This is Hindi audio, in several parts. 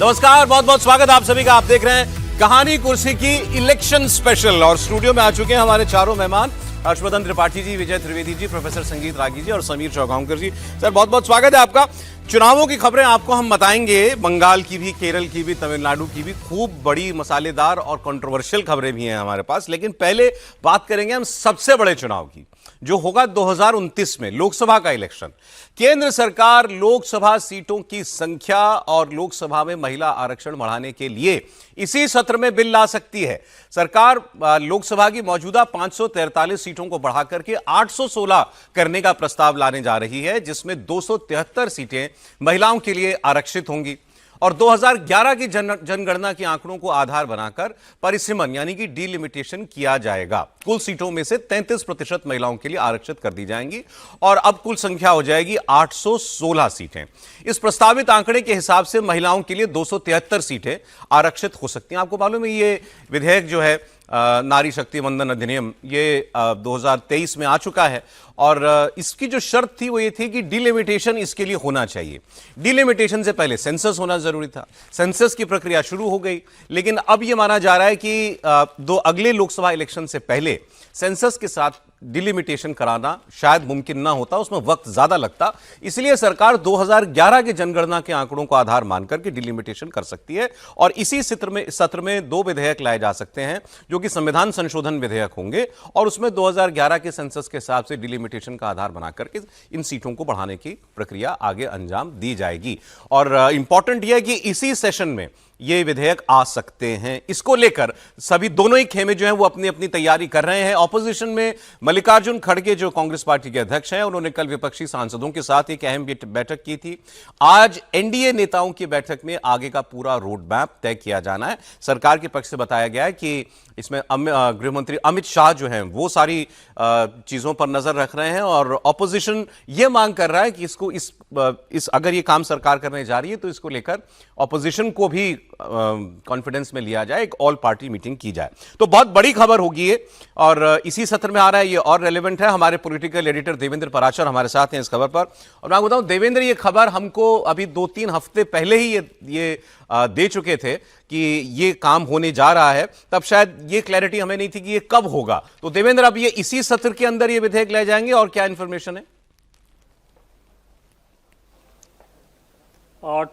नमस्कार, बहुत बहुत स्वागत आप सभी का। आप देख रहे हैं कहानी कुर्सी की इलेक्शन स्पेशल और स्टूडियो में आ चुके हैं हमारे चारों मेहमान, हर्षवर्धन त्रिपाठी जी, विजय त्रिवेदी जी, प्रोफेसर संगीत रागी जी और समीर चौगांवकर जी। सर बहुत बहुत स्वागत है आपका। चुनावों की खबरें आपको हम बताएंगे, बंगाल की भी, केरल की भी, तमिलनाडु की भी खूब बड़ी मसालेदार और कंट्रोवर्शियल खबरें भी हैं हमारे पास। लेकिन पहले बात करेंगे हम सबसे बड़े चुनाव की, जो होगा 2029 में, लोकसभा का इलेक्शन। केंद्र सरकार लोकसभा सीटों की संख्या और लोकसभा में महिला आरक्षण बढ़ाने के लिए इसी सत्र में बिल ला सकती है। सरकार लोकसभा की मौजूदा 543 सीटों को बढ़ाकर के 816 करने का प्रस्ताव लाने जा रही है, जिसमें 273 सीटें महिलाओं के लिए आरक्षित होंगी और 2011 की जनगणना के आंकड़ों को आधार बनाकर परिसीमन यानी कि डिलिमिटेशन किया जाएगा। कुल सीटों में से 33% महिलाओं के लिए आरक्षित कर दी जाएंगी और अब कुल संख्या हो जाएगी 816 सीटें। इस प्रस्तावित आंकड़े के हिसाब से महिलाओं के लिए 273 सीटें आरक्षित हो सकती हैं। आपको मालूम है ये विधेयक जो है नारी शक्ति वंदन अधिनियम, ये 2023 में आ चुका है और इसकी जो शर्त थी वो ये थी कि डिलिमिटेशन इसके लिए होना चाहिए। डिलिमिटेशन से पहले सेंसस होना जरूरी था। सेंसस की प्रक्रिया शुरू हो गई, लेकिन अब ये माना जा रहा है कि अगले लोकसभा इलेक्शन से पहले सेंसस के साथ डिलिमिटेशन कराना शायद मुमकिन ना होता, उसमें वक्त ज्यादा लगता। इसलिए सरकार 2011 के जनगणना के आंकड़ों को आधार मानकर के डिलिमिटेशन कर सकती है और इसी सत्र में 2 विधेयक लाए जा सकते हैं जो कि संविधान संशोधन विधेयक होंगे और उसमें 2011 के सेंसस के हिसाब से डिलिमिटेशन का आधार बनाकर के इन सीटों को बढ़ाने की प्रक्रिया आगे अंजाम दी जाएगी। और इंपॉर्टेंट यह है कि इसी सेशन में ये विधेयक आ सकते हैं। इसको लेकर सभी दोनों ही खेमे जो हैं वो अपनी अपनी तैयारी कर रहे हैं। ऑपोजिशन में मल्लिकार्जुन खड़गे जो कांग्रेस पार्टी के अध्यक्ष हैं, उन्होंने कल विपक्षी सांसदों के साथ एक अहम बैठक की थी। आज एनडीए नेताओं की बैठक में आगे का पूरा रोड मैप तय किया जाना है। सरकार के पक्ष से बताया गया है कि इसमें गृह मंत्री अमित शाह जो हैं वो सारी चीजों पर नजर रख रहे हैं और ऑपोजिशन ये मांग कर रहा है कि इस अगर ये काम सरकार करने जा रही है तो इसको लेकर ऑपोजिशन को भी कॉन्फिडेंस में लिया जाए, एक ऑल पार्टी मीटिंग की जाए। तो बहुत बड़ी खबर होगी ये और इसी सत्र में आ रहा है, ये और रेलेवेंट है। हमारे पॉलिटिकल एडिटर देवेंद्र पराशर हमारे साथ हैं इस खबर पर। और मैं बताऊं देवेंद्र, ये खबर हमको अभी 2-3 हफ्ते पहले ही ये दे चुके थे कि ये काम होने जा रहा है, तब शायद ये क्लैरिटी हमें नहीं थी कि ये कब होगा। तो देवेंद्र, अब ये इसी सत्र के अंदर ये विधेयक ले जाएंगे और क्या इंफॉर्मेशन है?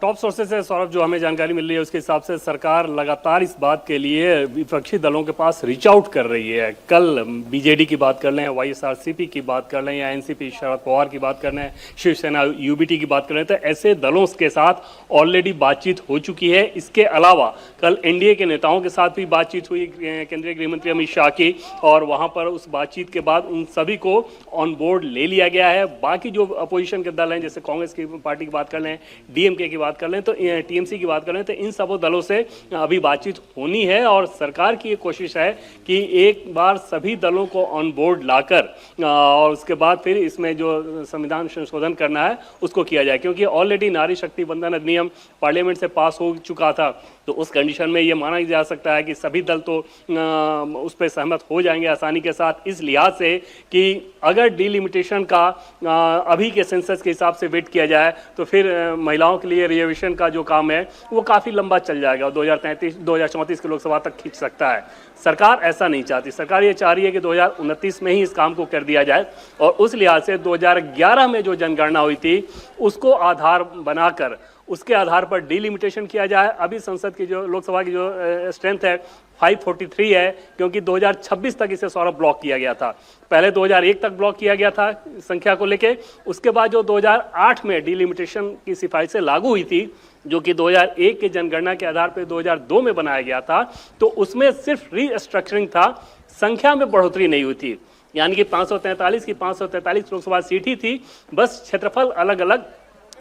टॉप सोर्सेज से सौरभ जो हमें जानकारी मिल रही है उसके हिसाब से सरकार लगातार इस बात के लिए विपक्षी दलों के पास रीच आउट कर रही है। कल बीजेडी की बात कर लें, वाईएसआरसीपी की बात कर लें या एनसीपी शरद पवार की बात कर लें, शिवसेना यूबीटी की बात कर लें, तो ऐसे दलों के साथ ऑलरेडी बातचीत हो चुकी है। इसके अलावा कल एनडीए के नेताओं के साथ भी बातचीत हुई केंद्रीय गृह मंत्री अमित शाह की और वहाँ पर उस बातचीत के बाद उन सभी को ऑन बोर्ड ले लिया गया है। बाकी जो अपोजिशन के दल हैं, जैसे कांग्रेस की पार्टी की बात कर लें, डीएमके की बात कर लें, तो टीएमसी की बात कर लें, तो इन सब दलों से अभी बातचीत होनी है और सरकार की ये कोशिश है कि एक बार सभी दलों को ऑन बोर्ड लाकर और उसके बाद फिर इसमें जो संविधान संशोधन करना है उसको किया जाए, क्योंकि ऑलरेडी नारी शक्ति वंदन अधिनियम पार्लियामेंट से पास हो चुका था। तो उस कंडीशन में ये माना जा सकता है कि सभी दल तो उस पर सहमत हो जाएंगे आसानी के साथ, इस लिहाज से कि अगर डिलिमिटेशन का अभी के सेंसस के हिसाब से वेट किया जाए तो फिर महिलाओं के लिए रिजर्वेशन का जो काम है वो काफ़ी लंबा चल जाएगा, 2034 की लोकसभा तक खींच सकता है। सरकार ऐसा नहीं चाहती। सरकार ये चाह रही है कि 2029 में ही इस काम को कर दिया जाए और उस लिहाज से 2011 में जो जनगणना हुई थी उसको आधार बनाकर उसके आधार पर डिलिमिटेशन किया जाए। अभी संसद की जो लोकसभा की जो स्ट्रेंथ है 543 है, क्योंकि 2026 तक इसे सौरभ ब्लॉक किया गया था। पहले 2001 तक ब्लॉक किया गया था संख्या को लेके, उसके बाद जो 2008 में डिलिमिटेशन की सिफारिशें लागू हुई थी, जो कि 2001 के जनगणना के आधार पर 2002 में बनाया गया था, तो उसमें सिर्फ रीस्ट्रक्चरिंग था, संख्या में बढ़ोतरी नहीं हुई थी। यानी कि 543 की 543 लोकसभा सीट ही थी, बस क्षेत्रफल अलग अलग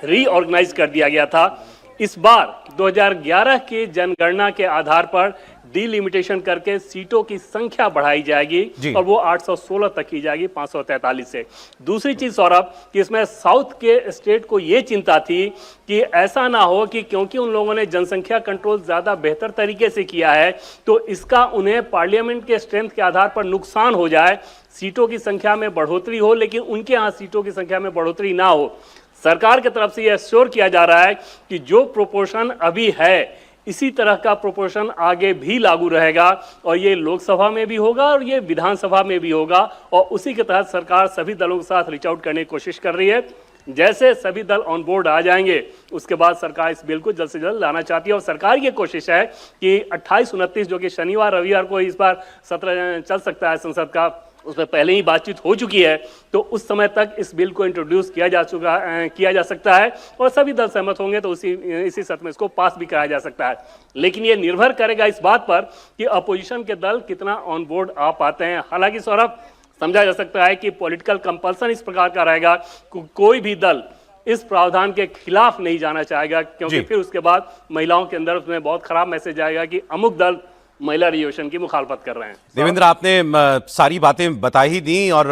रीऑर्गेनाइज कर दिया गया था। इस बार 2011 के जनगणना के आधार पर डिलिमिटेशन करके सीटों की संख्या बढ़ाई जाएगी और वो 816 तक की जाएगी 543 से। दूसरी चीज सौरभ कि इसमें साउथ के स्टेट को ये चिंता थी कि ऐसा ना हो कि क्योंकि उन लोगों ने जनसंख्या कंट्रोल ज्यादा बेहतर तरीके से किया है तो इसका उन्हें पार्लियामेंट के स्ट्रेंथ के आधार पर नुकसान हो जाए, सीटों की संख्या में बढ़ोतरी हो लेकिन उनके यहां सीटों की संख्या में बढ़ोतरी ना हो। सरकार की तरफ से यह एश्योर किया जा रहा है कि जो प्रोपोर्शन अभी है इसी तरह का प्रोपोर्शन आगे भी लागू रहेगा और ये लोकसभा में भी होगा और ये विधानसभा में भी होगा और उसी के तहत सरकार सभी दलों के साथ रीच आउट करने की कोशिश कर रही है। जैसे सभी दल ऑन बोर्ड आ जाएंगे उसके बाद सरकार इस बिल को जल्द से जल्द लाना चाहती है और सरकार की कोशिश है कि 28-29 जो कि शनिवार रविवार को इस बार सत्र चल सकता है संसद का, उसमें पहले ही बातचीत हो चुकी है तो उस समय तक इस बिल को इंट्रोड्यूस किया जा सकता है और सभी दल सहमत होंगे तो इसी सत्र में इसको पास भी कराया जा सकता है। लेकिन ये निर्भर करेगा इस बात पर कि अपोजिशन के दल कितना ऑन बोर्ड आ पाते हैं। हालांकि सौरभ समझा जा सकता है कि पॉलिटिकल कंपल्सन इस प्रकार का रहेगा, कोई भी दल इस प्रावधान के खिलाफ नहीं जाना चाहेगा क्योंकि फिर उसके बाद महिलाओं के अंदर उसमें बहुत खराब मैसेज आएगा कि अमुक दल महिला रिजर्वेशन की मुखालफत कर रहे हैं। देवेंद्र, आपने सारी बातें बता ही दी और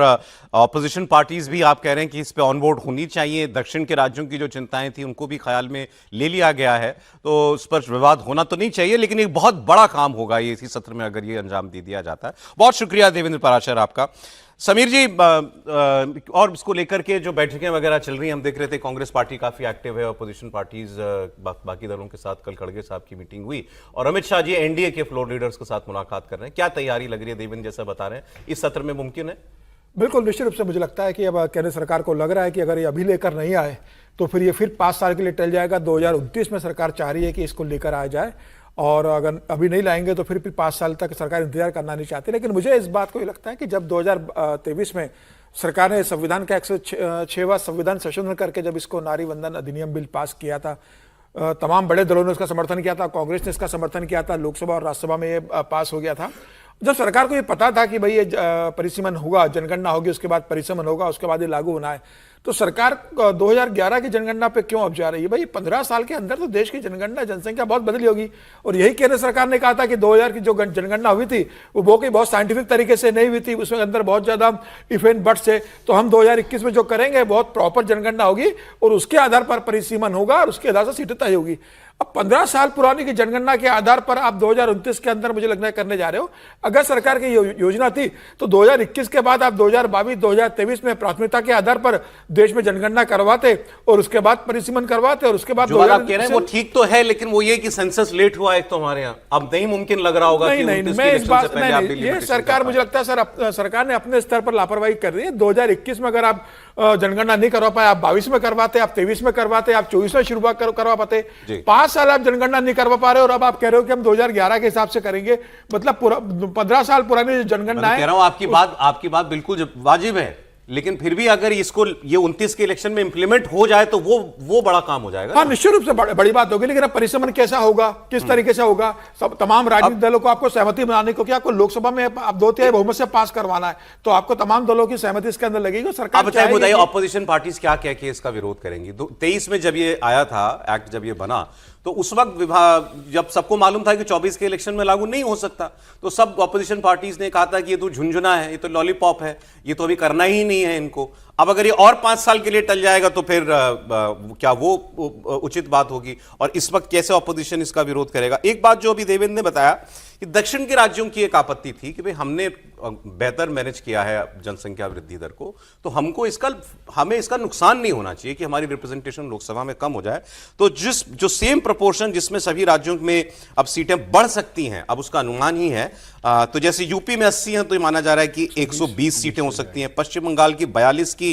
ऑपोजिशन पार्टीज भी आप कह रहे हैं कि इस पे ऑन बोर्ड होनी चाहिए। दक्षिण के राज्यों की जो चिंताएं थी उनको भी ख्याल में ले लिया गया है तो उस पर विवाद होना तो नहीं चाहिए, लेकिन एक बहुत बड़ा काम होगा ये इसी सत्र में अगर ये अंजाम दे दिया जाता है। बहुत शुक्रिया देवेंद्र पराशर आपका। समीर जी, और इसको लेकर के जो बैठकें वगैरह चल रही हैं, हम देख रहे थे कांग्रेस पार्टी काफी एक्टिव है, अपोजिशन पार्टीज बाकी दलों के साथ कल खड़गे साहब की मीटिंग हुई और अमित शाह जी एनडीए के फ्लोर लीडर्स के साथ मुलाकात कर रहे हैं। क्या तैयारी लग रही है देवेंद्र, जैसा बता रहे हैं इस सत्र में मुमकिन है? बिल्कुल निश्चित रूप से मुझे लगता है कि अब केंद्र सरकार को लग रहा है कि अगर ये अभी लेकर नहीं आए तो फिर ये फिर 5 साल के लिए टल जाएगा। 2029 में सरकार चाह रही है कि इसको लेकर आ जाए और अगर अभी नहीं लाएंगे तो फिर 5 साल तक सरकार इंतजार करना नहीं चाहती। लेकिन मुझे इस बात को ये लगता है कि जब 2023 में सरकार ने संविधान का 106वां संविधान संशोधन करके जब इसको नारी वंदन अधिनियम बिल पास किया था, तमाम बड़े दलों ने इसका समर्थन किया था, कांग्रेस ने इसका समर्थन किया था, लोकसभा और राज्यसभा में ये पास हो गया था। जब सरकार को ये पता था कि भाई ये परिसीमन होगा, जनगणना होगी, उसके बाद परिसीमन होगा, उसके बाद ये लागू होना है, तो सरकार 2011 की जनगणना पे क्यों अब जा रही है? भाई 15 साल के अंदर तो देश की जनगणना जनसंख्या बहुत बदली होगी और यही केंद्र सरकार ने कहा था कि 2000 की जो जनगणना हुई थी वो बहुत साइंटिफिक तरीके से नहीं हुई थी, उसमें अंदर बहुत ज्यादा इफ एंड बट्स है। तो हम 2021 में जो करेंगे बहुत प्रॉपर जनगणना होगी और उसके आधार पर परिसीमन होगा और उसके आधार से सीटें तय होगी। अब 15 साल पुरानी की जनगणना के आधार पर आप 2029 के अंदर मुझे लगता है करने जा रहे हो। अगर सरकार की योजना थी तो 2021 के बाद आप 2022, 2023 में प्राथमिकता के आधार पर देश में जनगणना करवाते और उसके बाद परिसीमन करवाते और उसके बाद जो आप कह रहे हैं वो ठीक तो है, लेकिन वो ये कि सेंसस लेट हुआ एक तो हमारे यहाँ अब नहीं मुमकिन लग रहा होगा। नहीं, मैं इस बात नहीं, ये सरकार मुझे लगता है सर सरकार ने अपने स्तर पर लापरवाही कर रही है। 2021 में अगर आप जनगणना नहीं करवा पाए, आप 22 में करवाते, आप 23 में करवाते, आप 24 में शुरुआत करवा पाते, 5 साल आप जनगणना नहीं करवा पा रहे और अब आप कह रहे हो कि हम 2011 के हिसाब से करेंगे। मतलब पूरा 15 साल पुरानी जो जनगणना है, कह रहा हूं आपकी बात बिल्कुल वाजिब है, लेकिन फिर भी अगर इसको ये 29 के इलेक्शन में इंप्लीमेंट हो जाए तो वो बड़ा काम हो जाएगा। हाँ, निश्चित रूप से बड़ी बात होगी। लेकिन अब परिसीमन कैसा होगा, किस तरीके से होगा, सब तमाम राजनीतिक दलों को आपको सहमति बनाने को, क्या आपको लोकसभा में आप 2/3 बहुमत से पास करवाना है तो आपको तमाम दलों की सहमति इसके अंदर लगेगी। सरकार बताइए ऑपोजिशन पार्टीज क्या कह के इसका विरोध करेंगी? 23 में जब ये आया था एक्ट, जब ये बना तो उस वक्त जब सबको मालूम था कि 24 के इलेक्शन में लागू नहीं हो सकता तो सब ऑपोजिशन पार्टीज ने कहा था कि ये तो झुंझुना है, ये तो लॉलीपॉप है, ये तो अभी करना ही नहीं है इनको। अब अगर ये और 5 साल के लिए टल जाएगा तो फिर क्या वो उचित बात होगी? और इस वक्त कैसे ऑपोजिशन इसका विरोध करेगा? एक बात जो अभी देवेंद्र ने बताया कि दक्षिण के राज्यों की एक आपत्ति थी कि भाई हमने बेहतर मैनेज किया है जनसंख्या वृद्धि दर को, तो हमें इसका नुकसान नहीं होना चाहिए कि हमारी रिप्रेजेंटेशन लोकसभा में कम हो जाए। तो जो सेम प्रोपोर्शन जिसमें सभी राज्यों में अब सीटें बढ़ सकती हैं, अब उसका अनुमान ही है। तो जैसे यूपी में 80 हैं तो ये माना जा रहा है कि 120 सीटें हो सकती हैं, पश्चिम बंगाल की 42 की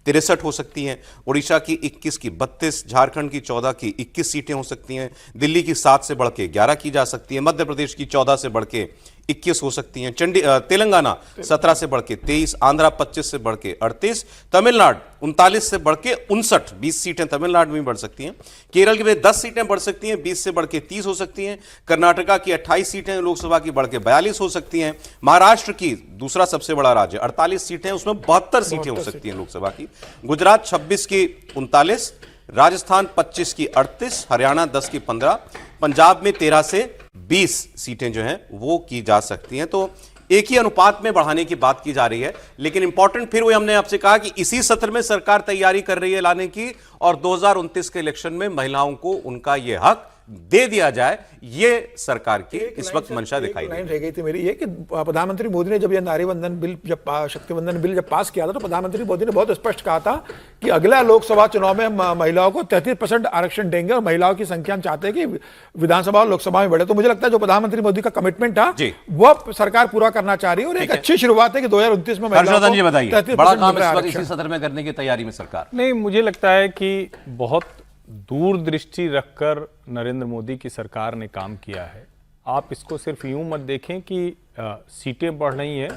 63 हो सकती हैं, उड़ीसा की 21 की 32, झारखंड की 14 की 21 सीटें हो सकती हैं, दिल्ली की 7 से बढ़ के 11 की जा सकती है, मध्य प्रदेश की 14 से बढ़ के 21 हो सकती हैं, तेलंगाना 17 से बढ़ के 23, आंध्रा 25 से बढ़ के 38, तमिलनाडु 39 से बढ़ के 59, 20 सीटें तमिलनाडु में बढ़ सकती हैं, केरल की 10 सीटें बढ़ सकती हैं, 20 से बढ़ के 30 हो सकती हैं, कर्नाटका की 28 सीटें लोकसभा की बढ़ के 42 हो सकती हैं, महाराष्ट्र की दूसरा सबसे बड़ा राज्य 48 सीटें, उसमें 72 सीटें हो सकती हैं लोकसभा की, गुजरात 26 की 39, राजस्थान 25 की 38, हरियाणा 10 की 15, पंजाब में 13 से 20 सीटें जो हैं वो की जा सकती हैं। तो एक ही अनुपात में बढ़ाने की बात की जा रही है, लेकिन इंपॉर्टेंट फिर वही हमने आपसे कहा कि इसी सत्र में सरकार तैयारी कर रही है लाने की, और 2029 के इलेक्शन में महिलाओं को उनका यह हक दे दिया जाए, ये सरकार की इस वक्त मंशा दिखाई लाइन रह गई थी मेरी ये कि प्रधानमंत्री मोदी ने जब यह नारीवंदन बिल शक्तिवंदन बिल जब पास किया था, तो प्रधानमंत्री मोदी ने बहुत स्पष्ट कहा था कि अगला लोकसभा चुनाव में महिलाओं को 33% आरक्षण देंगे, और महिलाओं की संख्या हम चाहते हैं कि विधानसभा और लोकसभा में बढ़े। तो मुझे लगता है जो प्रधानमंत्री मोदी का कमिटमेंट था वह सरकार पूरा करना चाह रही है, और एक अच्छी शुरुआत है कि 2029 में हर्षवर्धन जी बताइए, बड़ा काम इस वक्त आरक्षण। इसी सत्र में करने की तैयारी में सरकार। नहीं, मुझे लगता है कि बहुत दूरदृष्टि रखकर नरेंद्र मोदी की सरकार ने काम किया है। आप इसको सिर्फ यूं मत देखें कि सीटें बढ़ रही हैं।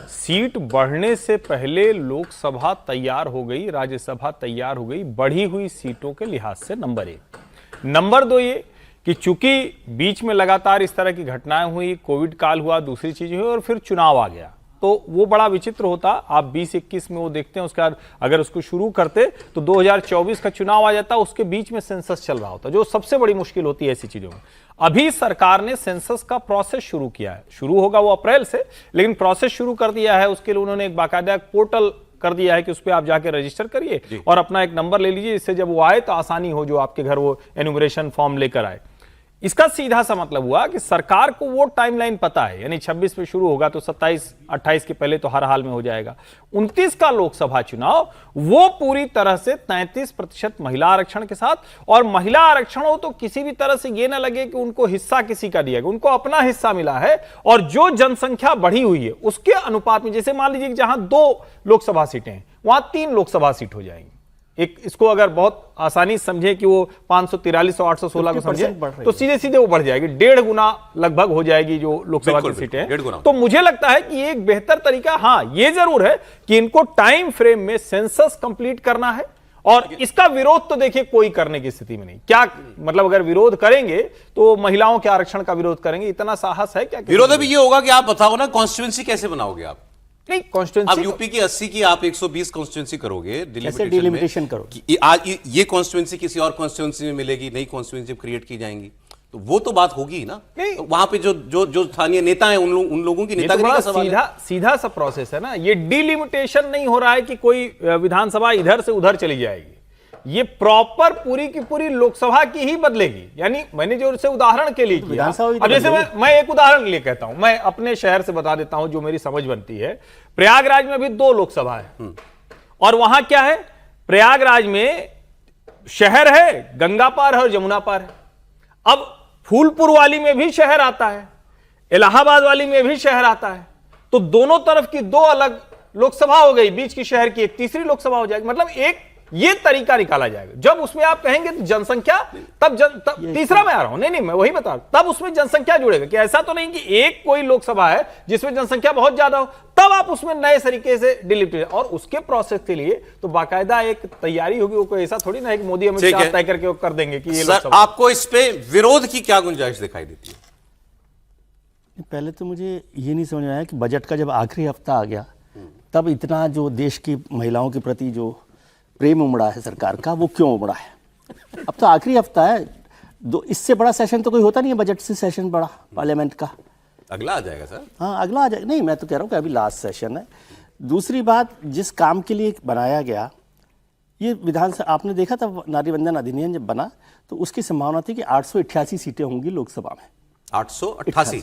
सीट बढ़ने से पहले लोकसभा तैयार हो गई, राज्यसभा तैयार हो गई बढ़ी हुई सीटों के लिहाज से, नंबर 1। नंबर 2 ये कि चूंकि बीच में लगातार इस तरह की घटनाएं हुई, कोविड काल हुआ, दूसरी चीजें हुई, और फिर चुनाव आ गया, तो वो बड़ा विचित्र होता। आप 2021 में वो देखते हैं, उसके बाद अगर उसको शुरू करते तो 2024 का चुनाव आ जाता, उसके बीच में सेंसस चल रहा होता, जो सबसे बड़ी मुश्किल होती है ऐसी चीजों में। अभी सरकार ने सेंसस का प्रोसेस शुरू किया है, शुरू होगा वो अप्रैल से, लेकिन प्रोसेस शुरू कर दिया है। उसके लिए उन्होंने एक बाकायदा पोर्टल कर दिया है कि उस पर आप जाके रजिस्टर करिए और अपना एक नंबर ले लीजिए, जिससे जब वो आए तो आसानी हो, जो आपके घर वो एनुमरेशन फॉर्म लेकर आए। इसका सीधा सा मतलब हुआ कि सरकार को वो टाइमलाइन पता है, यानी 26 में शुरू होगा तो 27-28 के पहले तो हर हाल में हो जाएगा। 29 का लोकसभा चुनाव वो पूरी तरह से 33% महिला आरक्षण के साथ, और महिला आरक्षण हो तो किसी भी तरह से ये ना लगे कि उनको हिस्सा किसी का दिया गया, उनको अपना हिस्सा मिला है। और जो जनसंख्या बढ़ी हुई है उसके अनुपात में, जैसे मान लीजिए कि जहां 2 लोकसभा सीटें हैं वहां 3 लोकसभा सीट हो जाएंगी। एक इसको अगर बहुत आसानी समझे कि वो 543 और 816 को समझे तो सीधे सीधे वो बढ़ जाएगी, 1.5 गुना लगभग हो जाएगी जो लोकसभा की सीटें हैं। तो मुझे लगता है कि ये एक बेहतर तरीका, हाँ ये जरूर है कि इनको टाइम फ्रेम में सेंसस कंप्लीट करना है, और इसका विरोध तो देखिए कोई करने की स्थिति में नहीं। क्या मतलब, अगर विरोध करेंगे तो महिलाओं के आरक्षण का विरोध करेंगे, इतना साहस है क्या? विरोध भी ये होगा कि आप बताओ ना, कॉन्स्टिट्यूएंसी कैसे बनाओगे आप? नहीं, कॉन्स्टिट्यूएंसी अब यूपी की 80 की आप 120 कॉन्स्टिट्यूएंसी करोगे, डिलिमिटेशन करोगे। आज ये कॉन्स्टिट्यूएंसी किसी और कॉन्स्टिट्यूएंसी में मिलेगी, नई कॉन्स्टिट्यूएंसी क्रिएट की जाएंगी, तो वो तो बात होगी ही ना। तो वहां पे जो स्थानीय नेता हैं उन लोगों की नेतागिरी का सवाल है। सीधा सा प्रोसेस है ना, ये डिलिमिटेशन नहीं हो रहा है कि कोई विधानसभा इधर से उधर चली जाएगी, ये प्रॉपर पूरी की पूरी लोकसभा की ही बदलेगी। यानी मैंने जो उसे उदाहरण के लिए किया, अब जैसे मैं एक उदाहरण के लिए कहता हूं, मैं अपने शहर से बता देता हूं जो मेरी समझ बनती है। प्रयागराज में भी 2 लोकसभा है, और वहां क्या है, प्रयागराज में शहर है, गंगा पार है और जमुना पार है। अब फूलपुर वाली में भी शहर आता है, इलाहाबाद वाली में भी शहर आता है, तो दोनों तरफ की 2 अलग लोकसभा हो गई, बीच की शहर की एक तीसरी लोकसभा हो जाएगी। मतलब एक ये तरीका निकाला जाएगा। जब उसमें आप कहेंगे तो जनसंख्या, तब तीसरा मैं आ रहा हूं, नहीं मैं वही बता रहा हूं, तब उसमें जनसंख्या जुड़ेगा। कि ऐसा तो नहीं कि एक कोई लोकसभा है जिसमें जनसंख्या बहुत ज्यादा हो, तब आप उसमें नए तरीके से डिलीट, और उसके प्रोसेस के लिए तो बाकायदा एक तैयारी होगी। वो कोई ऐसा थोड़ी ना है कि मोदी अमित शाह तय करके वो कर देंगे कि ये सर, आपको इस पे विरोध की क्या गुंजाइश दिखाई देती है? पहले तो मुझे ये नहीं समझ में आया कि बजट का जब आखिरी हफ्ता आ गया तब इतना जो देश की महिलाओं के प्रति जो प्रेम उमड़ा है सरकार का, वो क्यों उमड़ा है? अब तो आखिरी हफ्ता है, इससे बड़ा सेशन तो कोई होता नहीं है बजट से सेशन बड़ा पार्लियामेंट का। अगला आ जाएगा सर। हाँ अगला आ जाएगा, नहीं मैं तो कह रहा हूँ कि अभी लास्ट सेशन है। दूसरी बात, जिस काम के लिए बनाया गया ये विधानसभा, आपने देखा था नारीवंदन अधिनियम जब बना तो उसकी संभावना थी कि 888 सीटें होंगी लोकसभा में। 888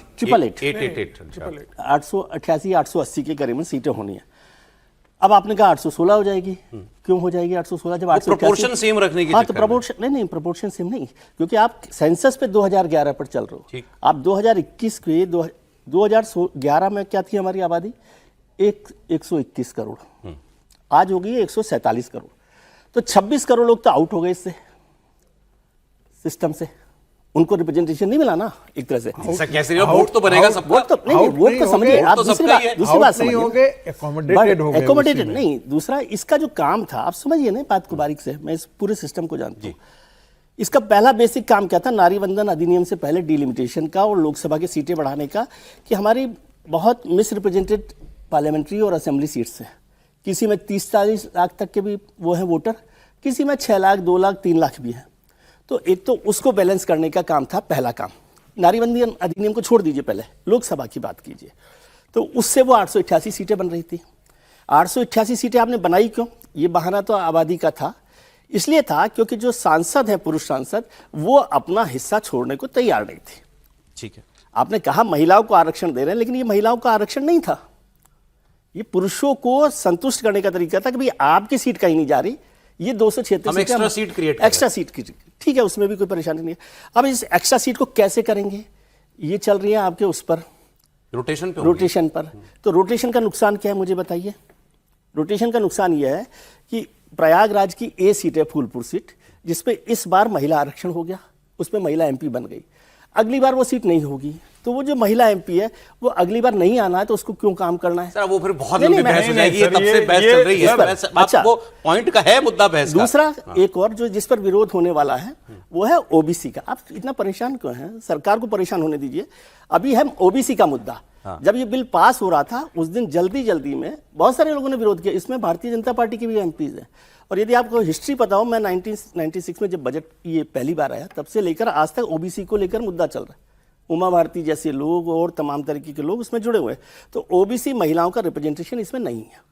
888 880 के करीब सीटें होनी है। अब आपने कहा 816 हो जाएगी। क्यों हो जाएगी 816? जब 888 प्रोपोर्शन सेम रखने की, हाँ तो प्रोपोर्शन नहीं, प्रोपोर्शन सेम नहीं, क्योंकि आप सेंसस पे 2011 पर चल रहे हो। आप 2021 के 2011 में क्या थी हमारी आबादी? 121 करोड़, आज हो गई है 147 करोड़। तो 26 करोड़ लोग तो आउट हो गए इससे, सिस्टम से, उनको रिप्रेजेंटेशन नहीं मिला ना एक तरह से। कैसे वोट तो बनेगा सबका, वोट तो नहीं, वोट तो समझिए आप। दूसरी बात समझिए, एकोमोडेटेड नहीं, दूसरा इसका जो काम था, आप समझिए ना बात को बारीक से, मैं इस पूरे सिस्टम को जानता हूँ। इसका पहला बेसिक काम क्या था? नारीवंदन अधिनियम से पहले डिलिमिटेशन का और लोकसभा की सीटें बढ़ाने का, कि हमारी बहुत मिसरिप्रेजेंटेड पार्लियामेंट्री और असेंबली सीट्स हैं। किसी में 30-40 लाख तक के भी वो हैं वोटर, किसी में 6 लाख, 2 लाख, 3 लाख भी हैं। तो एक तो उसको बैलेंस करने का काम था, पहला काम। नारीबंदी अधिनियम को छोड़ दीजिए, पहले लोकसभा की बात कीजिए, तो उससे वो 888 सीटें बन रही थी। 888 सीटें आपने बनाई क्यों? ये बहाना तो आबादी का था, इसलिए था क्योंकि जो सांसद हैं, पुरुष सांसद, वो अपना हिस्सा छोड़ने को तैयार नहीं थे। ठीक है, आपने कहा महिलाओं को आरक्षण दे रहे हैं, लेकिन ये महिलाओं का आरक्षण नहीं था, ये पुरुषों को संतुष्ट करने का तरीका था कि भाई आपकी सीट कहीं नहीं जा रही, ये 276 हम extra seat create extra seat की, ठीक है, उसमें भी कोई परेशानी नहीं है। अब इस एक्स्ट्रा सीट को कैसे करेंगे? ये चल रही है आपके उस पर, रोटेशन पे, रोटेशन पर। तो रोटेशन का नुकसान क्या है मुझे बताइए? रोटेशन का नुकसान यह है कि प्रयागराज की ए सीट है, फूलपुर सीट, जिसपे इस बार महिला आरक्षण हो गया, उसमें महिला एमपी बन गई। अगली बार वो सीट नहीं होगी, तो वो जो महिला एमपी है वो अगली बार नहीं आना है, तो उसको क्यों काम करना है? सर वो फिर बहुत नहीं, लंबी नहीं, बहस हो नहीं, जाएगी, ये सर, तब से बहस चल रही है। अच्छा, आपको पॉइंट का है मुद्दा बहस का। दूसरा एक और जो जिस पर विरोध होने वाला है वो है ओबीसी का। आप इतना परेशान क्यों हैं? सरकार को परेशान होने दीजिए। अभी है ओबीसी का मुद्दा। जब ये बिल पास हो रहा था उस दिन जल्दी में बहुत सारे लोगों ने विरोध किया, इसमें भारतीय जनता पार्टी के भी एमपीज हैं। और यदि आपको हिस्ट्री पता हो, मैं 1996 में जब बजट ये पहली बार आया तब से लेकर आज तक ओबीसी को लेकर मुद्दा चल रहा है। उमा भारती जैसे लोग और तमाम तरीके के लोग उसमें जुड़े हुए हैं, तो ओबीसी महिलाओं का रिप्रेजेंटेशन इसमें नहीं है।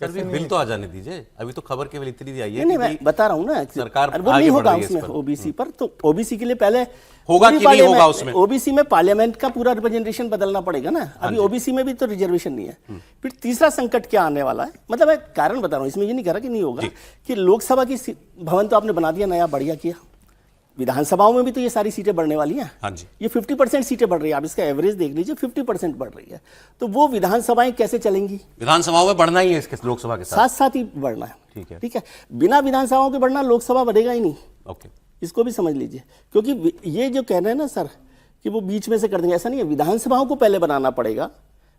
सर बिल तो आ जाने दीजिए, अभी तो खबर केवल इतनी दी आई है। नहीं, मैं बता रहा हूँ ना, सरकार वो आगे नहीं बढ़ होगा रही है इस उसमें पर। ओबीसी पर। तो ओबीसी के लिए पहले होगा कि नहीं होगा उसमें? ओबीसी में पार्लियामेंट का पूरा रिप्रेजेंटेशन बदलना पड़ेगा ना। अभी ओबीसी में भी तो रिजर्वेशन नहीं है। फिर तीसरा संकट क्या आने वाला है, मतलब मैं कारण बता रहा हूँ, इसमें ये नहीं कह रहा कि नहीं होगा, कि लोकसभा की भवन तो आपने बना दिया नया, बढ़िया किया। विधानसभाओं में भी तो ये सारी सीटें बढ़ने वाली हैं। हाँ जी, ये 50% सीटें बढ़ रही है, आप इसका एवरेज देख लीजिए, 50% बढ़ रही है। तो वो विधानसभाएं कैसे चलेंगी? विधानसभाओं में बढ़ना ही है इसके लोकसभा के साथ साथ ही बढ़ना है। ठीक है, ठीक है, बिना विधानसभाओं के बढ़ना लोकसभा बढ़ेगा ही नहीं। ओके, इसको भी समझ लीजिए, क्योंकि ये जो कह रहे हैं ना सर कि वो बीच में से कर देंगे, ऐसा नहीं है। विधानसभाओं को पहले बनाना पड़ेगा,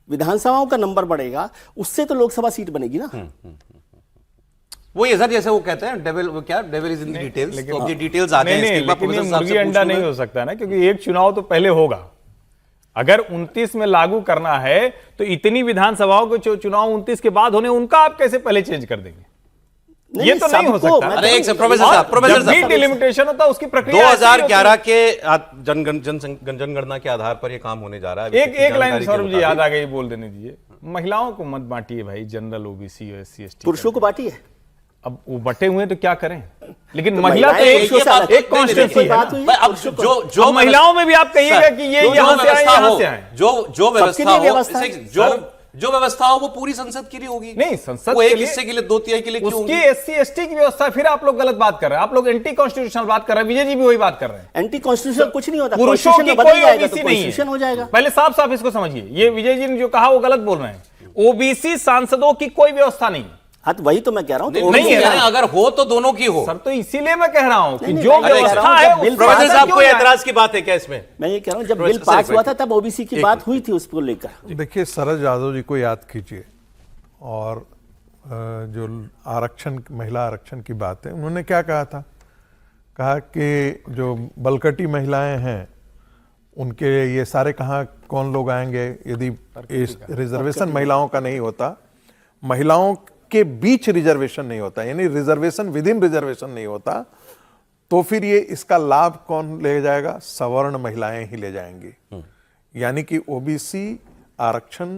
विधानसभाओं का नंबर बढ़ेगा, उससे तो लोकसभा सीट बनेगी ना। वो ये सर जैसे वो कहते हैं devil is in the details. तो अब ये डिटेल्स आ गए हैं, इसके बाद लेकिन ये प्रोफेसर साहब मुर्गी से अंडा पूछूंगा। नहीं हो सकता ना, क्योंकि एक चुनाव तो पहले होगा। अगर 29 में लागू करना है तो इतनी विधानसभाओं के जो चुनाव 29 के बाद होने, उनका आप कैसे पहले चेंज कर देंगे? ये तो नहीं हो सबको, सकता। अरे एक से प्रोफेसर साहब डिलिमिटेशन होता है उसकी प्रक्रिया 2011 के जनगणना के आधार पर ये काम होने जा रहा है। एक लाइन सौरभ जी याद आ गई, बोल देने दीजिए। महिलाओं को मत बांटिए भाई, जनरल ओबीसी एससी एसटी। पुरुषों को बांटी है। अब वो बटे हुए तो क्या करें, लेकिन तो महिला तो एक कॉन्स्टिट्यूंसी है ना। अब जो महिलाओं में भी आप कहिएगा कि ये यहां से आए, यहां से आए। जो व्यवस्था व्यवस्था जो व्यवस्था हो वो पूरी संसद के लिए होगी। नहीं, संसद वो के एक लिए, हिस्से के लिए, 2/3 के लिए क्यों उसकी होगी? एससी एसटी की व्यवस्था। फिर आप लोग गलत बात कर रहे हैं, आप लोग एंटी कॉन्स्टिट्यूशनल बात कर रहे हैं। विजय जी भी वही बात कर रहे हैं। एंटी कॉन्स्टिट्यूशनल कुछ नहीं होता, पुरुषों की कोई ओबीसी नहीं है, हो जाएगा। पहले साफ साफ इसको समझिए। ये विजय जी ने जो कहा वो गलत बोल रहे हैं। ओबीसी सांसदों की कोई व्यवस्था नहीं। हाँ, तो वही तो मैं कह रहा हूँ। नहीं है, अगर हो तो दोनों की हो सर, तो इसीलिए मैं कह रहा हूं कि नहीं, जो मैं कह रहा व्यवस्था हूं, है जब बिल प्रोफेसर साहब क्यों कोई है? एतराज की बात है क्या इसमें? मैं ये कह रहा हूँ, जब बिल पास हुआ था तब ओबीसी की बात हुई थी उसको लेकर। देखिए, शरद यादव जी को याद कीजिए, और जो आरक्षण, महिला आरक्षण की बात है, उन्होंने क्या कहा था? कहा कि जो बलकटी महिलाएं हैं उनके ये सारे कहाँ कौन लोग आएंगे यदि रिजर्वेशन महिलाओं का नहीं होता, महिलाओं के बीच रिजर्वेशन नहीं होता, यानी रिजर्वेशन विद इन रिजर्वेशन नहीं होता, तो फिर ये इसका लाभ कौन ले जाएगा? सवर्ण महिलाएं ही ले जाएंगी। यानी कि ओबीसी आरक्षण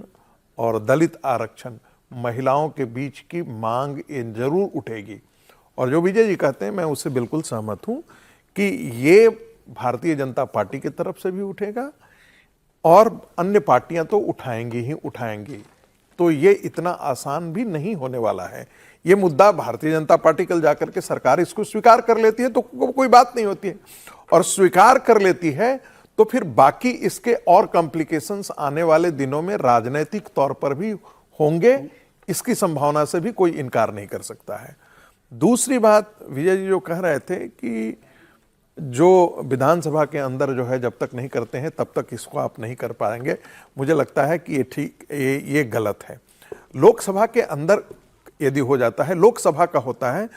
और दलित आरक्षण, महिलाओं के बीच की मांग ये जरूर उठेगी। और जो विजय जी कहते हैं, मैं उससे बिल्कुल सहमत हूं कि ये भारतीय जनता पार्टी की तरफ से भी उठेगा और अन्य पार्टियां तो उठाएंगी ही उठाएंगी। तो ये इतना आसान भी नहीं होने वाला है। ये मुद्दा भारतीय जनता पार्टी कल जाकर के सरकार इसको स्वीकार कर लेती है तो कोई बात नहीं होती है, और स्वीकार कर लेती है तो फिर बाकी इसके और कॉम्प्लिकेशंस आने वाले दिनों में राजनीतिक तौर पर भी होंगे, इसकी संभावना से भी कोई इनकार नहीं कर सकता है। दूसरी बात, विजय जी जो कह रहे थे कि जो विधानसभा के अंदर जो है जब तक नहीं करते हैं तब तक इसको आप नहीं कर पाएंगे, मुझे लगता है कि ये ठीक, ये गलत है। लोकसभा के अंदर यदि हो जाता है, लोकसभा का होता है,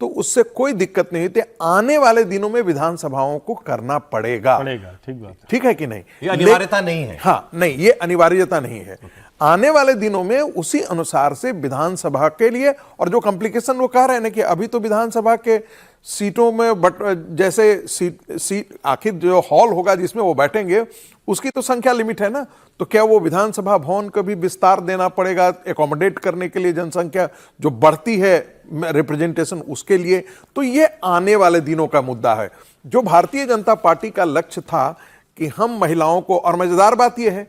तो उससे कोई दिक्कत नहीं होती। आने वाले दिनों में विधानसभाओं को करना पड़ेगा, ठीक बात है। ठीक है कि नहीं? ये अनिवार्यता नहीं है। हाँ, नहीं, ये अनिवार्यता नहीं है। आने वाले दिनों में उसी अनुसार से विधानसभा के लिए, और जो कॉम्प्लिकेशन वो कह रहे हैं ना कि अभी तो विधानसभा के सीटों में जैसे सीट आखिर जो हॉल होगा जिसमें वो बैठेंगे उसकी तो संख्या लिमिट है ना, तो क्या वो विधानसभा भवन को भी विस्तार देना पड़ेगा एकोमोडेट करने के लिए जनसंख्या जो बढ़ती है रिप्रेजेंटेशन उसके लिए? तो ये आने वाले दिनों का मुद्दा है। जो भारतीय जनता पार्टी का लक्ष्य था कि हम महिलाओं को, और मजेदार बात यह है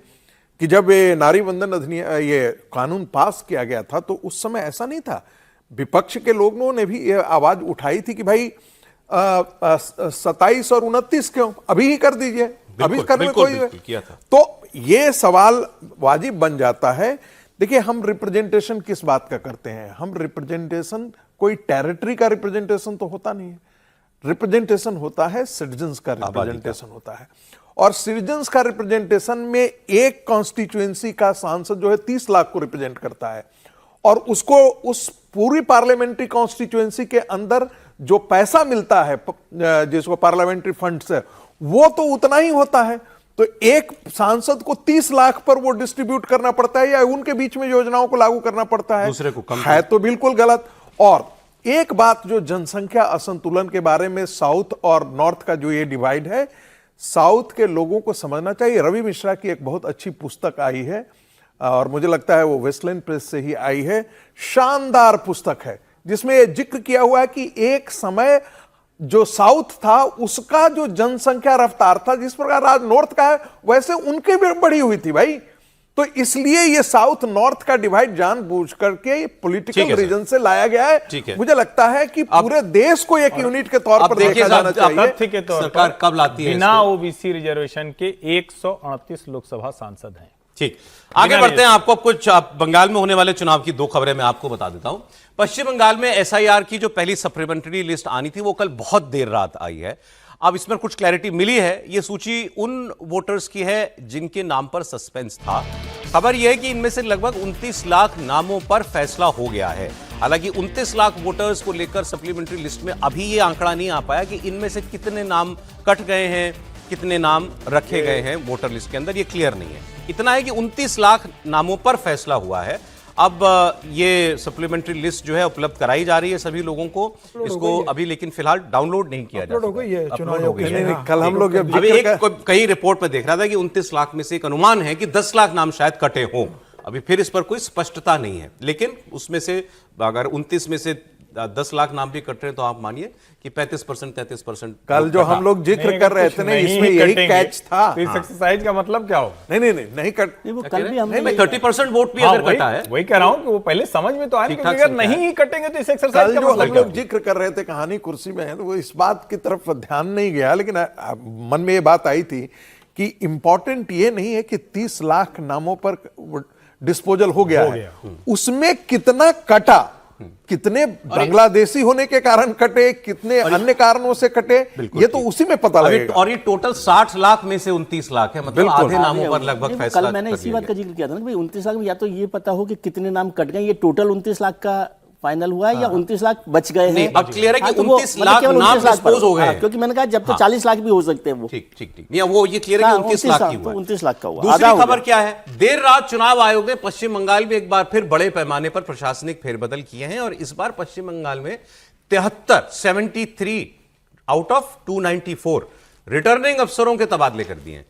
कि जब ये नारी वंदन अधिनियम, ये कानून पास किया गया था तो उस समय ऐसा नहीं था। विपक्ष के लोगों ने भी ये आवाज उठाई थी कि भाई 27 और 29 क्यों, अभी ही कर दीजिए, अभी करने में कोई किया था। तो ये सवाल वाजिब बन जाता है। देखिए, हम रिप्रेजेंटेशन किस बात का करते हैं? हम रिप्रेजेंटेशन कोई टेरिटरी का रिप्रेजेंटेशन तो होता नहीं है। रिप्रेजेंटेशन होता है सिटीजन्स का रिप्रेजेंटेशन होता है, और सिटीजन्स का रिप्रेजेंटेशन में एक कॉन्स्टिट्यूएंसी का सांसद जो है 30 लाख को रिप्रेजेंट करता है, और उसको उस पूरी पार्लियामेंट्री कॉन्स्टिट्यूएंसी के अंदर जो पैसा मिलता है जिसको पार्लियामेंट्री फंड से, वो तो उतना ही होता है। तो एक सांसद को 30 लाख पर वो डिस्ट्रीब्यूट करना पड़ता है या उनके बीच में योजनाओं को लागू करना पड़ता है, दूसरे को कम है तो बिल्कुल गलत। और एक बात जो जनसंख्या असंतुलन के बारे में साउथ और नॉर्थ का जो ये डिवाइड है, साउथ के लोगों को समझना चाहिए। रवि मिश्रा की एक बहुत अच्छी पुस्तक आई है और मुझे लगता है वो वेस्टलैंड प्रेस से ही आई है, शानदार पुस्तक है जिसमें यह जिक्र किया हुआ है कि एक समय जो साउथ था उसका जो जनसंख्या रफ्तार था जिस प्रकार आज नॉर्थ का है वैसे उनके भी बढ़ी हुई थी भाई। तो इसलिए ये साउथ नॉर्थ का डिवाइड जानबूझ करके पॉलिटिकल रीजन से लाया गया है। मुझे लगता है कि पूरे देश को एक यूनिट के तौर पर देखा जाना चाहिए। तथ्य के तौर सरकार पर कब लाती है बिना इसको? ओबीसी रिजर्वेशन के 138 लोकसभा सांसद हैं। ठीक, आगे बढ़ते हैं। आपको कुछ बंगाल में होने वाले चुनाव की 2 खबरें मैं आपको बता देता हूं। पश्चिम बंगाल में एसआईआर की जो पहली सप्लीमेंट्री लिस्ट आनी थी वो कल बहुत देर रात आई है। अब इसमें कुछ क्लैरिटी मिली है। ये सूची उन वोटर्स की है जिनके नाम पर सस्पेंस था। खबर यह है कि इनमें से लगभग 29 लाख नामों पर फैसला हो गया है। हालांकि 29 लाख वोटर्स को लेकर सप्लीमेंट्री लिस्ट में अभी ये आंकड़ा नहीं आ पाया कि इनमें से कितने नाम कट गए हैं, कितने नाम रखे गए हैं वोटर लिस्ट के अंदर, ये क्लियर नहीं है। इतना है कि 29 लाख नामों पर फैसला हुआ है। अब ये सप्लीमेंट्री लिस्ट जो है उपलब्ध कराई जा रही है सभी लोगों को। इसको अभी लेकिन फिलहाल डाउनलोड नहीं किया जा सकता। अपलोड हो गई है। कल हम लोग अभी एक कहीं रिपोर्ट में देख रहा था कि 29 लाख में से एक अनुमान है कि 10 लाख नाम शायद कटे हों। अभी फिर इस पर कोई स्पष्टता नहीं है, लेकिन उसमें से अगर 29 में से 10 लाख नाम भी कट रहे हैं तो आप मानिए कि 35% 33%। कल जो हम लोग जिक्र कर रहे थे ना, इसमें यही कैच था। इस एक्सरसाइज का मतलब क्या होगा? नहीं कट, वो कल भी हमने 30% वोट भी अगर कटा है, वही कह रहा हूं कि वो पहले समझ में तो आए, क्योंकि अगर नहीं ही कटेंगे तो इस एक्सरसाइज कल का जो मतलब हम क्या लोग जिक्र कर रहे थे कहानी कुर्सी में है तो वो इस बात की तरफ ध्यान नहीं गया, लेकिन मन में ये बात आई थी कि इंपॉर्टेंट ये नहीं है कि 30 लाख नामों पर डिस्पोजल हो गया है, उसमें कितना कटा, कितने बांग्लादेशी होने के कारण कटे, कितने अन्य कारणों से कटे, ये तो उसी में पता लगेगा। और ये टोटल 60 लाख में से 29 लाख है, मतलब आधे नामों पर लगभग फैसला। कल मैंने इसी बात का जिक्र किया था ना कि भाई 29 लाख में या तो ये पता हो कि कितने नाम कट गए, ये टोटल 29 लाख का फाइनल हुआ है या 29 लाख बच गए हैं। अब क्लियर है कि तो 29 लाख नाम डिस्पोज हो गए, क्योंकि मैंने कहा जब तो 40 लाख भी हो सकते हैं वो। ठीक नहीं, वो ये क्लियर है कि 29 लाख की हुआ। 29 लाख का हुआ। दूसरी खबर क्या है? देर रात चुनाव आयोग ने पश्चिम बंगाल में एक बार फिर बड़े पैमाने पर प्रशासनिक फेरबदल किए हैं और इस बार पश्चिम बंगाल में 73 आउट ऑफ 294 रिटर्निंग अफसरों के तबादले कर दिए हैं।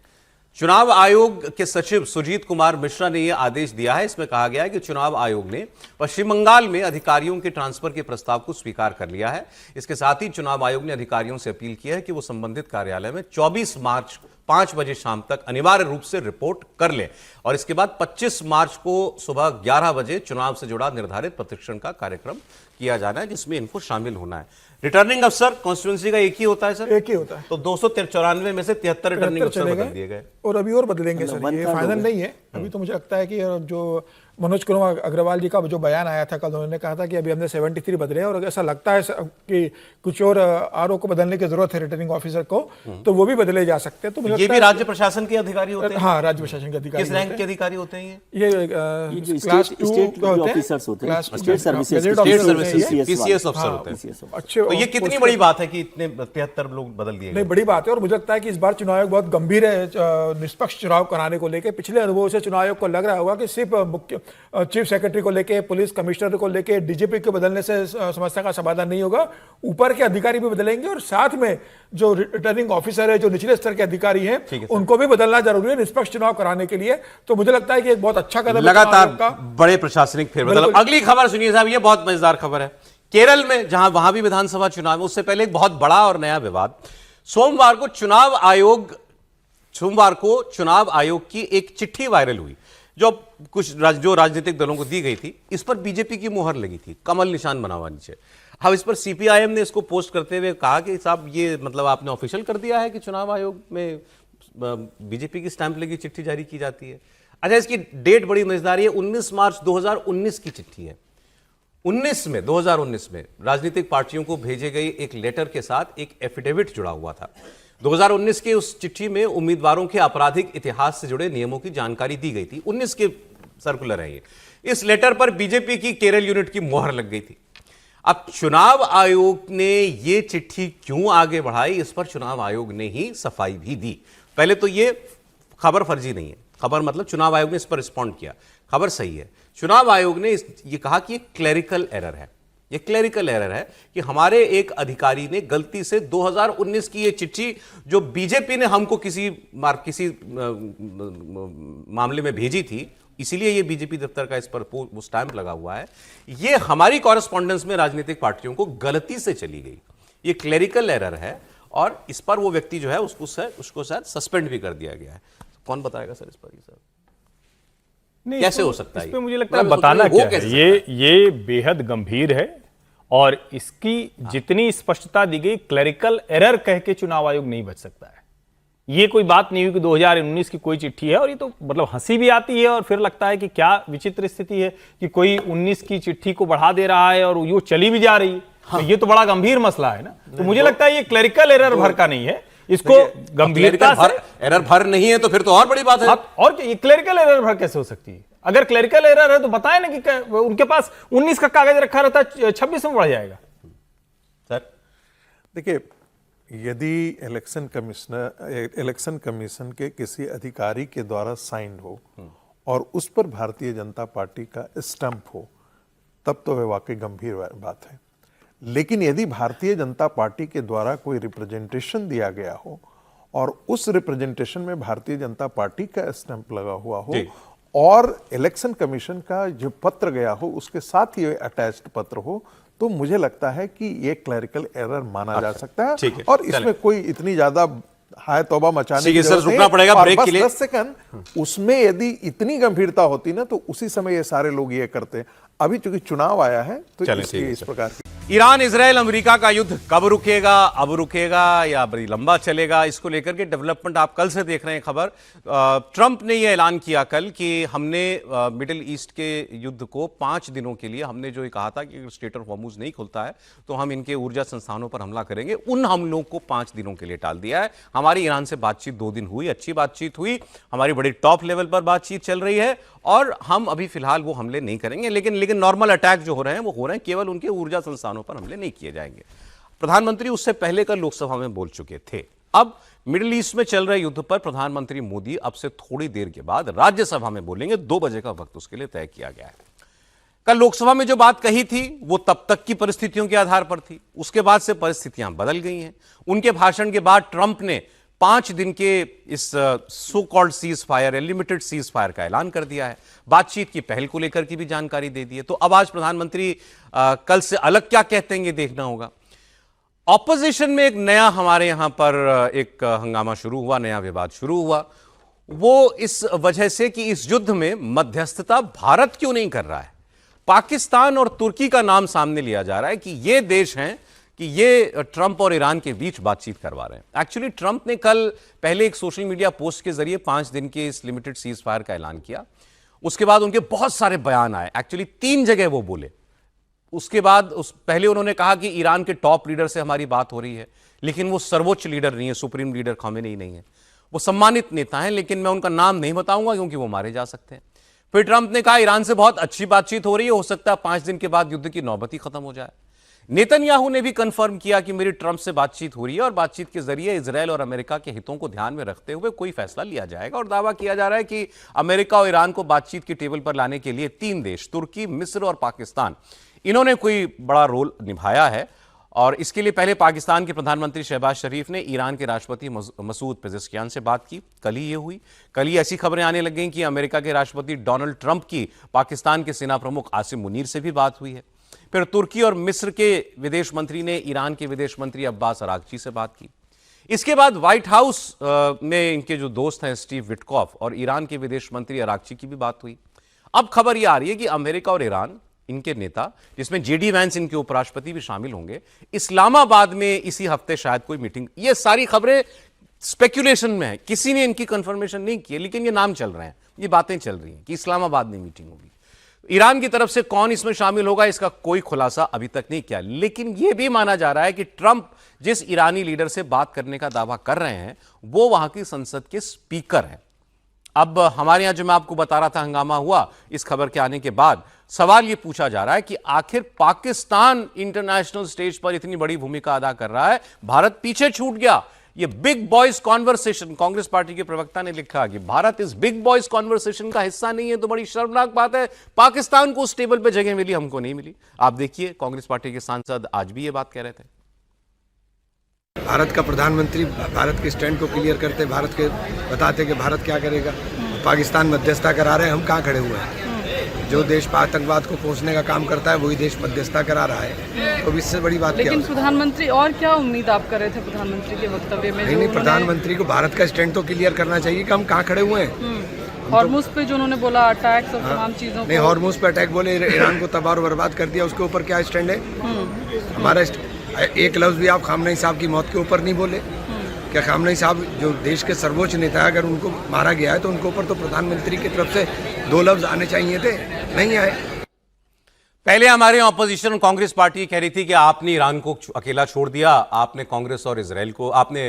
चुनाव आयोग के सचिव सुजीत कुमार मिश्रा ने यह आदेश दिया है। इसमें कहा गया है कि चुनाव आयोग ने पश्चिम बंगाल में अधिकारियों के ट्रांसफर के प्रस्ताव को स्वीकार कर लिया है। इसके साथ ही चुनाव आयोग ने अधिकारियों से अपील की है कि वो संबंधित कार्यालय में 24 मार्च 5 बजे शाम तक अनिवार्य रूप से रिपोर्ट कर लें और इसके बाद 25 मार्च को सुबह 11 बजे चुनाव से जुड़ा निर्धारित प्रशिक्षण का कार्यक्रम किया जाना है जिसमें इनको शामिल होना है। रिटर्निंग अफसर कॉन्स्टिट्यूंसी का एक ही होता है सर? एक ही होता है। तो 294 में से 73 रिटर्निंग अफसर बदल दिए गए और अभी और बदलेंगे सर, ये फाइनल नहीं है। अभी तो मुझे लगता है कि जो मनोज कुमार अग्रवाल जी का जो बयान आया था कल, उन्होंने कहा था कि अभी हमने 73 बदले हैं और ऐसा लगता है कि कुछ और आरओ को बदलने की जरूरत है रिटर्निंग ऑफिसर को, तो वो भी बदले जा सकते हैं। तो मुझे ये लगता भी है राज्य प्रशासन के अधिकारी होते हैं? हाँ, राज्य प्रशासन के अधिकारी। किस रैंक के अधिकारी होते हैं ये जो क्लास स्टेट 2 स्टेट ऑफिसर्स होते हैं, state services state services PCS अफसर होते हैं। अच्छे। तो ये कितनी बड़ी बात है कि इतने 73 लोग बदल दिए गए? नहीं, बड़ी बात है। और मुझे लगता है कि इस बार चुनाव आयोग बहुत गंभीर है निष्पक्ष चुनाव कराने को लेकर। पिछले अनुभव से चुनाव आयोग को लग रहा होगा कि सिर्फ मुख्य चीफ सेक्रेटरी को लेके, पुलिस कमिश्नर को लेके, डीजीपी के बदलने से समस्या का समाधान नहीं होगा। ऊपर के अधिकारी भी बदलेंगे और साथ में जो रिटर्निंग ऑफिसर है, जो निचले स्तर के अधिकारी हैं, उनको भी बदलना जरूरी है निष्पक्ष चुनाव कराने के लिए। तो मुझे लगता है कि एक बहुत अच्छा कदम है लगातार बड़े प्रशासनिक फेरबदल। अगली खबर सुनिए साहब, ये बहुत मजेदार खबर है। केरल में जहां वहां भी विधानसभा चुनाव, उससे पहले एक बहुत बड़ा और नया विवाद। सोमवार को चुनाव आयोग की एक चिट्ठी वायरल हुई जो राजनीतिक दलों को दी गई थी। इस पर बीजेपी की मुहर लगी थी, कमल निशान बना हुआ नीचे। अब इस पर सीपीआईएम ने इसको पोस्ट करते हुए कहा कि साहब ये मतलब आपने ऑफिशियल कर दिया है कि चुनाव आयोग में बीजेपी की स्टैंप लगी चिट्ठी जारी की जाती है। अच्छा, इसकी डेट बड़ी मजेदार है, 19 मार्च 2019 की चिट्ठी है। 2019 में राजनीतिक पार्टियों को भेजे गई एक लेटर के साथ एक एफिडेविट जुड़ा हुआ था। 2019 के उस चिट्ठी में उम्मीदवारों के आपराधिक इतिहास से जुड़े नियमों की जानकारी दी गई थी। 19 के सर्कुलर है ये। इस लेटर पर बीजेपी की केरल यूनिट की मोहर लग गई थी। अब चुनाव आयोग ने ये चिट्ठी क्यों आगे बढ़ाई, इस पर चुनाव आयोग ने ही सफाई भी दी। पहले तो ये खबर फर्जी नहीं है, खबर मतलब चुनाव आयोग ने इस पर रिस्पॉन्ड किया, खबर सही है। चुनाव आयोग ने ये कहा कि ये क्लेरिकल एरर है। ये क्लेरिकल एरर है कि हमारे एक अधिकारी ने गलती से 2019 की ये चिट्ठी जो बीजेपी ने हमको किसी मामले में भेजी थी, इसीलिए ये बीजेपी दफ्तर का इस पर वो स्टैंप लगा हुआ है, ये हमारी कॉरेस्पॉन्डेंस में राजनीतिक पार्टियों को गलती से चली गई। ये क्लेरिकल एरर है और इस पर वो व्यक्ति जो है उसको शायद सस्पेंड भी कर दिया गया है। कौन बताएगा सर इस पर? ये सर नहीं, कैसे हो सकता है? इस पे मुझे लगता है बताना क्या है, ये बेहद गंभीर है और इसकी जितनी स्पष्टता दी गई, क्लरिकल एरर कह के चुनाव आयोग नहीं बच सकता है। ये कोई बात नहीं हुई कि 2019 की कोई चिट्ठी है, और ये तो मतलब हंसी भी आती है और फिर लगता है कि क्या विचित्र स्थिति है कि कोई 19 की चिट्ठी को बढ़ा दे रहा है और ये चली भी जा रही है। हाँ। तो ये तो बड़ा गंभीर मसला है ना। तो मुझे लगता है ये क्लरिकल एरर भर का नहीं है, इसको गंभीरता से एरर भर नहीं है तो फिर तो और बड़ी बात है। और ये क्लरिकल एरर भर कैसे हो सकती है? अगर क्लरिकल एरर है तो बताएं ना कि उनके पास 19 का कागज रखा रहता है, 26 में बढ़ जाएगा। सर देखिए, यदि इलेक्शन कमीशन के किसी अधिकारी के द्वारा साइन हो और उस पर भारतीय जनता पार्टी का स्टंप हो, तब तो वह वाकई गंभीर बात है। लेकिन यदि भारतीय जनता पार्टी के द्वारा कोई रिप्रेजेंटेशन दिया गया हो और उस रिप्रेजेंटेशन में भारतीय जनता पार्टी का स्टैंप लगा हुआ हो और इलेक्शन कमीशन का जो पत्र गया हो उसके साथ ही अटैच्ड पत्र हो, तो मुझे लगता है कि ये क्लरिकल एरर माना जा सकता है। और इसमें कोई इतनी ज्यादा हाय तौबा मचाने की जरूरत नहीं। रुकना पड़ेगा ब्रेक के लिए। 10 सेकंड, उसमें यदि इतनी गंभीरता होती ना तो उसी समय ये सारे लोग ये करते। अभी चूंकि चुनाव आया है तो इस प्रकार की। ईरान इजराइल अमेरिका का युद्ध कब रुकेगा, अब रुकेगा या बड़ी लंबा चलेगा, इसको लेकर के डेवलपमेंट आप कल से देख रहे हैं खबर। ट्रंप ने यह ऐलान किया कल कि हमने मिडिल ईस्ट के युद्ध को 5 दिनों के लिए, हमने जो कहा था कि स्ट्रेट ऑफ हॉर्मुज नहीं खुलता है तो हम इनके ऊर्जा संस्थानों पर हमला करेंगे, उन हमलों को 5 दिनों के लिए टाल दिया है। हमारी ईरान से बातचीत 2 दिन हुई, अच्छी बातचीत हुई, हमारी बड़ी टॉप लेवल पर बातचीत चल रही है और हम अभी फिलहाल वो हमले नहीं करेंगे। लेकिन नॉर्मल अटैक जो हो रहे हैं वो हो रहे हैं, केवल उनके ऊर्जा संस्थानों पर हमले नहीं किए जाएंगे। प्रधानमंत्री उससे पहले कल लोकसभा में बोल चुके थे। अब मिडिल ईस्ट में चल रहे युद्ध पर प्रधानमंत्री मोदी अब से थोड़ी देर के बाद राज्यसभा में बोलेंगे। 2 बजे का वक्त उसके लिए तय किया गया है। कल लोकसभा में जो बात कही थी वो तब तक की परिस्थितियों के आधार पर थी, उसके बाद से परिस्थितियां बदल गई हैं। उनके भाषण के बाद ट्रंप ने 5 दिन के इस सो कॉल्ड सीज फायर या लिमिटेड सीज फायर का ऐलान कर दिया है। बातचीत की पहल को लेकर की भी जानकारी दे दी है। तो अब आज प्रधानमंत्री कल से अलग क्या कहते हैं ये देखना होगा। ऑपोजिशन में एक नया हमारे यहां पर एक हंगामा शुरू हुआ, नया विवाद शुरू हुआ, वो इस वजह से कि इस युद्ध में मध्यस्थता भारत क्यों नहीं कर रहा है। पाकिस्तान और तुर्की का नाम सामने लिया जा रहा है कि ये देश हैं कि ये ट्रंप और ईरान के बीच बातचीत करवा रहे हैं। एक्चुअली ट्रंप ने कल पहले एक सोशल मीडिया पोस्ट के जरिए 5 दिन के इस लिमिटेड सीज फायर का ऐलान किया उसके बाद उनके बहुत सारे बयान आए, एक्चुअली 3 जगह वो बोले। उसके बाद पहले उन्होंने कहा कि ईरान के टॉप लीडर से हमारी बात हो रही है, लेकिन वो सर्वोच्च लीडर नहीं है, सुप्रीम लीडर खामेनेई नहीं है। वो सम्मानित नेता हैं, लेकिन मैं उनका नाम नहीं बताऊंगा क्योंकि वो मारे जा सकते हैं। फिर ट्रंप ने कहा ईरान से बहुत अच्छी बातचीत हो रही है, हो सकता है 5 दिन के बाद युद्ध की नौबत ही खत्म हो जाए। नेतन्याहू ने भी कंफर्म किया कि मेरी ट्रंप से बातचीत हो रही है और बातचीत के जरिए इजरायल और अमेरिका के हितों को ध्यान में रखते हुए कोई फैसला लिया जाएगा। और दावा किया जा रहा है कि अमेरिका और ईरान को बातचीत की टेबल पर लाने के लिए 3 देश, तुर्की, मिस्र और पाकिस्तान, इन्होंने कोई बड़ा रोल निभाया है। और इसके लिए पहले पाकिस्तान के प्रधानमंत्री शहबाज शरीफ ने ईरान के राष्ट्रपति मसूद पेजेश्कियान से बात की। कल ही ये हुई। कल ही ऐसी खबरें आने लग गई कि अमेरिका के राष्ट्रपति डोनाल्ड ट्रंप की पाकिस्तान के सेना प्रमुख आसिम मुनीर से भी बात हुई है। फिर तुर्की और मिस्र के विदेश मंत्री ने ईरान के विदेश मंत्री अब्बास अरागची से बात की। इसके बाद व्हाइट हाउस में इनके जो दोस्त हैं स्टीव विटकॉफ और ईरान के विदेश मंत्री अरागची की भी बात हुई। अब खबर यह आ रही है कि अमेरिका और ईरान, इनके नेता, जिसमें जेडी वैंस इनके उपराष्ट्रपति भी शामिल होंगे, इस्लामाबाद में इसी हफ्ते शायद कोई मीटिंग। ये सारी खबरें स्पेक्यूलेशन में है, किसी ने इनकी कंफर्मेशन नहीं की, लेकिन ये नाम चल रहे हैं, ये बातें चल रही हैं कि इस्लामाबाद में मीटिंग होगी। ईरान की तरफ से कौन इसमें शामिल होगा इसका कोई खुलासा अभी तक नहीं किया, लेकिन यह भी माना जा रहा है कि ट्रंप जिस ईरानी लीडर से बात करने का दावा कर रहे हैं वो वहां की संसद के स्पीकर हैं। अब हमारे यहां जो मैं आपको बता रहा था हंगामा हुआ इस खबर के आने के बाद, सवाल यह पूछा जा रहा है कि आखिर पाकिस्तान इंटरनेशनल स्टेज पर इतनी बड़ी भूमिका अदा कर रहा है, भारत पीछे छूट गया। ये big boys conversation, Congress party के प्रवक्ता ने लिखा कि भारत इस बिग बॉयज कॉन्वर्सेशन का हिस्सा नहीं है, तो बड़ी शर्मनाक बात है। पाकिस्तान को उस टेबल पे जगह मिली, हमको नहीं मिली। आप देखिए कांग्रेस पार्टी के सांसद आज भी ये बात कह रहे थे। भारत का प्रधानमंत्री भारत के स्टैंड को क्लियर करते, भारत के बताते कि भारत क्या करेगा। पाकिस्तान मध्यस्थता करा रहे हैं, हम कहाँ खड़े हुए हैं। जो देश आतंकवाद को पहुंचने का काम करता है वही देश मध्यस्थता करा रहा है, तो इससे बड़ी बात क्या। लेकिन प्रधानमंत्री और क्या उम्मीद आप कर रहे थे प्रधानमंत्री के वक्तव्य में? नहीं, प्रधानमंत्री को भारत का स्टैंड तो क्लियर करना चाहिए कि हम कहाँ खड़े हुए हैं। हॉर्मुज पे जो उन्होंने बोला अटैक्स और तमाम चीजों नहीं, हॉर्मुज पे अटैक बोले, ईरान को तबाह और बर्बाद कर दिया, उसके ऊपर क्या स्टैंड है हमारा? एक लफ्ज भी आप खामनेई साहब की मौत के ऊपर नहीं बोले। क्या खामनेई साहब जो देश के सर्वोच्च नेता है, अगर उनको मारा गया है तो उनके ऊपर तो प्रधानमंत्री की तरफ से 2 लफ्ज आने चाहिए थे, नहीं आए। पहले हमारे ऑपोजिशन कांग्रेस पार्टी कह रही थी कि आपने ईरान को अकेला छोड़ दिया, आपने कांग्रेस और इजराइल को, आपने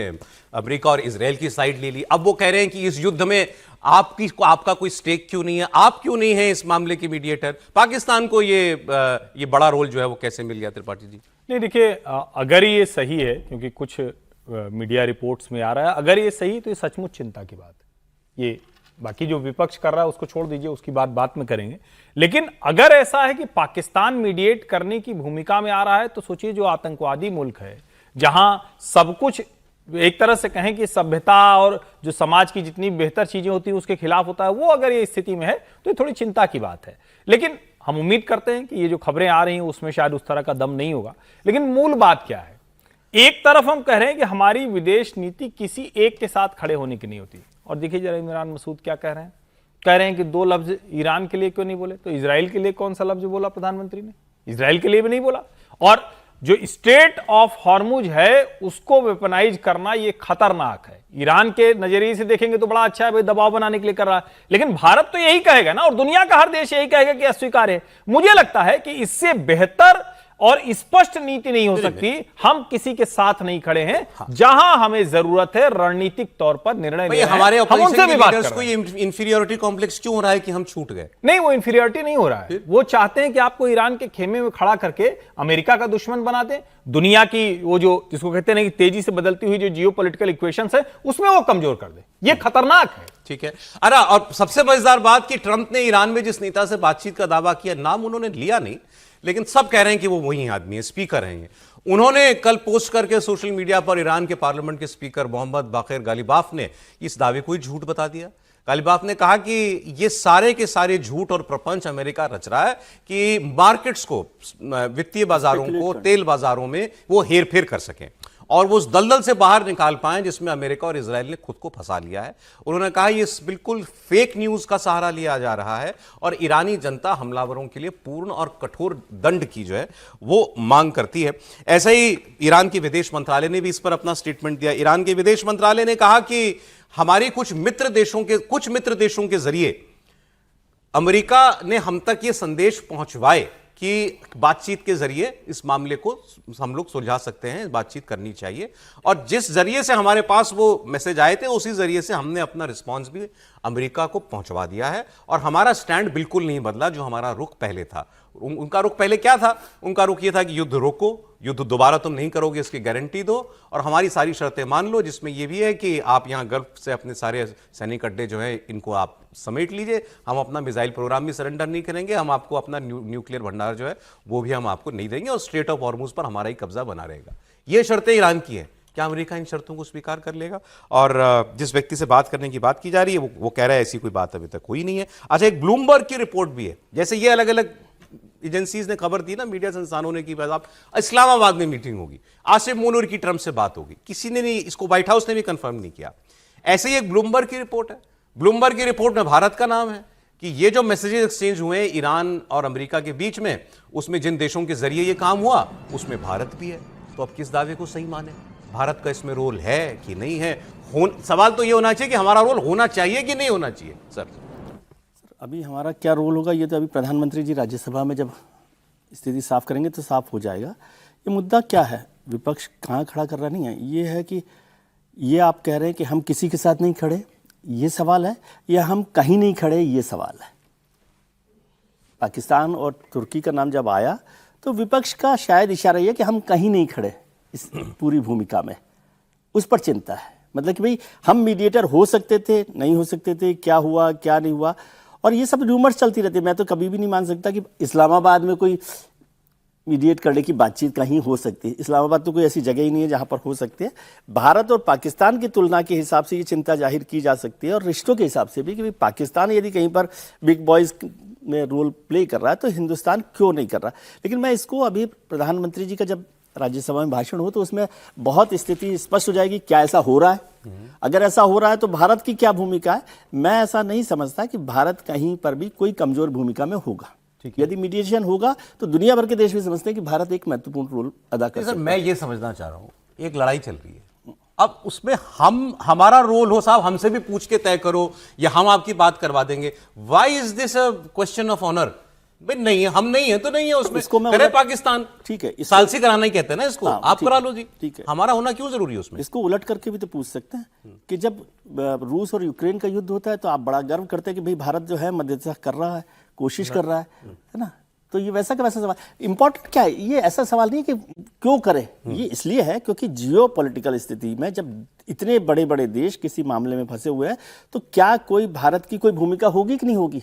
अमेरिका और इजराइल की साइड ले ली। अब वो कह रहे हैं कि इस युद्ध में आपका कोई स्टेक क्यों नहीं है, आप क्यों नहीं है इस मामले के मीडिएटर? पाकिस्तान को ये बड़ा रोल जो है वो कैसे मिल गया त्रिपाठी जी? नहीं, देखिए, अगर ये सही है, क्योंकि कुछ मीडिया रिपोर्ट्स में आ रहा है, अगर ये सही तो ये सचमुच चिंता की बात है। ये बाकी जो विपक्ष कर रहा है उसको छोड़ दीजिए, उसकी बात बाद में करेंगे। लेकिन अगर ऐसा है कि पाकिस्तान मीडिएट करने की भूमिका में आ रहा है, तो सोचिए जो आतंकवादी मुल्क है, जहां सब कुछ एक तरह से कहें कि सभ्यता और जो समाज की जितनी बेहतर चीजें होती हैं उसके खिलाफ होता है, वो अगर ये स्थिति में है तो ये थोड़ी चिंता की बात है। लेकिन हम उम्मीद करते हैं कि ये जो खबरें आ रही हैं उसमें शायद उस तरह का दम नहीं होगा। लेकिन मूल बात क्या है? एक तरफ हम कह रहे हैं कि हमारी विदेश नीति किसी एक के साथ खड़े होने की नहीं होती, और देखिए जरा इमरान मसूद क्या कह रहे हैं। कह रहे हैं कि 2 लफ्ज ईरान के लिए क्यों नहीं बोले, तो इजराइल के लिए कौन सा लफ्ज बोला प्रधानमंत्री ने? इजराइल के लिए भी नहीं बोला। और जो स्टेट ऑफ हॉर्मुज है उसको वेपनाइज करना ये खतरनाक है। ईरान के नजरिए से देखेंगे तो बड़ा अच्छा है, भाई दबाव बनाने के लिए कर रहा है, लेकिन भारत तो यही कहेगा ना, और दुनिया का हर देश यही कहेगा कि अस्वीकार है। मुझे लगता है कि इससे बेहतर और स्पष्ट नीति नहीं हो सकती। हम किसी के साथ नहीं खड़े हैं। जहां हमें जरूरत है रणनीतिक तौर पर निर्णय लेना है, हमारे हम उनसे भी बात कर रहे हैं। को ये इंफीरियरिटी कॉम्प्लेक्स क्यों हो रहा है कि हम छूट गए? नहीं, वो इंफीरियरिटी नहीं हो रहा है। वो चाहते हैं कि आपको ईरान के खेमे में खड़ा करके अमेरिका का दुश्मन बना दें, दुनिया की वो जो जिसको कहते हैं कि तेजी से बदलती हुई जो जियोपॉलिटिकल इक्वेशंस है उसमें वो कमजोर कर दे। ये खतरनाक है। ठीक है। अरे, और सबसे मजेदार बात कि ट्रंप ने ईरान में जिस नेता से बातचीत का दावा किया, नाम उन्होंने लिया नहीं, लेकिन सब कह रहे हैं कि वो वही आदमी है, स्पीकर हैं ये। उन्होंने कल पोस्ट करके सोशल मीडिया पर ईरान के पार्लियामेंट के स्पीकर मोहम्मद बाकिर गालिबाफ ने इस दावे को ही झूठ बता दिया। गालिबाफ ने कहा कि ये सारे के सारे झूठ और प्रपंच अमेरिका रच रहा है कि मार्केट्स को, वित्तीय बाजारों को, तेल बाजारों में वो हेरफेर कर सकें और वो उस दलदल से बाहर निकाल पाएं जिसमें अमेरिका और इजराइल ने खुद को फंसा लिया है। उन्होंने कहा ये बिल्कुल फेक न्यूज का सहारा लिया जा रहा है और ईरानी जनता हमलावरों के लिए पूर्ण और कठोर दंड की जो है वो मांग करती है। ऐसा ही ईरान के विदेश मंत्रालय ने भी इस पर अपना स्टेटमेंट दिया। ईरान के विदेश मंत्रालय ने कहा कि हमारी कुछ मित्र देशों के जरिए अमेरिका ने हम तक ये संदेश पहुंचवाए कि बातचीत के जरिए इस मामले को हम लोग सुलझा सकते हैं, बातचीत करनी चाहिए। और जिस जरिए से हमारे पास वो मैसेज आए थे, उसी जरिए से हमने अपना रिस्पांस भी अमेरिका को पहुंचवा दिया है। और हमारा स्टैंड बिल्कुल नहीं बदला, जो हमारा रुख पहले था। उनका रुख पहले क्या था? उनका रुख ये था कि युद्ध रोको, युद्ध दोबारा तुम नहीं करोगे, इसकी गारंटी दो और हमारी सारी शर्तें मान लो, जिसमें यह भी है कि आप यहां गर्व से अपने सारे सैनिक अड्डे जो है इनको आप समेट लीजिए, हम अपना मिसाइल प्रोग्राम भी सरेंडर नहीं करेंगे, हम आपको अपना न्यूक्लियर भंडार जो है वो भी हम आपको नहीं देंगे और स्ट्रेट ऑफ हॉर्मुज पर हमारा ही कब्जा बना रहेगा। ये शर्तें ईरान की है। क्या अमेरिका इन शर्तों को स्वीकार कर लेगा? और जिस व्यक्ति से बात करने की बात की जा रही है वो कह रहा है ऐसी कोई बात अभी तक हुई नहीं है। अच्छा, एक ब्लूमबर्ग की रिपोर्ट भी है। जैसे ये अलग अलग एजेंसीज ने खबर दी ना, मीडिया संस्थानों ने, कि आप इस्लामाबाद में मीटिंग होगी, आसिफ मुनूर की ट्रंप से बात होगी, किसी ने नहीं, इसको व्हाइट हाउस ने भी कंफर्म नहीं किया। ऐसे ही एक ब्लूमबर्ग की रिपोर्ट है। ब्लूमबर्ग की रिपोर्ट में भारत का नाम है कि ये जो मैसेजेस एक्सचेंज हुए ईरान और अमेरिका के बीच में, उसमें जिन देशों के जरिए ये काम हुआ उसमें भारत भी है। तो अब किस दावे को सही माने? भारत का इसमें रोल है कि नहीं है? सवाल तो ये होना चाहिए कि हमारा रोल होना चाहिए कि नहीं होना चाहिए। सर अभी हमारा क्या रोल होगा ये तो अभी प्रधानमंत्री जी राज्यसभा में जब स्थिति साफ करेंगे तो साफ हो जाएगा। ये मुद्दा क्या है, विपक्ष कहाँ खड़ा कर रहा नहीं है, ये है कि ये आप कह रहे हैं कि हम किसी के साथ नहीं खड़े, ये सवाल है, या हम कहीं नहीं खड़े, ये सवाल है। पाकिस्तान और तुर्की का नाम जब आया तो विपक्ष का शायद इशारा ये कि हम कहीं नहीं खड़े इस पूरी भूमिका में, उस पर चिंता है। मतलब कि भाई हम मीडिएटर हो सकते थे, नहीं हो सकते थे, क्या हुआ क्या नहीं हुआ, और ये सब रूमर्स चलती रहती है। मैं तो कभी भी नहीं मान सकता कि इस्लामाबाद में कोई मीडिएट करने की बातचीत कहीं हो सकती है। इस्लामाबाद तो कोई ऐसी जगह ही नहीं है जहां पर हो सकती है। भारत और पाकिस्तान की तुलना के हिसाब से ये चिंता जाहिर की जा सकती है, और रिश्तों के हिसाब से भी कि भाई पाकिस्तान यदि कहीं पर बिग बॉयज में रोल प्ले कर रहा है तो हिंदुस्तान क्यों नहीं कर रहा। लेकिन मैं इसको अभी प्रधानमंत्री जी का जब राज्यसभा में भाषण हो तो उसमें बहुत स्थिति स्पष्ट हो जाएगी क्या ऐसा हो रहा है। अगर ऐसा हो रहा है तो भारत की क्या भूमिका है। मैं ऐसा नहीं समझता कि भारत कहीं पर भी कोई कमजोर भूमिका में होगा। यदि मीडिएशन होगा तो दुनिया भर के देश भी समझते हैं कि भारत एक महत्वपूर्ण रोल अदा कर सकता है। मैं ये समझना चाह रहा हूं, एक लड़ाई चल रही है, अब उसमें हमारा रोल हो, साहब हमसे भी पूछ के तय करो या हम आपकी बात करवा देंगे। Why is this a question of honour? भाई नहीं है, हम नहीं है तो नहीं है, उसमें इसको करे पाकिस्तान, ठीक है, सालसी कराना ही कहते हैं ना इसको, आप करा लो जी, ठीक है, हमारा होना क्यों जरूरी है उसमें? इसको उलट करके भी तो पूछ सकते हैं कि जब रूस और यूक्रेन का युद्ध होता है तो आप बड़ा गर्व करते हैं कि भाई भारत जो है मदद कर रहा है, कोशिश कर रहा है ना। तो ये वैसा का वैसा सवाल इंपॉर्टेंट क्या है, ये ऐसा सवाल नहीं है कि क्यों करे, ये इसलिए है क्योंकि जियोपॉलिटिकल स्थिति में जब इतने बड़े बड़े देश किसी मामले में फंसे हुए हैं तो क्या कोई भारत की कोई भूमिका होगी कि नहीं होगी।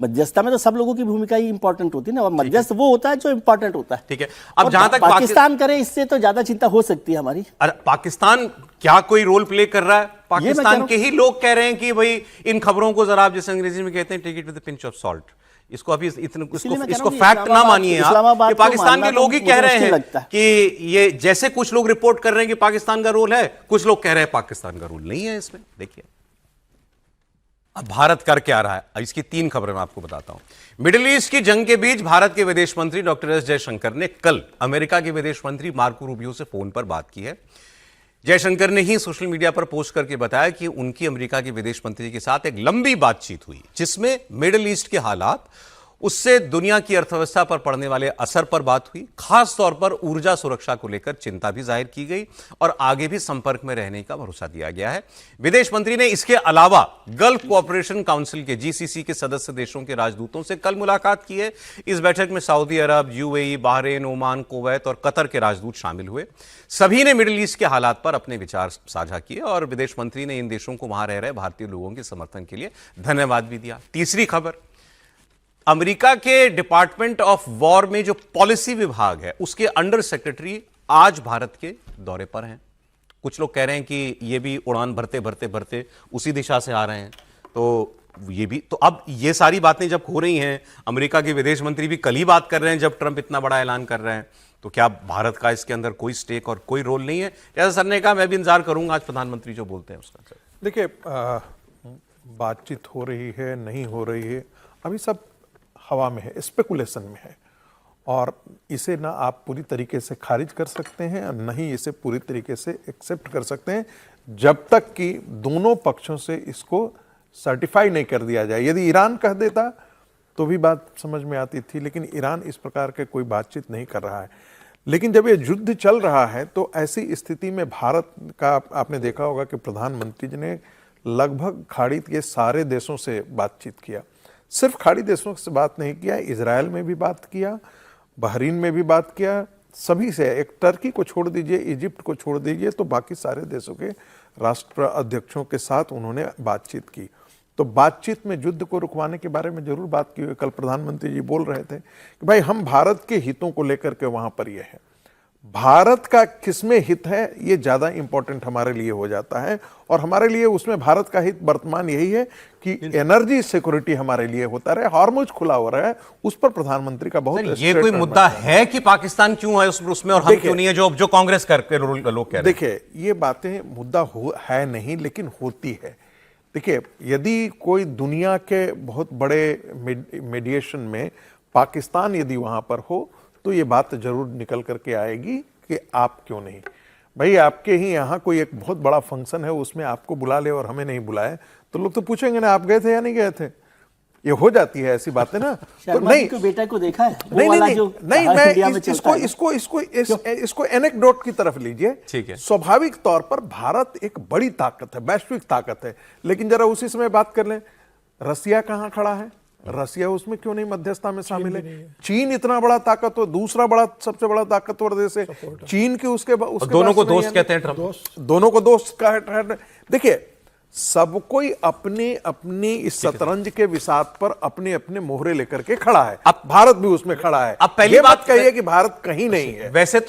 मध्यस्थता में तो सब लोगों की भूमिका ही इंपॉर्टेंट होती है ना, और मध्यस्थ वो होता है जो इंपॉर्टेंट होता है। ठीक है, अब जहां तक पाकिस्तान करे इससे तो ज्यादा चिंता हो सकती है हमारी। अरे पाकिस्तान क्या कोई रोल प्ले कर रहा है? पाकिस्तान के ही लोग कह रहे हैं कि भाई इन खबरों को जरा आप जैसे अंग्रेजी में कहते हैं take it with a pinch of salt, इसको अभी इसको फैक्ट ना मानिए आप। ये पाकिस्तान के लोग ही कह रहे हैं कि ये जैसे कुछ लोग रिपोर्ट कर रहे हैं कि पाकिस्तान का रोल है, कुछ लोग कह रहे हैं पाकिस्तान का रोल नहीं है इसमें। देखिए अब भारत कर क्या रहा है, इसकी 3 खबरें मैं आपको बताता हूं। मिडिल ईस्ट की जंग के बीच भारत के विदेश मंत्री डॉक्टर एस जयशंकर ने कल अमेरिका के विदेश मंत्री मार्को रूबियो से फोन पर बात की है। जयशंकर ने ही सोशल मीडिया पर पोस्ट करके बताया कि उनकी अमेरिका के विदेश मंत्री के साथ एक लंबी बातचीत हुई जिसमें मिडिल ईस्ट के हालात, उससे दुनिया की अर्थव्यवस्था पर पड़ने वाले असर पर बात हुई, खास तौर पर ऊर्जा सुरक्षा को लेकर चिंता भी जाहिर की गई और आगे भी संपर्क में रहने का भरोसा दिया गया है। विदेश मंत्री ने इसके अलावा गल्फ कोऑपरेशन काउंसिल के जीसीसी के सदस्य देशों के राजदूतों से कल मुलाकात की है। इस बैठक में सऊदी अरब, यूएई, बहरीन, ओमान, कुवैत और कतर के राजदूत शामिल हुए। सभी ने मिडिल ईस्ट के हालात पर अपने विचार साझा किए और विदेश मंत्री ने इन देशों को वहां रह रहे भारतीय लोगों के समर्थन के लिए धन्यवाद भी दिया। तीसरी खबर, अमेरिका के डिपार्टमेंट ऑफ वॉर में जो पॉलिसी विभाग है उसके अंडर सेक्रेटरी आज भारत के दौरे पर हैं। कुछ लोग कह रहे हैं कि ये भी उड़ान भरते भरते भरते उसी दिशा से आ रहे हैं। तो ये भी तो अब ये सारी बातें जब हो रही हैं, अमेरिका के विदेश मंत्री भी कल ही बात कर रहे हैं जब ट्रंप इतना बड़ा ऐलान कर रहे हैं, तो क्या भारत का इसके अंदर कोई स्टेक और कोई रोल नहीं है? जैसा सर ने कहा, मैं भी इंतजार करूंगा आज प्रधानमंत्री जो बोलते हैं उसका। देखिए बातचीत हो रही है, नहीं हो रही है, अभी सब हवा में है, स्पेकुलेशन में है, और इसे ना आप पूरी तरीके से खारिज कर सकते हैं और नहीं इसे पूरी तरीके से एक्सेप्ट कर सकते हैं जब तक कि दोनों पक्षों से इसको सर्टिफाई नहीं कर दिया जाए। यदि ईरान कह देता तो भी बात समझ में आती थी, लेकिन ईरान इस प्रकार के कोई बातचीत नहीं कर रहा है। लेकिन जब ये युद्ध चल रहा है तो ऐसी स्थिति में भारत का आपने देखा होगा कि प्रधानमंत्री जी ने लगभग खाड़ी के सारे देशों से बातचीत किया। सिर्फ खाड़ी देशों से बात नहीं किया, इजराइल में भी बात किया, बहरीन में भी बात किया, सभी से। एक टर्की को छोड़ दीजिए, इजिप्ट को छोड़ दीजिए, तो बाकी सारे देशों के राष्ट्र अध्यक्षों के साथ उन्होंने बातचीत की। तो बातचीत में युद्ध को रुकवाने के बारे में जरूर बात की हुई। कल प्रधानमंत्री जी बोल रहे थे कि भाई हम भारत के हितों को लेकर के वहां पर ये है, भारत का किसमें हित है ये ज्यादा इंपॉर्टेंट हमारे लिए हो जाता है। और हमारे लिए उसमें भारत का हित वर्तमान यही है कि एनर्जी सिक्योरिटी हमारे लिए होता रहे, हार्मुज खुला हो रहा है, उस पर प्रधानमंत्री का बहुत ये कोई मुद्दा है कि पाकिस्तान क्यों है उसमें और हम क्यों नहीं है, जो कांग्रेस करके लोग कह रहे हैं। देखिए, ये बातें मुद्दा है नहीं, लेकिन होती है। देखिए, यदि कोई दुनिया के बहुत बड़े मीडिएशन में पाकिस्तान यदि वहां पर हो तो ये बात जरूर निकल करके आएगी कि आप क्यों नहीं। भाई, आपके ही यहाँ कोई एक बहुत बड़ा फंक्शन है, उसमें आपको बुला ले और हमें नहीं बुलाए तो लोग तो पूछेंगे ना आप गए थे या नहीं गए थे। ये हो जाती है ऐसी बातें ना। तो नहीं, को बेटा को देखा है नहीं मैं इसको एनेक्डोट की तरफ लीजिए। ठीक है, स्वाभाविक तौर पर भारत एक बड़ी ताकत है, वैश्विक ताकत है, लेकिन जरा उसी समय बात कर लें, रसिया कहां खड़ा है? रसिया उसमें क्यों नहीं मध्यस्थता में शामिल है? चीन इतना बड़ा ताकतवर, दूसरा बड़ा सबसे बड़ा ताकतवर देश है, चीन के उसके दोनों को दोस्त कहते हैं ट्रम्प, दोनों को दोस्त का है। देखिए, सब कोई अपनी अपनी इस शतरंज के विसात पर अपने अपने मोहरे लेकर के खड़ा है। अब भारत भी उसमें खड़ा है। अब पहली बात कहिए कि भारत कहीं नहीं है। वैसे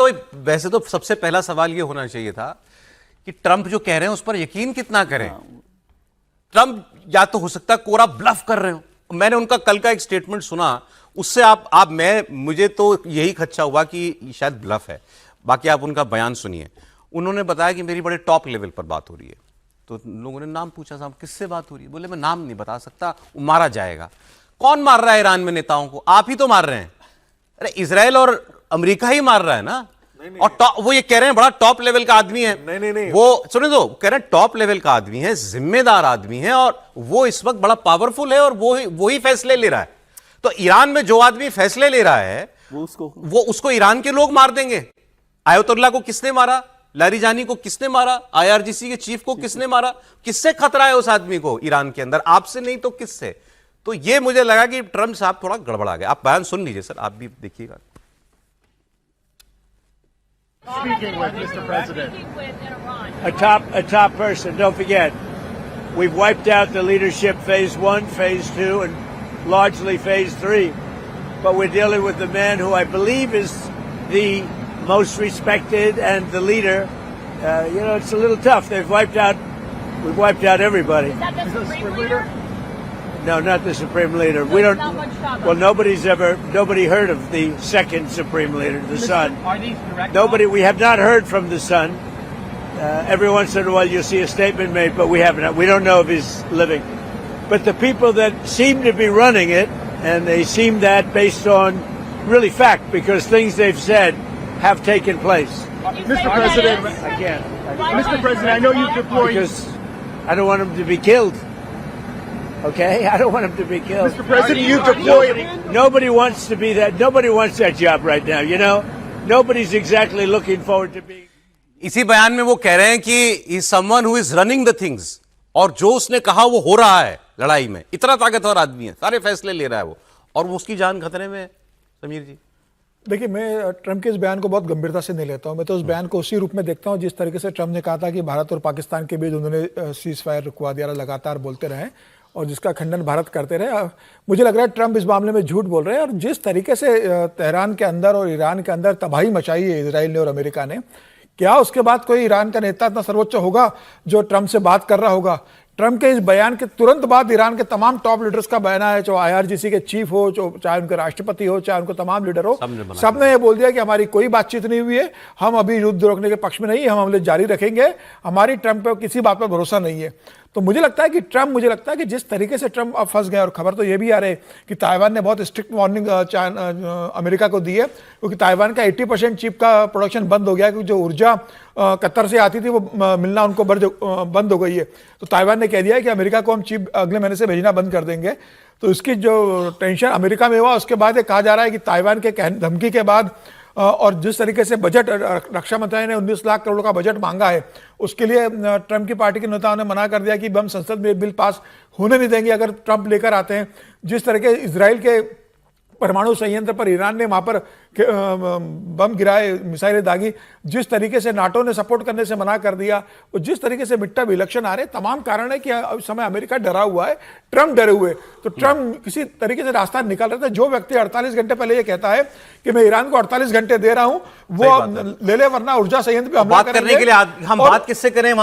तो सबसे पहला सवाल यह होना चाहिए था कि ट्रंप जो कह रहे हैं उस पर यकीन कितना करें। ट्रंप या तो हो सकता है कोरा ब्लफ कर रहे हो। मैंने उनका कल का एक स्टेटमेंट सुना, उससे मुझे तो यही खदशा हुआ कि शायद ब्लफ है। बाकी आप उनका बयान सुनिए। उन्होंने बताया कि मेरी बड़े टॉप लेवल पर बात हो रही है। तो लोगों ने नाम पूछा, साहब किससे बात हो रही है? बोले मैं नाम नहीं बता सकता, मारा जाएगा। कौन मार रहा है ईरान में नेताओं को? आप ही तो मार रहे हैं। अरे इजराइल और अमेरिका ही मार रहा है ना। और वो ये कह रहे हैं बड़ा टॉप लेवल का आदमी है। नहीं। वो सुने तो कह रहे हैं टॉप लेवल का आदमी है, जिम्मेदार आदमी है, और वो इस वक्त बड़ा पावरफुल है और वो ही फैसले ले रहा है। तो ईरान में जो आदमी फैसले ले रहा है वो उसको ईरान के लोग मार देंगे। आयतुल्लाह को किसने मारा? लारीजानी को किसने मारा? आईआरजीसी के चीफ को किसने मारा? किससे खतरा है उस आदमी को ईरान के अंदर? आपसे नहीं तो किससे? तो ये मुझे लगा कि ट्रंप साहब थोड़ा गड़बड़ा गए। आप बयान सुन लीजिए सर, आप भी देखिएगा। Speaking with Mr. President. A top person. Don't forget, we've wiped out the leadership phase 1, phase 2, and largely phase 3. But we're dealing with the man who I believe is the most respected and the leader. It's a little tough. We've wiped out everybody. Is that the Supreme Leader? No, not the Supreme Leader. We don't. Not much talk. Well, nobody heard of the second Supreme Leader, the son. Are these direct? Nobody. We have not heard from the son. Every once in a while, you'll see a statement made, but we haven't. We don't know if he's living. But the people that seem to be running it, and they seem that based on really fact, because things they've said have taken place. Mr. President, I can't. Mr. President, I know you've deployed. Because I don't want them to be killed. Okay, I don't want them to be killed. Mr. President, you've deployed. Nobody wants to be that. Nobody wants that job right now. Nobody's exactly looking forward to being. इसी बयान में वो कह रहे हैं कि is someone who is running the things, और जो उसने कहा वो हो रहा है लड़ाई में। इतना ताकतवर आदमी है, सारे फैसले ले रहा है वो, और उसकी जान खतरे में है। समीर जी, देखिए, मैं ट्रंप के इस बयान को बहुत गंभीरता से नहीं लेता हूं। मैं तो उस बयान को उसी रूप में देखता हूं जिस तरीके से ट्रंप ने कहा था कि भारत और पाकिस्तान के बीच उन्होंने सीज फायर रुकवा दिया, लगातार बोलते रहे और जिसका खंडन भारत करते रहे। मुझे लग रहा है ट्रंप इस मामले में झूठ बोल रहे हैं। और जिस तरीके से तेहरान के अंदर और ईरान के अंदर तबाही मचाई है इजराइल ने और अमेरिका ने, क्या उसके बाद कोई ईरान का नेता इतना सर्वोच्च होगा जो ट्रंप से बात कर रहा होगा? ट्रंप के इस बयान के तुरंत बाद ईरान के तमाम टॉप लीडर्स का बयान है, चाहे आईआरजीसी के चीफ हो, चाहे उनके राष्ट्रपति हो, चाहे उनको तमाम लीडर हो, सबने ये बोल दिया कि हमारी कोई बातचीत नहीं हुई है, हम अभी युद्ध रोकने के पक्ष में नहीं है, हम हमले जारी रखेंगे, हमारी ट्रंप पे किसी बात पर भरोसा नहीं है। तो मुझे लगता है कि जिस तरीके से ट्रंप अब फंस गए, और खबर तो ये भी आ रही है कि ताइवान ने बहुत स्ट्रिक्ट वार्निंग अमेरिका को दी है, क्योंकि ताइवान का 80% चिप का प्रोडक्शन बंद हो गया, क्योंकि जो ऊर्जा कतर से आती थी वो मिलना उनको बंद हो गई है। तो ताइवान ने कह दिया है कि अमेरिका को हम चिप अगले महीने से भेजना बंद कर देंगे। तो इसकी जो टेंशन अमेरिका में हुआ, उसके बाद ये कहा जा रहा है कि ताइवान के धमकी के बाद और जिस तरीके से बजट रक्षा मंत्रालय ने 19 लाख करोड़ का बजट मांगा है, उसके लिए ट्रंप की पार्टी के नेताओं ने मना कर दिया कि हम संसद में बिल पास होने नहीं देंगे अगर ट्रंप लेकर आते हैं। जिस तरह के इजराइल के परमाणु संयंत्र पर ईरान ने वहां पर बम गिराए, मिसाइलें दागी, जिस तरीके से नाटो ने सपोर्ट करने से मना कर दिया, और जिस तरीके से मिड टर्म इलेक्शन आ रहे, तमाम कारण है कि इस समय अमेरिका डरा हुआ है, ट्रंप डरे हुए। तो ट्रंप किसी तरीके से रास्ता निकाल रहे थे। जो व्यक्ति 48 घंटे पहले ये कहता है कि मैं ईरान को 48 घंटे दे रहा हूं, वो ले ले, वरना ऊर्जा संयंत्र पे हमला करने के लिए हम बात किससे करें?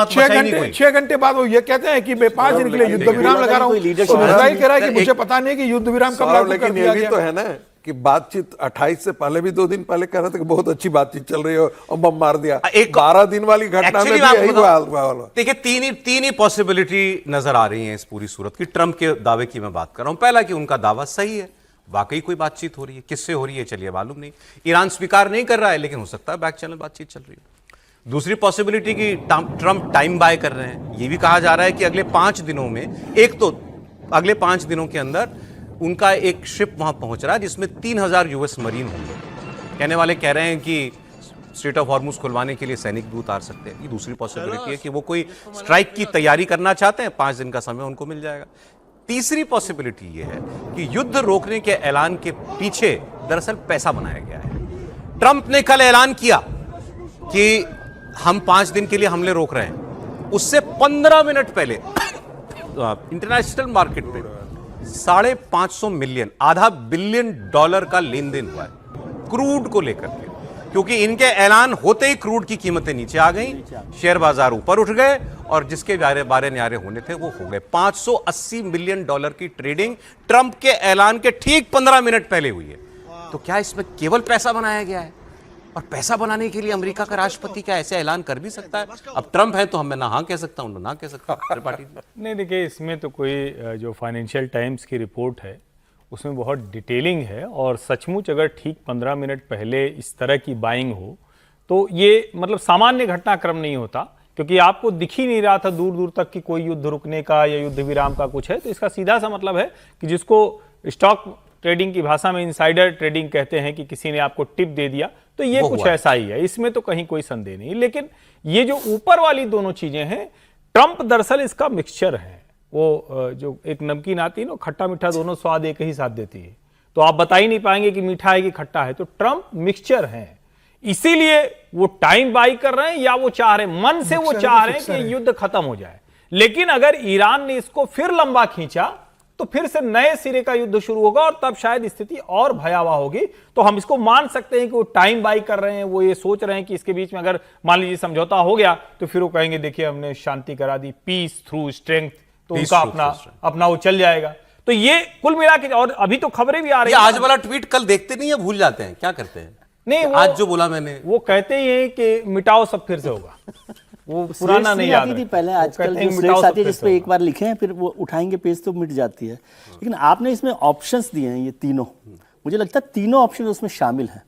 6 घंटे बाद वो ये कहते हैं कि मैं 5 दिन के लिए युद्ध विराम लगा रहा हूं। इजराइल कह रहा है कि मुझे पता नहीं कि युद्ध विराम कब लागू कर दिया गया। तो है ना कि बातचीत 28 से पहले भी 2 दिन पहले कह रहे थे कि बहुत अच्छी बातचीत चल रही है और बम मार दिया। एक 12 दिन वाली घटना में भी यही हुआ। देखिए, तीन ही पॉसिबिलिटी नजर आ रही है इस पूरी सूरत की। ट्रंप के दावे की मैं बात कर रहा हूं। पहला कि उनका दावा सही है, वाकई कोई बातचीत हो रही है, किससे हो रही है चलिए मालूम नहीं, ईरान स्वीकार नहीं कर रहा है, लेकिन हो सकता है बैक चैनल बातचीत चल रही है। दूसरी पॉसिबिलिटी कि ट्रंप टाइम बाय कर रहे हैं। यह भी कहा जा रहा है कि अगले 5 दिनों में, एक तो अगले 5 दिनों के अंदर उनका एक शिप वहां पहुंच रहा है जिसमें 3000 यूएस मरीन होंगे। कहने वाले कह रहे हैं कि स्ट्रेट ऑफ हॉर्मुज खुलवाने के लिए सैनिक दूत आ सकते हैं। ये दूसरी पॉसिबिलिटी है कि वो कोई स्ट्राइक की तैयारी करना चाहते हैं, 5 दिन का समय उनको मिल जाएगा। तीसरी पॉसिबिलिटी ये है कि युद्ध रोकने के ऐलान के पीछे दरअसल पैसा बनाया गया है। ट्रंप ने कल ऐलान किया कि हम 5 दिन के लिए हमले रोक रहे हैं। उससे 15 मिनट पहले इंटरनेशनल मार्केट पे $550 मिलियन, $500 बिलियन का लेन देन हुआ है क्रूड को लेकर के। क्योंकि इनके ऐलान होते ही क्रूड की कीमतें नीचे आ गई, शेयर बाजार ऊपर उठ गए, और जिसके बारे न्यारे होने थे वो हो गए। $580 मिलियन की ट्रेडिंग ट्रंप के ऐलान के ठीक 15 मिनट पहले हुई है। तो क्या इसमें केवल पैसा बनाया गया है? और पैसा बनाने के लिए अमेरिका का राष्ट्रपति क्या ऐसे ऐलान कर भी सकता है? अब ट्रंप है तो हम ना हाँ कह सकता हूं ना कह सकता। नहीं, देखिए, इसमें तो कोई जो फाइनेंशियल टाइम्स की रिपोर्ट है उसमें बहुत डिटेलिंग है, और सचमुच अगर ठीक 15 मिनट पहले इस तरह की बाइंग हो तो ये मतलब सामान्य घटनाक्रम नहीं होता, क्योंकि आपको दिख ही नहीं रहा था दूर दूर तक कि कोई युद्ध रुकने का या युद्ध विराम का कुछ है। तो इसका सीधा सा मतलब है कि जिसको स्टॉक ट्रेडिंग की भाषा में इनसाइडर ट्रेडिंग कहते हैं कि किसी ने आपको टिप दे दिया, तो ये कुछ ऐसा ही है, इसमें तो कहीं कोई संदेह नहीं। लेकिन ये जो ऊपर वाली दोनों चीजें हैं, ट्रंप दरअसल इसका मिक्सचर है। वो जो एक नमकीन आती है ना, खट्टा मीठा दोनों स्वाद एक ही साथ देती है, तो आप बता ही नहीं पाएंगे कि मीठा है कि खट्टा है। तो ट्रंप मिक्सचर है, इसीलिए वो टाइम बाई कर रहे हैं, या वो चाह रहे हैं, मन से वो चाह रहे हैं कि युद्ध खत्म हो जाए। लेकिन अगर ईरान ने इसको फिर लंबा खींचा तो फिर से नए सिरे का युद्ध शुरू होगा, और तब शायद स्थिति और भयावह होगी। तो हम इसको मान सकते हैं कि वो टाइम बाई कर रहे हैं, वो ये सोच रहे हैं कि इसके बीच में अगर मान लीजिए समझौता हो गया तो फिर वो कहेंगे देखिए हमने शांति करा दी, पीस थ्रू स्ट्रेंथ, तो उनका अपना वो चल जाएगा। तो ये कुल मिला के, और अभी तो खबरें भी आ रही है। आज वाला ट्वीट कल देखते नहीं है, भूल जाते हैं, क्या करते हैं? नहीं, आज जो बोला मैंने, वो कहते ही हैं कि मिटाओ सब फिर से होगा। वो पुराना नहीं आती थी पहले, आजकल जो स्लेट्स आती है जिसपे एक बार लिखे हैं फिर वो उठाएंगे पेज तो मिट जाती है। लेकिन आपने इसमें ऑप्शंस दिए हैं, ये तीनों, मुझे लगता है तीनों ऑप्शन उसमें शामिल हैं,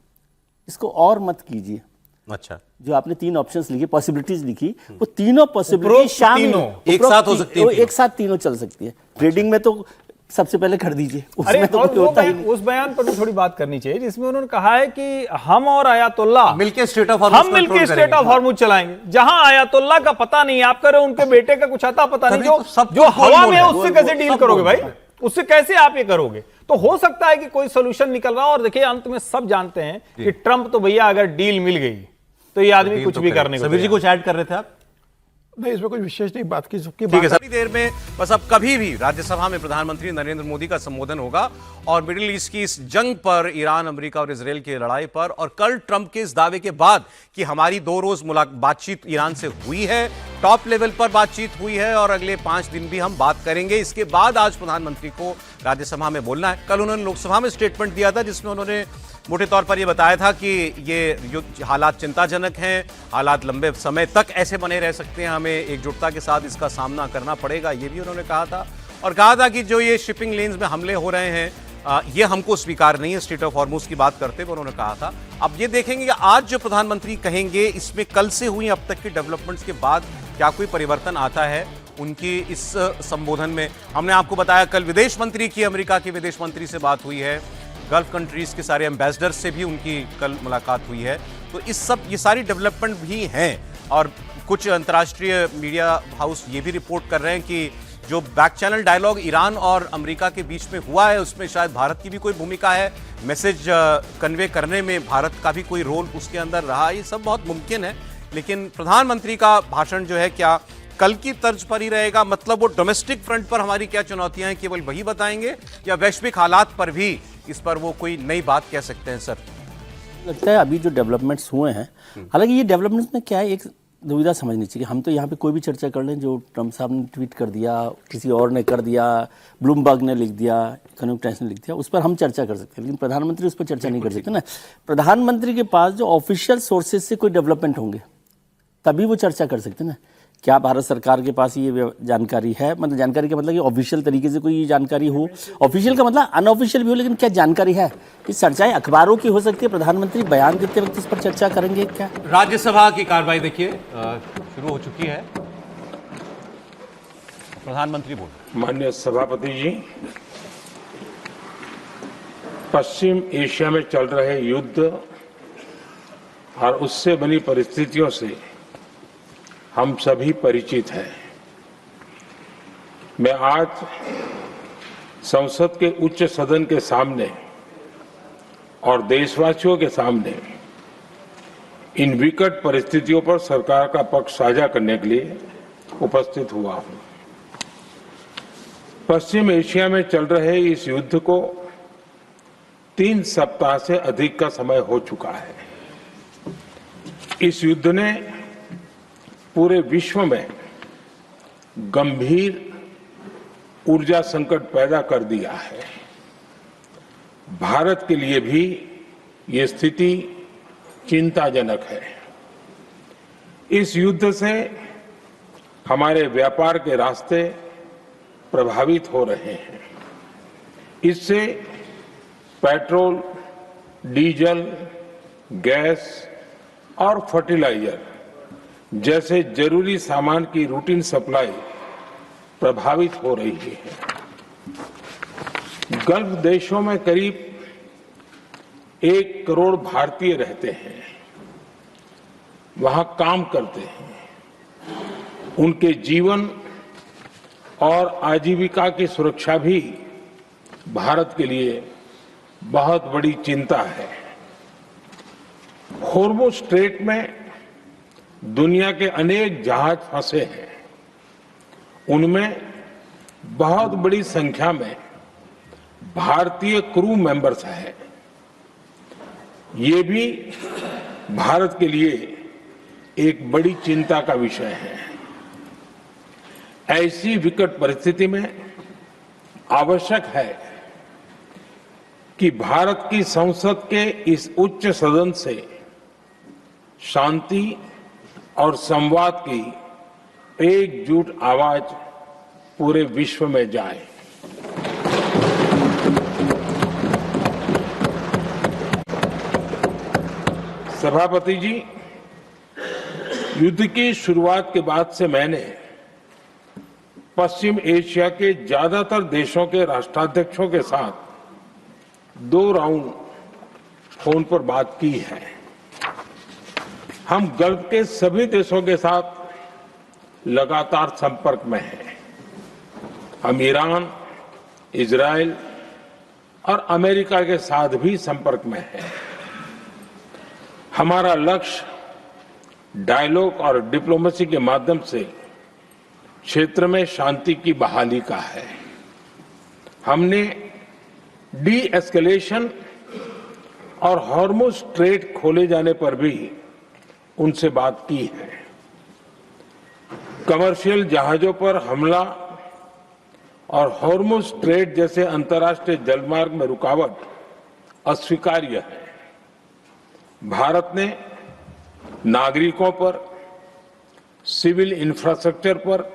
इसको और मत कीजिए। अच्छा, जो आपने 3 ऑप्शंस लिखे, पॉसिबिलिटीज लिखी, वो तीनों पॉसिबिलिटी शामिल एक साथ हो सकती है, एक साथ तीनों चल सकती है। ट्रेडिंग में तो सबसे पहले कर दीजिए, उसमें तो होता ही नहीं। उस बयान पर भी थोड़ी बात करनी चाहिए जिसमें उन्होंने कहा है कि हम और आयतुल्ला मिलके स्ट्रेट ऑफ हॉर्मुज चलाएंगे। जहां आयतुल्ला का पता नहीं, आप कह रहे हो उनके बेटे का कुछ आता पता नहीं, जो हवा में है उससे कैसे डील करोगे भाई? उससे कैसे आप ये करोगे? तो हो सकता है कि कोई सोल्यूशन निकल रहा हो। और देखिए, अंत में सब जानते हैं कि ट्रंप तो भैया अगर डील मिल गई तो ये आदमी कुछ भी करने को। समीर जी कुछ ऐड कर रहे थे आप? नहीं, इसमें कोई विशेष नहीं बात की, सबकी ठीक है। सभी देर में बस अब कभी भी राज्यसभा में प्रधानमंत्री नरेंद्र मोदी का संबोधन होगा, और मिडिल ईस्ट की इस जंग पर, ईरान, अमेरिका और इजराइल की लड़ाई पर, और कल ट्रंप के इस दावे के बाद कि हमारी 2 रोज बातचीत ईरान से हुई है, टॉप लेवल पर बातचीत हुई है, और अगले 5 दिन भी हम बात करेंगे। इसके बाद आज प्रधानमंत्री को राज्यसभा में बोलना है। कल उन्होंने लोकसभा में स्टेटमेंट दिया था जिसमें उन्होंने मोटे तौर पर यह बताया था कि ये हालात चिंताजनक हैं, हालात लंबे समय तक ऐसे बने रह सकते हैं, हमें एकजुटता के साथ इसका सामना करना पड़ेगा, ये भी उन्होंने कहा था। और कहा था कि जो ये शिपिंग लेन्स में हमले हो रहे हैं, ये हमको स्वीकार नहीं है। स्ट्रेट ऑफ हॉर्मुज की बात करते हुए उन्होंने कहा था। अब ये देखेंगे कि आज जो प्रधानमंत्री कहेंगे, इसमें कल से हुई अब तक की डेवलपमेंट्स के बाद क्या कोई परिवर्तन आता है, उनकी इस संबोधन में। हमने आपको बताया कल विदेश मंत्री की, अमेरिका के विदेश मंत्री से बात हुई है, गल्फ कंट्रीज के सारे एम्बेसडर से भी उनकी कल मुलाकात हुई है। तो ये सारी डेवलपमेंट भी हैं और कुछ अंतर्राष्ट्रीय मीडिया हाउस ये भी रिपोर्ट कर रहे हैं कि जो बैक चैनल डायलॉग ईरान और अमेरिका के बीच में हुआ है उसमें शायद भारत की भी कोई भूमिका है, मैसेज कन्वे करने में भारत का भी कोई रोल उसके अंदर रहा। ये सब बहुत मुमकिन है, लेकिन प्रधानमंत्री का भाषण जो है क्या कल की तर्ज पर ही रहेगा? मतलब वो डोमेस्टिक फ्रंट पर हमारी क्या चुनौतियां हैं केवल वही बताएंगे, या वैश्विक हालात पर भी इस पर वो कोई नई बात कह सकते हैं? सर लगता है अभी जो डेवलपमेंट्स हुए हैं, हालांकि ये डेवलपमेंट्स में क्या है, एक दुविधा समझनी चाहिए। हम तो यहाँ पे कोई भी चर्चा कर लें, जो ट्रम्प साहब ने ट्वीट कर दिया, किसी और ने कर दिया, ब्लूमबर्ग ने लिख दिया, इकोनॉमिक टाइम्स ने लिख दिया, उस पर हम चर्चा कर सकते हैं, लेकिन प्रधानमंत्री उस पर चर्चा नहीं कर सकते ना। प्रधानमंत्री के पास जो ऑफिशियल सोर्सेज से कोई डेवलपमेंट होंगे तभी वो चर्चा कर सकते हैं ना। क्या भारत सरकार के पास ये जानकारी है? मतलब जानकारी का मतलब कि ऑफिशियल तरीके से कोई जानकारी हो, ऑफिशियल का मतलब अनऑफिशियल भी हो, लेकिन क्या जानकारी है? कि चर्चाएं अखबारों की हो सकती है, प्रधानमंत्री बयान देते वक्त इस पर चर्चा करेंगे क्या? राज्यसभा की कार्रवाई देखिए शुरू हो चुकी है, प्रधानमंत्री बोल। माननीय सभापति जी, पश्चिम एशिया में चल रहे युद्ध और उससे बनी परिस्थितियों से हम सभी परिचित हैं। मैं आज संसद के उच्च सदन के सामने और देशवासियों के सामने इन विकट परिस्थितियों पर सरकार का पक्ष साझा करने के लिए उपस्थित हुआ हूं। पश्चिम एशिया में चल रहे इस युद्ध को 3 सप्ताह से अधिक का समय हो चुका है। इस युद्ध ने पूरे विश्व में गंभीर ऊर्जा संकट पैदा कर दिया है। भारत के लिए भी ये स्थिति चिंताजनक है। इस युद्ध से हमारे व्यापार के रास्ते प्रभावित हो रहे हैं। इससे पेट्रोल, डीजल, गैस और फर्टिलाइजर जैसे जरूरी सामान की रूटीन सप्लाई प्रभावित हो रही है। गल्फ देशों में करीब 1 करोड़ भारतीय रहते हैं, वहां काम करते हैं। उनके जीवन और आजीविका की सुरक्षा भी भारत के लिए बहुत बड़ी चिंता है। हॉर्मुज़ स्ट्रेट में दुनिया के अनेक जहाज फंसे हैं, उनमें बहुत बड़ी संख्या में भारतीय क्रू मेंबर्स हैं। ये भी भारत के लिए एक बड़ी चिंता का विषय है। ऐसी विकट परिस्थिति में आवश्यक है कि भारत की संसद के इस उच्च सदन से शांति और संवाद की एकजुट आवाज पूरे विश्व में जाए। सभापति जी, युद्ध की शुरुआत के बाद से मैंने पश्चिम एशिया के ज्यादातर देशों के राष्ट्राध्यक्षों के साथ 2 राउंड फोन पर बात की है। हम गल्फ के सभी देशों के साथ लगातार संपर्क में हैं। हम ईरान, इजराइल और अमेरिका के साथ भी संपर्क में हैं। हमारा लक्ष्य डायलॉग और डिप्लोमेसी के माध्यम से क्षेत्र में शांति की बहाली का है। हमने डी एस्केलेशन और हॉर्मुज़ स्ट्रेट खोले जाने पर भी उनसे बात की है। कमर्शियल जहाजों पर हमला और हॉर्मुज़ स्ट्रेट जैसे अंतर्राष्ट्रीय जलमार्ग में रुकावट अस्वीकार्य है। भारत ने नागरिकों पर, सिविल इंफ्रास्ट्रक्चर पर,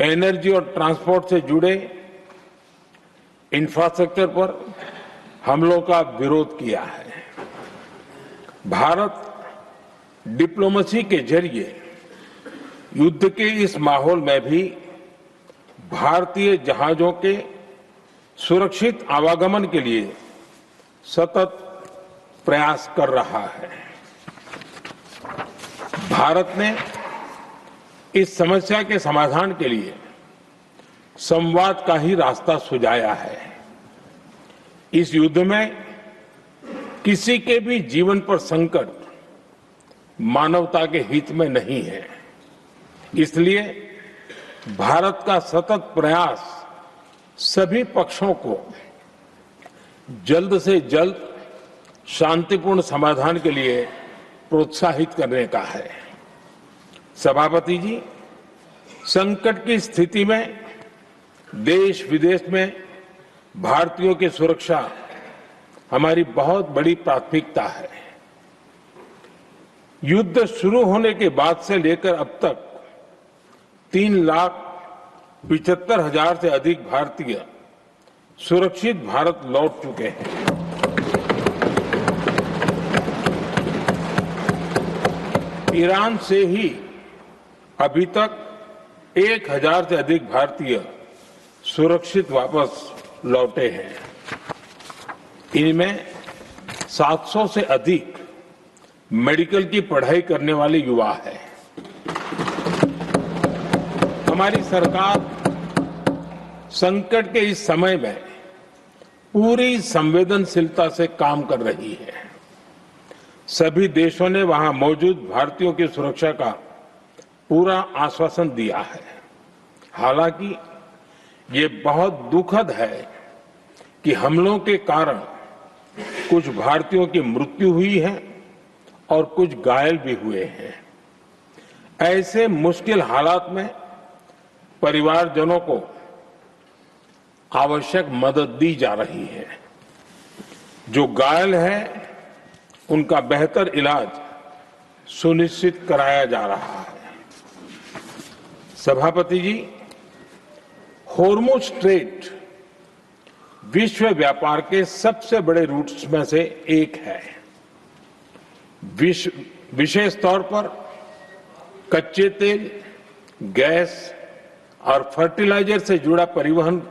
एनर्जी और ट्रांसपोर्ट से जुड़े इंफ्रास्ट्रक्चर पर हमलों का विरोध किया है। भारत डिप्लोमेसी के जरिए युद्ध के इस माहौल में भी भारतीय जहाजों के सुरक्षित आवागमन के लिए सतत प्रयास कर रहा है। भारत ने इस समस्या के समाधान के लिए संवाद का ही रास्ता सुझाया है। इस युद्ध में किसी के भी जीवन पर संकट मानवता के हित में नहीं है। इसलिए भारत का सतत प्रयास सभी पक्षों को जल्द से जल्द शांतिपूर्ण समाधान के लिए प्रोत्साहित करने का है। सभापति जी, संकट की स्थिति में देश विदेश में भारतीयों की सुरक्षा हमारी बहुत बड़ी प्राथमिकता है। युद्ध शुरू होने के बाद से लेकर अब तक 3,75,000 से अधिक भारतीय सुरक्षित भारत लौट चुके हैं। ईरान से ही अभी तक 1,000 से अधिक भारतीय सुरक्षित वापस लौटे हैं। इनमें 700 से अधिक मेडिकल की पढ़ाई करने वाले युवा हैं। हमारी सरकार संकट के इस समय में पूरी संवेदनशीलता से काम कर रही है। सभी देशों ने वहां मौजूद भारतीयों की सुरक्षा का पूरा आश्वासन दिया है। हालांकि ये बहुत दुखद है कि हमलों के कारण कुछ भारतीयों की मृत्यु हुई है और कुछ घायल भी हुए हैं। ऐसे मुश्किल हालात में परिवारजनों को आवश्यक मदद दी जा रही है। जो घायल है उनका बेहतर इलाज सुनिश्चित कराया जा रहा है। सभापति जी, होर्मुज स्ट्रेट विश्व व्यापार के सबसे बड़े रूट्स में से एक है। विशेष तौर पर कच्चे तेल, गैस और फर्टिलाइजर से जुड़ा परिवहन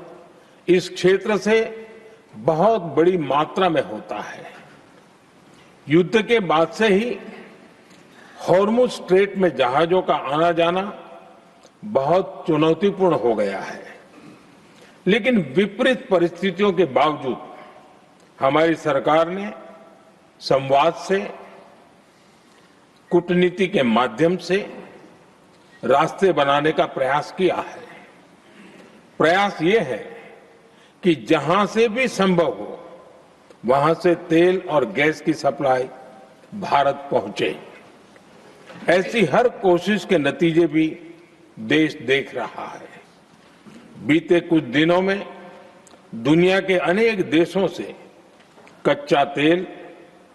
इस क्षेत्र से बहुत बड़ी मात्रा में होता है। युद्ध के बाद से ही होर्मुज स्ट्रेट में जहाजों का आना जाना बहुत चुनौतीपूर्ण हो गया है। लेकिन विपरीत परिस्थितियों के बावजूद हमारी सरकार ने संवाद से, कूटनीति के माध्यम से रास्ते बनाने का प्रयास किया है। प्रयास ये है कि जहां से भी संभव हो वहां से तेल और गैस की सप्लाई भारत पहुंचे। ऐसी हर कोशिश के नतीजे भी देश देख रहा है। बीते कुछ दिनों में दुनिया के अनेक देशों से कच्चा तेल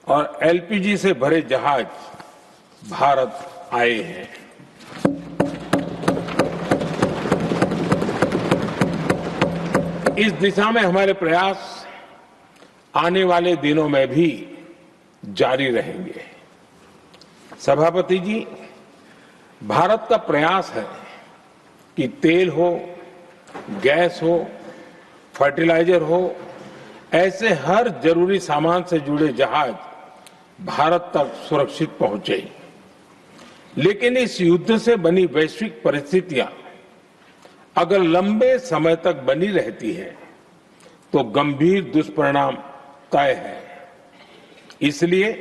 और एलपीजी से भरे जहाज भारत आए हैं। इस दिशा में हमारे प्रयास आने वाले दिनों में भी जारी रहेंगे। सभापति जी, भारत का प्रयास है कि तेल हो, गैस हो, फर्टिलाइजर हो, ऐसे हर जरूरी सामान से जुड़े जहाज भारत तक सुरक्षित पहुंचे। लेकिन इस युद्ध से बनी वैश्विक परिस्थितियां अगर लंबे समय तक बनी रहती है तो गंभीर दुष्परिणाम तय है। इसलिए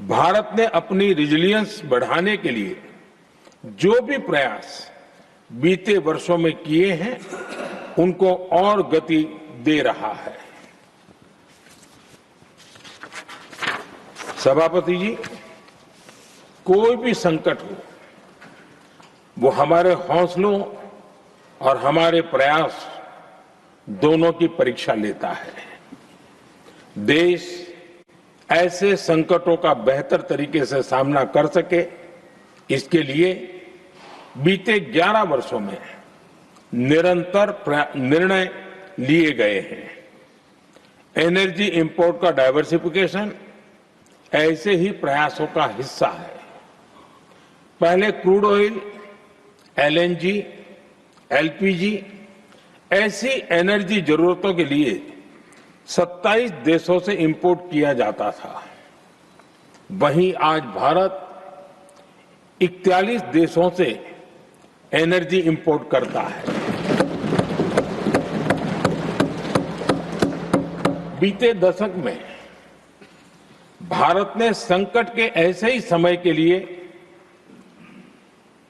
भारत ने अपनी रेजिलियंस बढ़ाने के लिए जो भी प्रयास बीते वर्षों में किए हैं उनको और गति दे रहा है। सभापति जी, कोई भी संकट हो वो हमारे हौसलों और हमारे प्रयास दोनों की परीक्षा लेता है। देश ऐसे संकटों का बेहतर तरीके से सामना कर सके, इसके लिए बीते 11 वर्षों में निरंतर निर्णय लिए गए हैं। एनर्जी इंपोर्ट का डाइवर्सिफिकेशन ऐसे ही प्रयासों का हिस्सा है। पहले क्रूड ऑयल LNG, LPG ऐसी एनर्जी जरूरतों के लिए 27 देशों से इंपोर्ट किया जाता था। वहीं आज भारत 41 देशों से एनर्जी इंपोर्ट करता है। बीते दशक में भारत ने संकट के ऐसे ही समय के लिए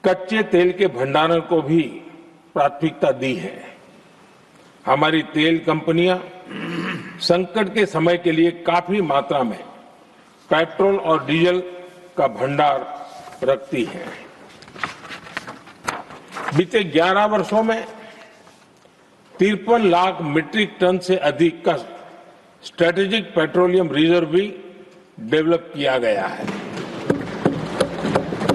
कच्चे तेल के भंडारण को भी प्राथमिकता दी है। हमारी तेल कंपनियां संकट के समय के लिए काफी मात्रा में पेट्रोल और डीजल का भंडार रखती हैं। बीते 11 वर्षों में 53 लाख मीट्रिक टन से अधिक का स्ट्रेटेजिक पेट्रोलियम रिजर्व भी डेवलप किया गया है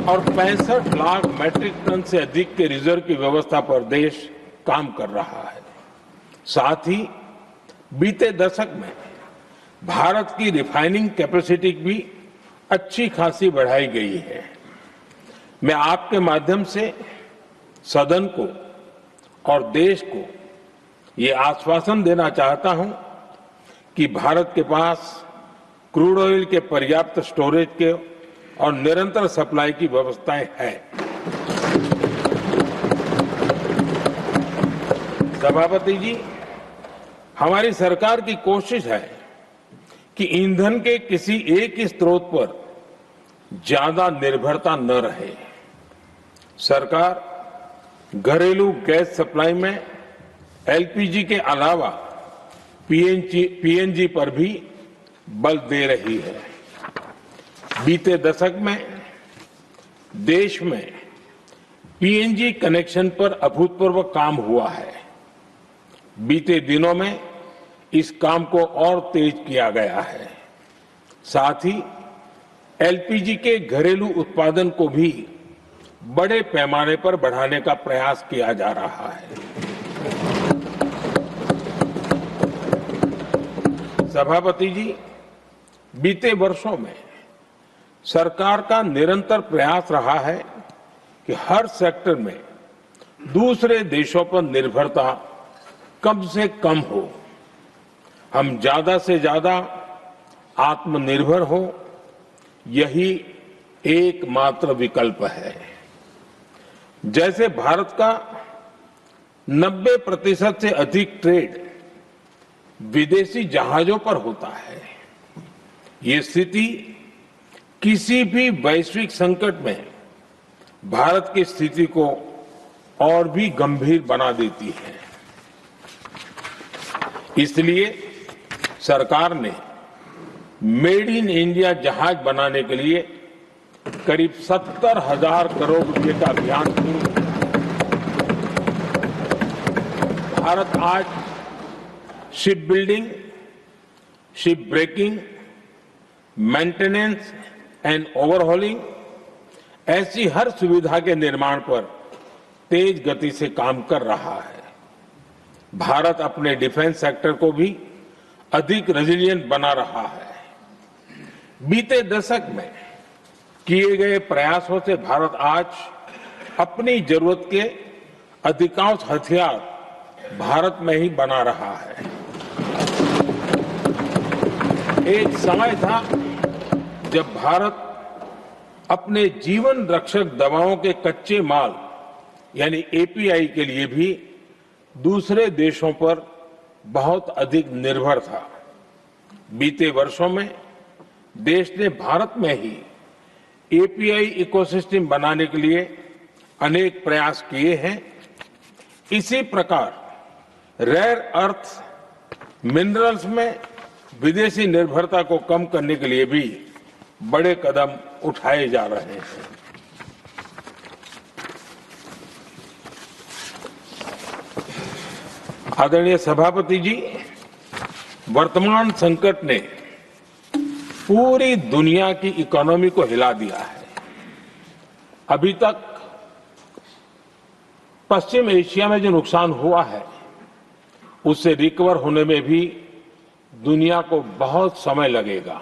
और 65 लाख मीट्रिक टन से अधिक के रिजर्व की व्यवस्था पर देश काम कर रहा है। साथ ही बीते दशक में भारत की रिफाइनिंग कैपेसिटी भी अच्छी खासी बढ़ाई गई है। मैं आपके माध्यम से सदन को और देश को ये आश्वासन देना चाहता हूं कि भारत के पास क्रूड ऑयल के पर्याप्त स्टोरेज के और निरंतर सप्लाई की व्यवस्थाएं हैं। सभापति जी, हमारी सरकार की कोशिश है कि ईंधन के किसी एक ही स्रोत पर ज्यादा निर्भरता न रहे। सरकार घरेलू गैस सप्लाई में एलपीजी के अलावा पीएनजी पर भी बल दे रही है। बीते दशक में देश में पीएनजी कनेक्शन पर अभूतपूर्व काम हुआ है। बीते दिनों में इस काम को और तेज किया गया है। साथ ही एलपीजी के घरेलू उत्पादन को भी बड़े पैमाने पर बढ़ाने का प्रयास किया जा रहा है। सभापति जी, बीते वर्षों में सरकार का निरंतर प्रयास रहा है कि हर सेक्टर में दूसरे देशों पर निर्भरता कम से कम हो, हम ज्यादा से ज्यादा आत्मनिर्भर हो, यही एकमात्र विकल्प है। जैसे भारत का 90% से अधिक ट्रेड विदेशी जहाजों पर होता है, ये स्थिति किसी भी वैश्विक संकट में भारत की स्थिति को और भी गंभीर बना देती है। इसलिए सरकार ने मेड इन इंडिया जहाज बनाने के लिए करीब 70,000 करोड़ रुपए का अभियान शुरू किया। भारत आज ship building, ship breaking, maintenance and overhauling ऐसी हर सुविधा के निर्माण पर तेज गति से काम कर रहा है। भारत अपने डिफेंस सेक्टर को भी अधिक रेजिलिएंट बना रहा है। बीते दशक में किए गए प्रयासों से भारत आज अपनी जरूरत के अधिकांश हथियार भारत में ही बना रहा है। एक समय था जब भारत अपने जीवन रक्षक दवाओं के कच्चे माल यानी एपीआई के लिए भी दूसरे देशों पर बहुत अधिक निर्भर था। बीते वर्षों में देश ने भारत में ही एपीआई इकोसिस्टम बनाने के लिए अनेक प्रयास किए हैं। इसी प्रकार रेयर अर्थ मिनरल्स में विदेशी निर्भरता को कम करने के लिए भी बड़े कदम उठाए जा रहे हैं। आदरणीय सभापति जी, वर्तमान संकट ने पूरी दुनिया की इकोनॉमी को हिला दिया है। अभी तक पश्चिम एशिया में जो नुकसान हुआ है उससे रिकवर होने में भी दुनिया को बहुत समय लगेगा।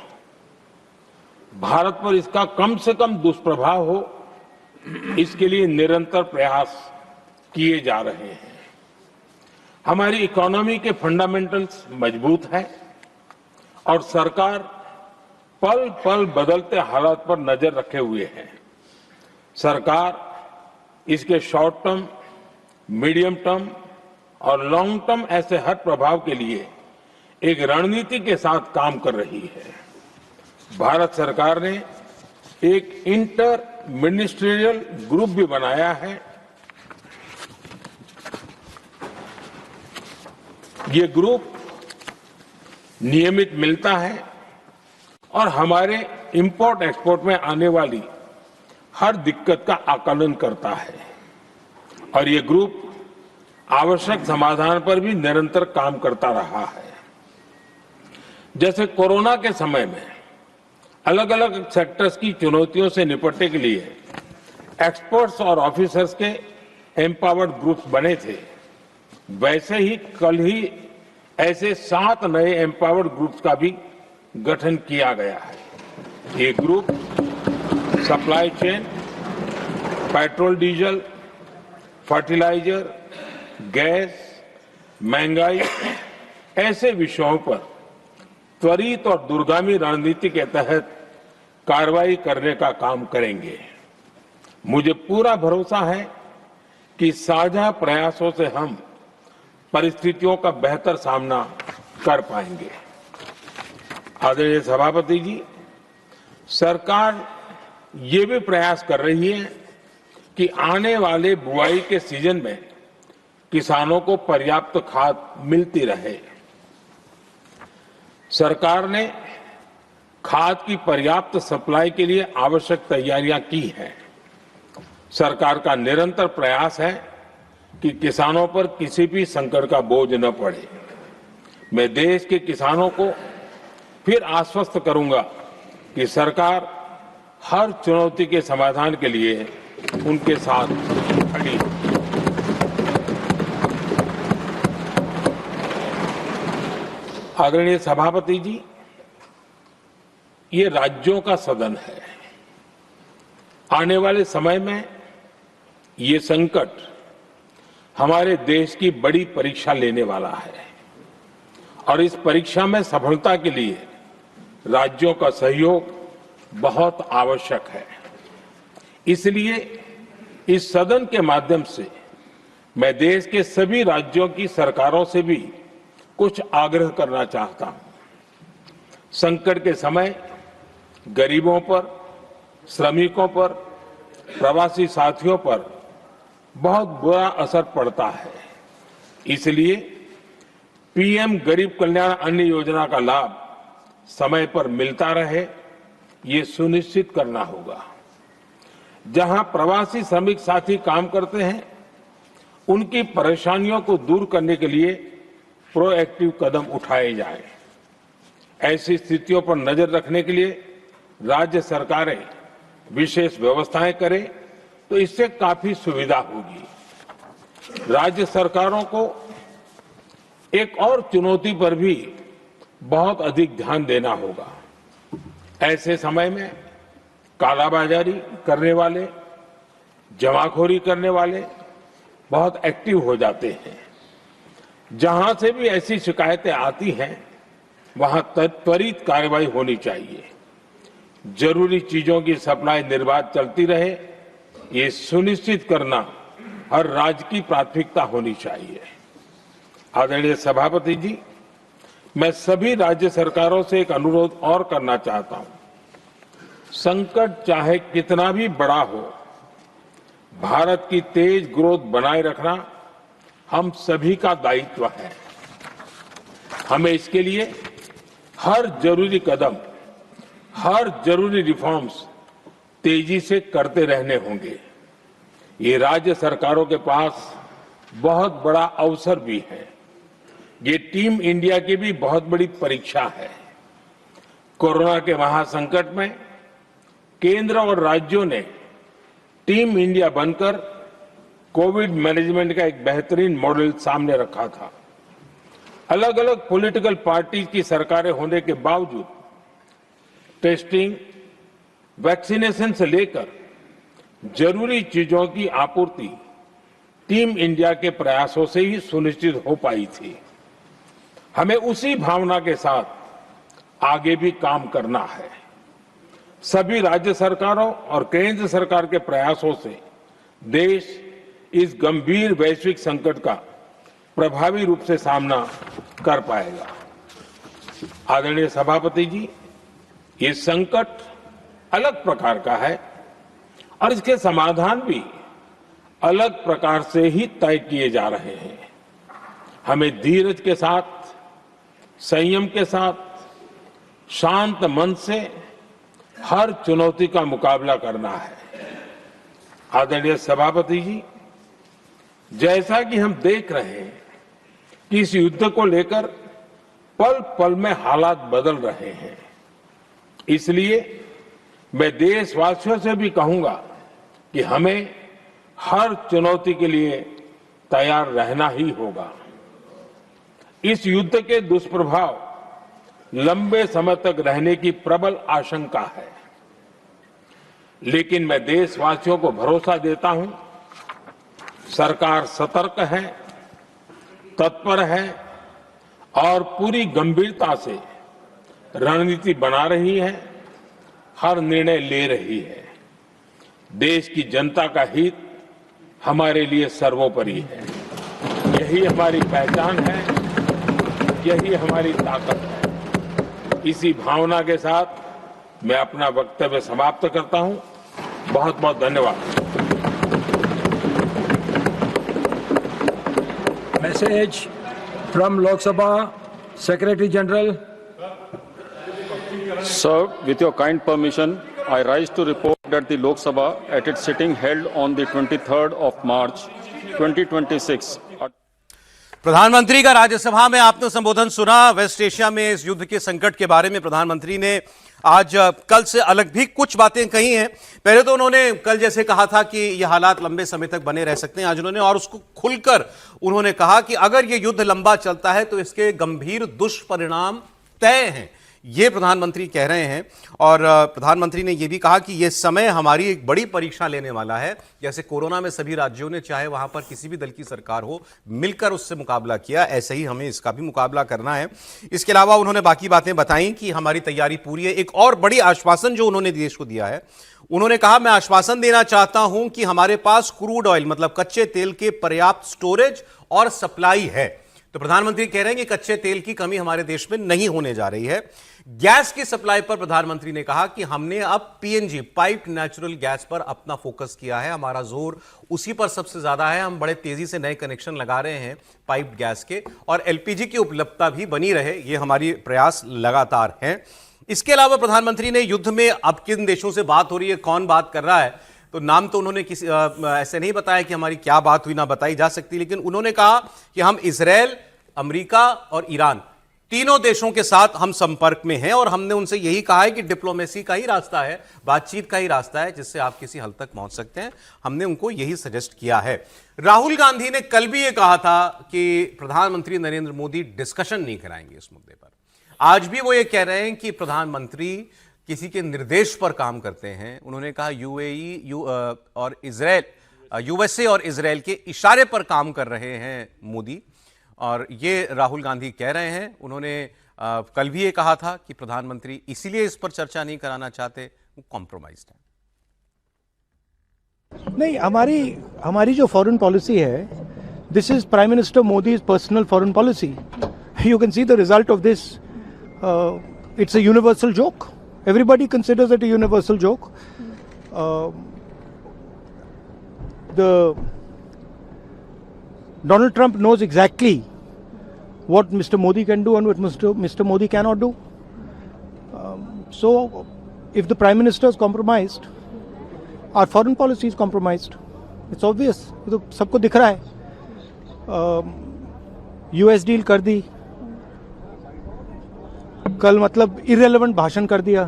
भारत पर इसका कम से कम दुष्प्रभाव हो इसके लिए निरंतर प्रयास किए जा रहे हैं। हमारी इकोनॉमी के फंडामेंटल्स मजबूत हैं और सरकार पल पल बदलते हालात पर नजर रखे हुए है। सरकार इसके शॉर्ट टर्म, मीडियम टर्म और लॉन्ग टर्म ऐसे हर प्रभाव के लिए एक रणनीति के साथ काम कर रही है। भारत सरकार ने एक इंटर मिनिस्ट्रियल ग्रुप भी बनाया है। ये ग्रुप नियमित मिलता है और हमारे इंपोर्ट एक्सपोर्ट में आने वाली हर दिक्कत का आकलन करता है और ये ग्रुप आवश्यक समाधान पर भी निरंतर काम करता रहा है। जैसे कोरोना के समय में अलग अलग सेक्टर्स की चुनौतियों से निपटने के लिए एक्सपर्ट्स और ऑफिसर्स के एम्पावर्ड ग्रुप्स बने थे, वैसे ही कल ही ऐसे 7 नए एम्पावर्ड ग्रुप्स का भी गठन किया गया है। ये group supply chain, petrol diesel, fertiliser, gas, महंगाई ऐसे विषयों पर त्वरित और दूरगामी रणनीति के तहत कार्रवाई करने का काम करेंगे। मुझे पूरा भरोसा है कि साझा प्रयासों से हम परिस्थितियों का बेहतर सामना कर पाएंगे। आदरणीय सभापति जी, सरकार ये भी प्रयास कर रही है कि आने वाले बुआई के सीजन में किसानों को पर्याप्त खाद मिलती रहे। सरकार ने खाद की पर्याप्त सप्लाई के लिए आवश्यक तैयारियां की हैं। सरकार का निरंतर प्रयास है कि किसानों पर किसी भी संकट का बोझ न पड़े। मैं देश के किसानों को फिर आश्वस्त करूंगा कि सरकार हर चुनौती के समाधान के लिए उनके साथ खड़ी है। आदरणीय सभापति जी, ये राज्यों का सदन है। आने वाले समय में ये संकट हमारे देश की बड़ी परीक्षा लेने वाला है और इस परीक्षा में सफलता के लिए राज्यों का सहयोग बहुत आवश्यक है। इसलिए इस सदन के माध्यम से मैं देश के सभी राज्यों की सरकारों से भी कुछ आग्रह करना चाहता हूं। संकट के समय गरीबों पर, श्रमिकों पर, प्रवासी साथियों पर बहुत बुरा असर पड़ता है। इसलिए पीएम गरीब कल्याण अन्न योजना का लाभ समय पर मिलता रहे, ये सुनिश्चित करना होगा। जहां प्रवासी श्रमिक साथी काम करते हैं, उनकी परेशानियों को दूर करने के लिए प्रोएक्टिव कदम उठाए जाएं। ऐसी स्थितियों पर नजर रखने के लिए राज्य सरकारें विशेष व्यवस्थाएं करें तो इससे काफी सुविधा होगी। राज्य सरकारों को एक और चुनौती पर भी बहुत अधिक ध्यान देना होगा। ऐसे समय में कालाबाजारी करने वाले, जमाखोरी करने वाले बहुत एक्टिव हो जाते हैं। जहां से भी ऐसी शिकायतें आती हैं, वहां त्वरित कार्रवाई होनी चाहिए। जरूरी चीजों की सप्लाई निर्बाध चलती रहे, ये सुनिश्चित करना हर राज्य की प्राथमिकता होनी चाहिए। आदरणीय सभापति जी, मैं सभी राज्य सरकारों से एक अनुरोध और करना चाहता हूं। संकट चाहे कितना भी बड़ा हो, भारत की तेज ग्रोथ बनाए रखना हम सभी का दायित्व है। हमें इसके लिए हर जरूरी कदम, हर जरूरी रिफॉर्म्स तेजी से करते रहने होंगे। ये राज्य सरकारों के पास बहुत बड़ा अवसर भी है। ये टीम इंडिया की भी बहुत बड़ी परीक्षा है। कोरोना के महासंकट में केंद्र और राज्यों ने टीम इंडिया बनकर कोविड मैनेजमेंट का एक बेहतरीन मॉडल सामने रखा था। अलग अलग पॉलिटिकल पार्टी की सरकारें होने के बावजूद टेस्टिंग, वैक्सीनेशन से लेकर जरूरी चीजों की आपूर्ति टीम इंडिया के प्रयासों से ही सुनिश्चित हो पाई थी। हमें उसी भावना के साथ आगे भी काम करना है। सभी राज्य सरकारों और केंद्र सरकार के प्रयासों से देश इस गंभीर वैश्विक संकट का प्रभावी रूप से सामना कर पाएगा। आदरणीय सभापति जी, ये संकट अलग प्रकार का है और इसके समाधान भी अलग प्रकार से ही तय किए जा रहे हैं। हमें धीरज के साथ, संयम के साथ, शांत मन से हर चुनौती का मुकाबला करना है। आदरणीय सभापति जी, जैसा कि हम देख रहे हैं कि इस युद्ध को लेकर पल पल में हालात बदल रहे हैं, इसलिए मैं देशवासियों से भी कहूंगा कि हमें हर चुनौती के लिए तैयार रहना ही होगा। इस युद्ध के दुष्प्रभाव लंबे समय तक रहने की प्रबल आशंका है, लेकिन मैं देशवासियों को भरोसा देता हूं, सरकार सतर्क है, तत्पर है और पूरी गंभीरता से रणनीति बना रही है, हर निर्णय ले रही है। देश की जनता का हित हमारे लिए सर्वोपरि है। यही हमारी पहचान है, यही हमारी ताकत है। इसी भावना के साथ मैं अपना वक्तव्य समाप्त करता हूं। बहुत बहुत धन्यवाद। Message from Lok Sabha Secretary General. Sir, with your kind permission, I rise to report that the Lok Sabha at its sitting held on the 23rd of March 2026. प्रधानमंत्री का राज्यसभा में आपने संबोधन सुना। वेस्ट एशिया में इस युद्ध के संकट के बारे में प्रधानमंत्री ने आज कल से अलग भी कुछ बातें कही हैं। पहले तो उन्होंने कल जैसे कहा था कि ये हालात लंबे समय तक बने रह सकते हैं, आज उन्होंने और उसको खुलकर उन्होंने कहा कि अगर ये युद्ध लंबा चलता है तो इसके गंभीर दुष्परिणाम तय हैं, ये प्रधानमंत्री कह रहे हैं। और प्रधानमंत्री ने यह भी कहा कि यह समय हमारी एक बड़ी परीक्षा लेने वाला है। जैसे कोरोना में सभी राज्यों ने, चाहे वहां पर किसी भी दल की सरकार हो, मिलकर उससे मुकाबला किया, ऐसे ही हमें इसका भी मुकाबला करना है। इसके अलावा उन्होंने बाकी बातें बताई कि हमारी तैयारी पूरी है। एक और बड़ी आश्वासन जो उन्होंने देश को दिया है, उन्होंने कहा, मैं आश्वासन देना चाहता हूं कि हमारे पास क्रूड ऑयल मतलब कच्चे तेल के पर्याप्त स्टोरेज और सप्लाई है। तो प्रधानमंत्री कह रहे हैं कि कच्चे तेल की कमी हमारे देश में नहीं होने जा रही है। गैस की सप्लाई पर प्रधानमंत्री ने कहा कि हमने अब पीएनजी पाइप्ड नेचुरल गैस पर अपना फोकस किया है, हमारा जोर उसी पर सबसे ज्यादा है। हम बड़े तेजी से नए कनेक्शन लगा रहे हैं पाइप्ड गैस के, और एलपीजी की उपलब्धता भी बनी रहे, ये हमारी प्रयास लगातार हैं। इसके अलावा प्रधानमंत्री ने युद्ध में अब किन देशों से बात हो रही है, कौन बात कर रहा है, तो नाम तो उन्होंने किसी ऐसे नहीं बताया कि हमारी क्या बात हुई, ना बताई जा सकती, लेकिन उन्होंने कहा कि हम इजरायल, अमेरिका और ईरान तीनों देशों के साथ हम संपर्क में हैं और हमने उनसे यही कहा है कि डिप्लोमेसी का ही रास्ता है, बातचीत का ही रास्ता है जिससे आप किसी हद तक पहुंच सकते हैं। हमने उनको यही सजेस्ट किया है। राहुल गांधी ने कल भी ये कहा था कि प्रधानमंत्री नरेंद्र मोदी डिस्कशन नहीं कराएंगे इस मुद्दे पर। आज भी वो ये कह रहे हैं कि प्रधानमंत्री किसी के निर्देश पर काम करते हैं। उन्होंने कहा यूएई और इजरायल, यूएसए और इजरायल के इशारे पर काम कर रहे हैं मोदी, और ये राहुल गांधी कह रहे हैं। उन्होंने कल भी ये कहा था कि प्रधानमंत्री इसीलिए इस पर चर्चा नहीं कराना चाहते, वो कॉम्प्रोमाइज्ड है। नहीं, हमारी जो फॉरेन पॉलिसी है, this is prime minister Modi's personal foreign policy. You can see the result of this. It's a universal joke. Everybody considers it a universal joke. Donald Trump knows exactly what Mr. Modi can do and what Mr. Modi cannot do. So, if the Prime Minister is compromised, our foreign policy is compromised. It's obvious. तो सबको दिख रहा है. US डील कर दी, कल मतलब इररिलेवेंट भाषण कर दिया।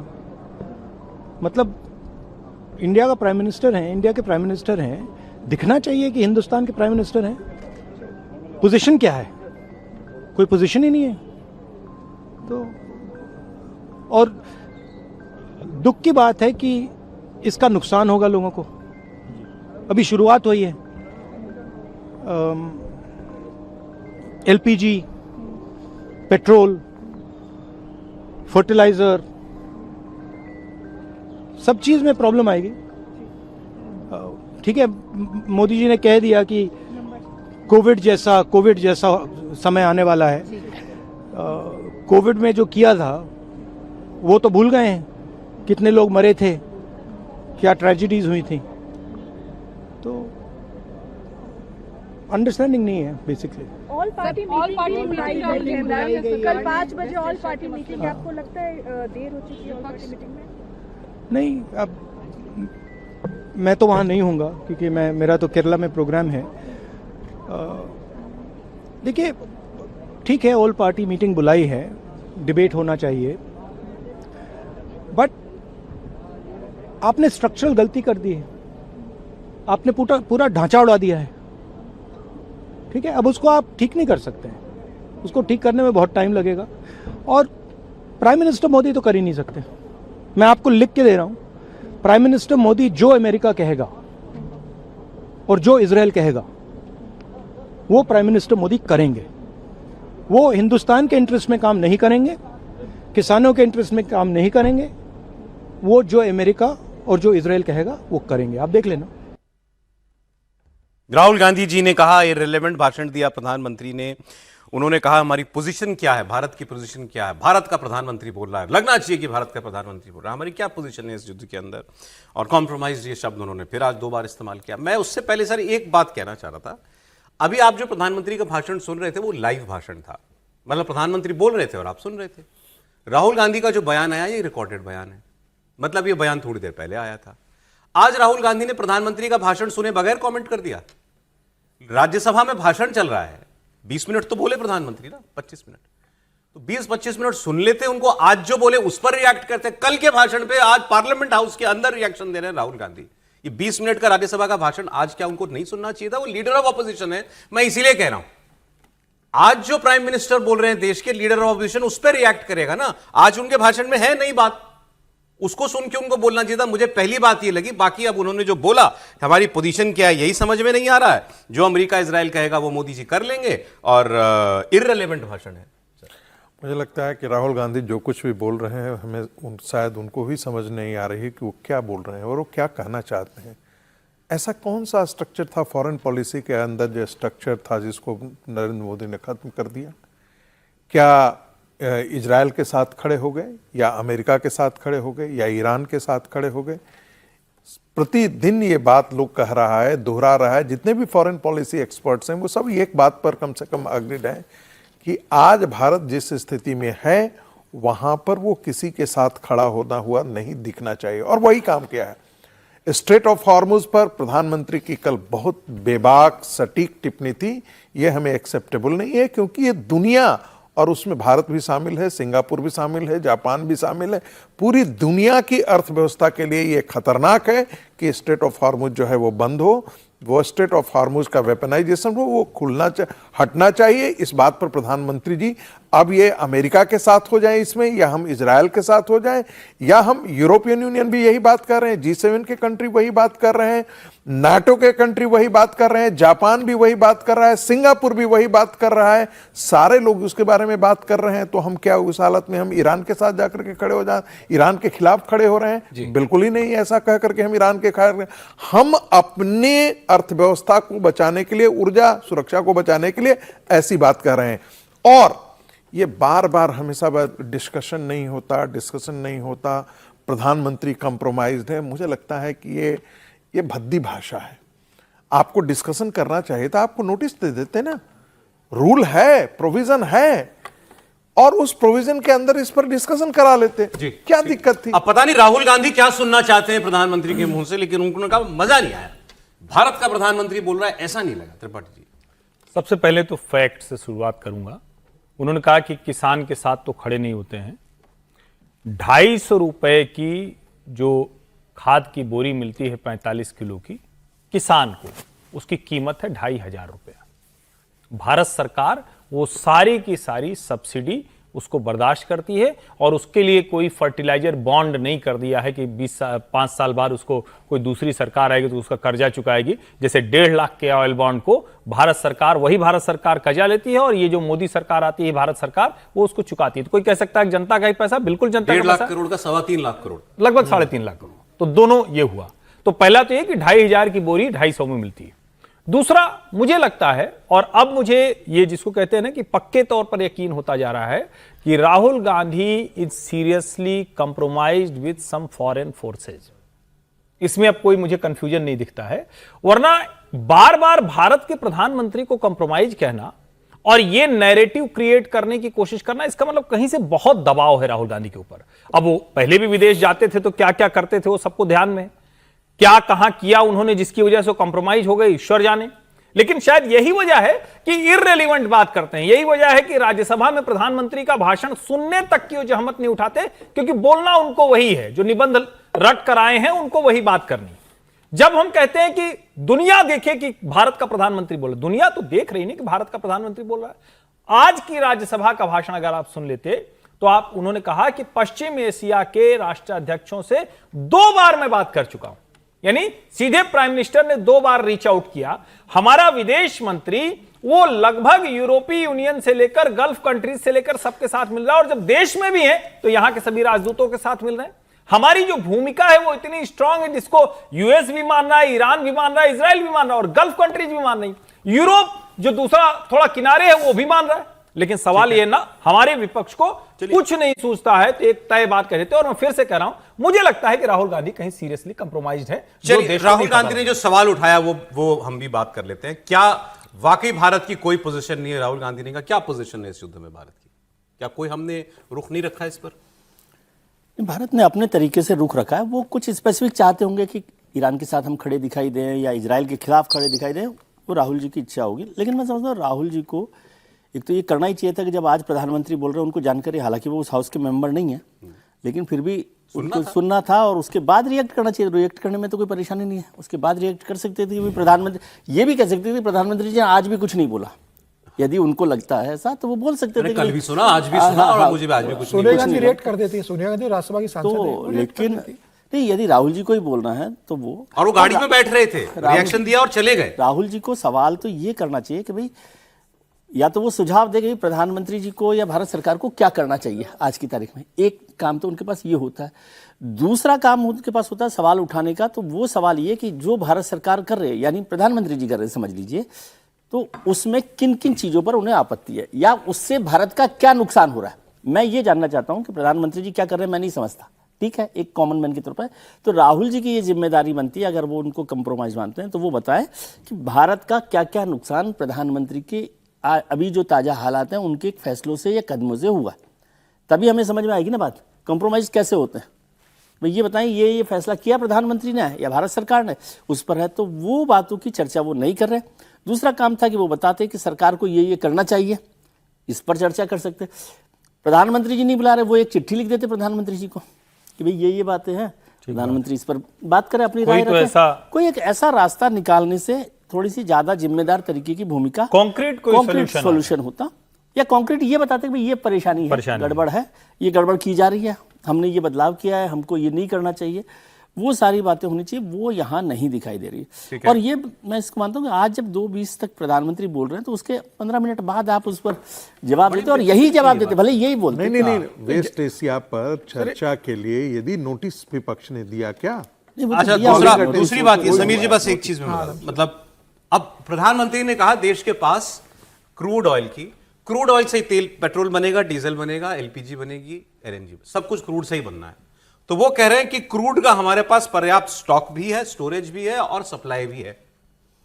मतलब इंडिया का प्राइम मिनिस्टर है, इंडिया के प्राइम मिनिस्टर हैं, दिखना चाहिए कि हिंदुस्तान के प्राइम मिनिस्टर हैं। पोजीशन क्या है? कोई पोजीशन ही नहीं है। तो और दुख की बात है कि इसका नुकसान होगा लोगों को। अभी शुरुआत हुई है। एलपीजी, पेट्रोल, फर्टिलाइजर, सब चीज में प्रॉब्लम आएगी। ठीक है, मोदी जी ने कह दिया कि कोविड जैसा समय आने वाला है। कोविड में जो किया था वो तो भूल गए हैं, कितने लोग मरे थे, क्या ट्रेजेडीज हुई थी। तो अंडरस्टैंडिंग नहीं है बेसिकली। ऑल पार्टी मीटिंग बुलाई गई है कल 5 बजे। ऑल पार्टी मीटिंग, आपको लगता है देर हो चुकी है ऑल पार्टी मीटिंग में? नहीं, अब मैं तो वहाँ नहीं हूँगा क्योंकि मेरा तो केरला में प्रोग्राम है। देखिए, ठीक है, ऑल पार्टी मीटिंग बुलाई है, डिबेट होना चाहिए, बट आपने स्ट्रक्चरल गलती कर दी है। आपने पूरा ढांचा उड़ा दिया है। ठीक है, अब उसको आप ठीक नहीं कर सकते हैं। उसको ठीक करने में बहुत टाइम लगेगा और प्राइम मिनिस्टर मोदी तो कर ही नहीं सकते। मैं आपको लिख के दे रहा हूं, प्राइम मिनिस्टर मोदी जो अमेरिका कहेगा और जो इजराइल कहेगा वो प्राइम मिनिस्टर मोदी करेंगे। वो हिंदुस्तान के इंटरेस्ट में काम नहीं करेंगे, किसानों के इंटरेस्ट में काम नहीं करेंगे। वो जो अमेरिका और जो इजराइल कहेगा वो करेंगे। आप देख लेना। राहुल गांधी जी ने कहा, इररिलेवेंट भाषण दिया प्रधानमंत्री ने। उन्होंने कहा हमारी पोजीशन क्या है, भारत की पोजीशन क्या है, भारत का प्रधानमंत्री बोल रहा है, लगना चाहिए कि भारत का प्रधानमंत्री बोल रहा है, हमारी क्या पोजीशन है इस युद्ध के अंदर। और कॉम्प्रोमाइज ये शब्द उन्होंने फिर आज 2 बार इस्तेमाल किया। मैं उससे पहले सर एक बात कहना चाह रहा था। अभी आप जो प्रधानमंत्री का भाषण सुन रहे थे वो लाइव भाषण था, मतलब प्रधानमंत्री बोल रहे थे और आप सुन रहे थे। राहुल गांधी का जो बयान आया ये रिकॉर्डेड बयान है, मतलब ये बयान थोड़ी देर पहले आया था। आज राहुल गांधी ने प्रधानमंत्री का भाषण सुने बगैर कमेंट कर दिया। राज्यसभा में भाषण चल रहा है, 20 मिनट तो बोले प्रधानमंत्री ना, 25 मिनट तो 20-25 मिनट सुन लेते, उनको आज जो बोले उस पर रिएक्ट करते। कल के भाषण पे आज पार्लियामेंट हाउस के अंदर रिएक्शन दे रहे हैं राहुल गांधी। ये 20 मिनट का राज्यसभा का भाषण आज क्या उनको नहीं सुनना चाहिए था? वो लीडर ऑफ ऑपोजिशन है, मैं इसीलिए कह रहा हूं आज जो प्राइम मिनिस्टर बोल रहे हैं देश के लीडर ऑफ ऑपोजिशन, उस पर रिएक्ट करेगा ना। आज उनके भाषण में है नई बात, उसको सुन के उनको बोलना चाहिए था। मुझे पहली बात ये लगी, बाकी अब उन्होंने जो बोला हमारी पोजीशन क्या है यही समझ में नहीं आ रहा है। जो अमेरिका इजराइल कहेगा वो मोदी जी कर लेंगे और इररिलेवेंट भाषण है। मुझे लगता है कि राहुल गांधी जो कुछ भी बोल रहे हैं हमें शायद उनको भी समझ नहीं आ रही कि वो क्या बोल रहे हैं और वो क्या कहना चाहते हैं। ऐसा कौन सा स्ट्रक्चर था फॉरेन पॉलिसी के अंदर, जो स्ट्रक्चर था जिसको नरेंद्र मोदी ने खत्म कर दिया? क्या इजराइल के साथ खड़े हो गए या अमेरिका के साथ खड़े हो गए या ईरान के साथ खड़े हो गए? प्रतिदिन ये बात लोग कह रहा है, दोहरा रहा है। जितने भी फॉरेन पॉलिसी एक्सपर्ट्स हैं वो सब एक बात पर कम से कम अग्रिड हैं कि आज भारत जिस स्थिति में है वहां पर वो किसी के साथ खड़ा होना हुआ नहीं दिखना चाहिए, और वही काम किया है। स्ट्रेट ऑफ हॉर्मुज पर प्रधानमंत्री की कल बहुत बेबाक सटीक टिप्पणी थी। ये हमें एक्सेप्टेबल नहीं है, क्योंकि ये दुनिया, और उसमें भारत भी शामिल है, सिंगापुर भी शामिल है, जापान भी शामिल है, पूरी दुनिया की अर्थव्यवस्था के लिए ये खतरनाक है कि स्ट्रेट ऑफ हॉर्मुज जो है वो बंद हो, वो स्ट्रेट ऑफ हॉर्मुज का वेपनाइजेशन हो, वो हटना चाहिए। इस बात पर प्रधानमंत्री जी अब ये अमेरिका के साथ हो जाए इसमें, या हम इजराइल के साथ हो जाए, या हम यूरोपियन यूनियन भी यही बात कर रहे हैं, G7 के कंट्री वही बात कर रहे हैं, नाटो के कंट्री वही बात कर रहे हैं, जापान भी वही बात कर रहा है, सिंगापुर भी वही बात कर रहा है, सारे लोग उसके बारे में बात कर रहे हैं। तो हम क्या उस हालत में हम ईरान के साथ जाकर के खड़े हो जाए, ईरान के खिलाफ खड़े हो रहे हैं? बिल्कुल ही नहीं। ऐसा कह करके हम ईरान के खिलाफ, हम अपने अर्थव्यवस्था को बचाने के लिए, ऊर्जा सुरक्षा को बचाने के लिए ऐसी बात कर रहे हैं। और ये बार बार हमेशा डिस्कशन नहीं होता, प्रधानमंत्री कंप्रोमाइज्ड है। मुझे लगता है कि ये भद्दी भाषा है। आपको डिस्कशन करना चाहिए था, आपको नोटिस दे देते ना, रूल है, प्रोविजन है, और उस प्रोविजन के अंदर इस पर डिस्कशन करा लेते। क्या दिक्कत थी? अब पता नहीं राहुल गांधी क्या सुनना चाहते हैं प्रधानमंत्री के मुंह से, लेकिन उन्होंने कहा मजा नहीं आया। भारत का प्रधानमंत्री बोल रहा है, ऐसा नहीं लगा। त्रिपाठी जी, सबसे पहले तो फैक्ट से शुरुआत करूंगा। उन्होंने कहा कि किसान के साथ तो खड़े नहीं होते हैं। 250 रुपए की जो खाद की बोरी मिलती है 45 किलो की किसान को, उसकी कीमत है 2500 रुपया। भारत सरकार वो सारी की सारी सब्सिडी उसको बर्दाश्त करती है और उसके लिए कोई फर्टिलाइजर बॉन्ड नहीं कर दिया है कि 5 साल बाद उसको कोई दूसरी सरकार आएगी तो उसका कर्जा चुकाएगी। जैसे 1.5 लाख के ऑयल बॉन्ड को भारत सरकार कर्जा लेती है और ये जो मोदी सरकार आती है भारत सरकार वो उसको चुकाती है। तो कोई कह सकता है जनता का ही पैसा, बिल्कुल जनता का 1.5 लाख पैसा, करोड़ का 3.25 लाख करोड़, लगभग 3.5 लाख करोड़। तो दोनों ये हुआ। तो पहला तो ये कि 2,500 की बोरी 250 में मिलती है। दूसरा, मुझे लगता है और अब मुझे ये जिसको कहते हैं ना कि पक्के तौर पर यकीन होता जा रहा है कि Rahul Gandhi is seriously compromised with some foreign forces. इसमें अब कोई मुझे कंफ्यूजन नहीं दिखता है, वरना बार बार भारत के प्रधानमंत्री को कंप्रोमाइज कहना और ये नैरेटिव क्रिएट करने की कोशिश करना, इसका मतलब कहीं से बहुत दबाव है राहुल गांधी के ऊपर। अब वो पहले भी विदेश जाते थे तो क्या क्या करते थे वो सबको ध्यान में, क्या कहां किया उन्होंने जिसकी वजह से कॉम्प्रोमाइज हो गए ईश्वर जाने। लेकिन शायद यही वजह है कि इररिलेवेंट बात करते हैं, यही वजह है कि राज्यसभा में प्रधानमंत्री का भाषण सुनने तक की वो जहमत नहीं उठाते, क्योंकि बोलना उनको वही है, जो निबंध रट कर आए हैं उनको वही बात करनी। जब हम कहते हैं कि दुनिया देखे कि भारत का प्रधानमंत्री बोल, दुनिया तो देख रही नहीं कि भारत का प्रधानमंत्री बोल रहा है। आज की राज्यसभा का भाषण अगर आप सुन लेते तो आप, उन्होंने कहा कि पश्चिम एशिया के राष्ट्राध्यक्षों से 2 बार मैं बात कर चुका हूं, यानी सीधे प्राइम मिनिस्टर ने 2 बार रीच आउट किया। हमारा विदेश मंत्री वो लगभग यूरोपीय यूनियन से लेकर गल्फ कंट्रीज से लेकर सबके साथ मिल रहा है, और जब देश में भी है तो यहां के सभी राजदूतों के साथ मिल रहे हैं। हमारी जो भूमिका है वो इतनी स्ट्रांग है जिसको यूएस भी मान रहा है, ईरान भी मान रहा है, इजराइल भी मान रहा है और गल्फ कंट्रीज भी मान रही, यूरोप जो दूसरा थोड़ा किनारे है वो भी मान रहा है। लेकिन सवाल ये ना, हमारे विपक्ष को कुछ नहीं सूझता है तो एक तय बात कह देते हैं। और मैं फिर से कह रहा हूं, मुझे लगता है कि राहुल गांधी कहीं सीरियसली कंप्रोमाइज्ड है। चलिए, राहुल गांधी ने जो सवाल उठाया वो हम भी बात कर लेते हैं। क्या वाकई भारत की कोई पोजीशन नहीं है? राहुल गांधी ने कहा क्या पोजीशन है इस युद्ध में भारत की? क्या कोई हमने रुख नहीं रखा इस पर? भारत ने अपने तरीके से रुख रखा है। वो कुछ स्पेसिफिक चाहते होंगे कि ईरान के साथ हम खड़े दिखाई दें या इजराइल के खिलाफ खड़े दिखाई दें, वो राहुल जी की इच्छा होगी। लेकिन मैं समझता हूँ राहुल जी को एक तो ये करना ही चाहिए था कि जब आज प्रधानमंत्री बोल रहे हैं, उनको जानकारी, हालांकि वो उस हाउस के मेंबर नहीं है, लेकिन फिर भी उनको सुनना था और उसके बाद रिएक्ट करना चाहिए। रिएक्ट करने में तो कोई परेशानी नहीं है, उसके बाद रिएक्ट कर सकते थे कि प्रधानमंत्री, ये भी कह सकते थे प्रधानमंत्री जी आज भी कुछ नहीं बोला। यदि उनको लगता है ऐसा तो वो बोल सकते थे। कल भी सुना, आज भी सुना और मुझे आज भी कुछ सोनिया गांधी रिएक्ट कर देती है, सोनिया गांधी राज्यसभा की सांसद है, लेकिन नहीं, यदि राहुल जी को ही बोलना है तो वो, और वो गाड़ी में बैठ रहे थे, रिएक्शन दिया और चले गए। राहुल जी को सवाल तो ये करना चाहिए कि भाई या तो वो सुझाव देंगे कि प्रधानमंत्री जी को या भारत सरकार को क्या करना चाहिए आज की तारीख में। एक काम तो उनके पास ये होता है, दूसरा काम उनके पास होता है सवाल उठाने का। तो वो सवाल ये कि जो भारत सरकार कर रहे हैं, यानी प्रधानमंत्री जी कर रहे हैं, समझ लीजिए, तो उसमें किन किन चीज़ों पर उन्हें आपत्ति है या उससे भारत का क्या नुकसान हो रहा है। मैं ये जानना चाहता हूं कि प्रधानमंत्री जी क्या कर रहे हैं, मैं नहीं समझता, ठीक है, एक कॉमन मैन की तौर पर। तो राहुल जी की ये जिम्मेदारी बनती है, अगर वो उनको कंप्रोमाइज मानते हैं तो वो बताएं कि भारत का क्या क्या नुकसान प्रधानमंत्री के अभी जो ताज़ा हालात हैं उनके फैसलों से या कदमों से हुआ। तभी हमें समझ में आएगी ना बात, कंप्रोमाइज कैसे होते हैं। भाई ये बताएं, ये फैसला किया प्रधानमंत्री ने या भारत सरकार ने, उस पर है। तो वो बातों की चर्चा वो नहीं कर रहे। दूसरा काम था कि वो बताते कि सरकार को ये करना चाहिए, इस पर चर्चा कर सकते। प्रधानमंत्री जी नहीं बुला रहे, वो एक चिट्ठी लिख देते प्रधानमंत्री जी को कि भाई ये बातें हैं, प्रधानमंत्री इस पर बात करें, अपनी राय रखें। कोई एक ऐसा रास्ता निकालने से थोड़ी सी ज्यादा जिम्मेदार तरीके की भूमिका, कॉन्क्रीट सॉल्यूशन होता, या कॉन्क्रीट ये बताते कि भाई ये परेशानी है, गड़बड़ है, ये गड़बड़ की जा रही है, हमने ये बदलाव किया है, हमको ये नहीं करना चाहिए। वो सारी बातें होनी चाहिए, वो यहाँ नहीं दिखाई दे रही। और ये मैं इसको मानता हूँ कि आज जब 2:20 तक प्रधानमंत्री बोल रहे हैं तो उसके 15 मिनट बाद आप उस पर जवाब देते और यही जवाब देते, भले यही बोलते। नहीं, वेस्ट एशिया पर चर्चा के लिए यदि नोटिस विपक्ष ने दिया क्या? अच्छा, दूसरी बात ये समीर जी, बस एक चीज में मतलब, अब प्रधानमंत्री ने कहा देश के पास क्रूड ऑयल से ही तेल, पेट्रोल बनेगा, डीजल बनेगा, एलपीजी बनेगी, एलएनजी, सब कुछ क्रूड से ही बनना है। तो वो कह रहे हैं कि क्रूड का हमारे पास पर्याप्त स्टॉक भी है, स्टोरेज भी है और सप्लाई भी है,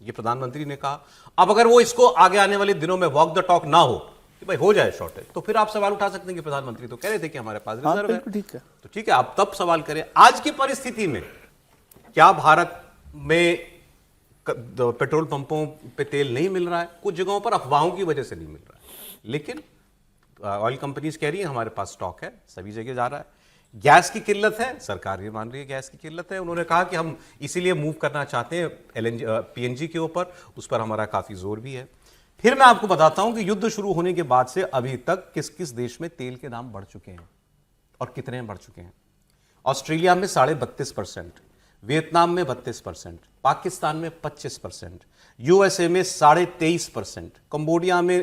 ये प्रधानमंत्री ने कहा। अब अगर वो इसको आगे आने वाले दिनों में वॉक द टॉक ना हो कि भाई हो जाए शॉर्टेज, तो फिर आप सवाल उठा सकते हैं कि प्रधानमंत्री तो कह रहे थे कि हमारे पास रिजर्व है, तो ठीक है, आप तब सवाल करें। आज की परिस्थिति में क्या भारत में पेट्रोल पंपों पे तेल नहीं मिल रहा है? कुछ जगहों पर अफवाहों की वजह से नहीं मिल रहा है, लेकिन ऑयल कंपनीज कह रही है हमारे पास स्टॉक है, सभी जगह जा रहा है। गैस की किल्लत है, सरकार भी मान रही है गैस की किल्लत है। उन्होंने कहा कि हम इसीलिए मूव करना चाहते हैं एलएनजी पीएनजी के ऊपर, उस पर हमारा काफी जोर भी है। फिर मैं आपको बताता हूं कि युद्ध शुरू होने के बाद से अभी तक किस किस देश में तेल के दाम बढ़ चुके हैं और कितने बढ़ चुके हैं। ऑस्ट्रेलिया में 32.5%, वियतनाम में 32%, पाकिस्तान में 25%, यूएसए में 23.5%, कंबोडिया में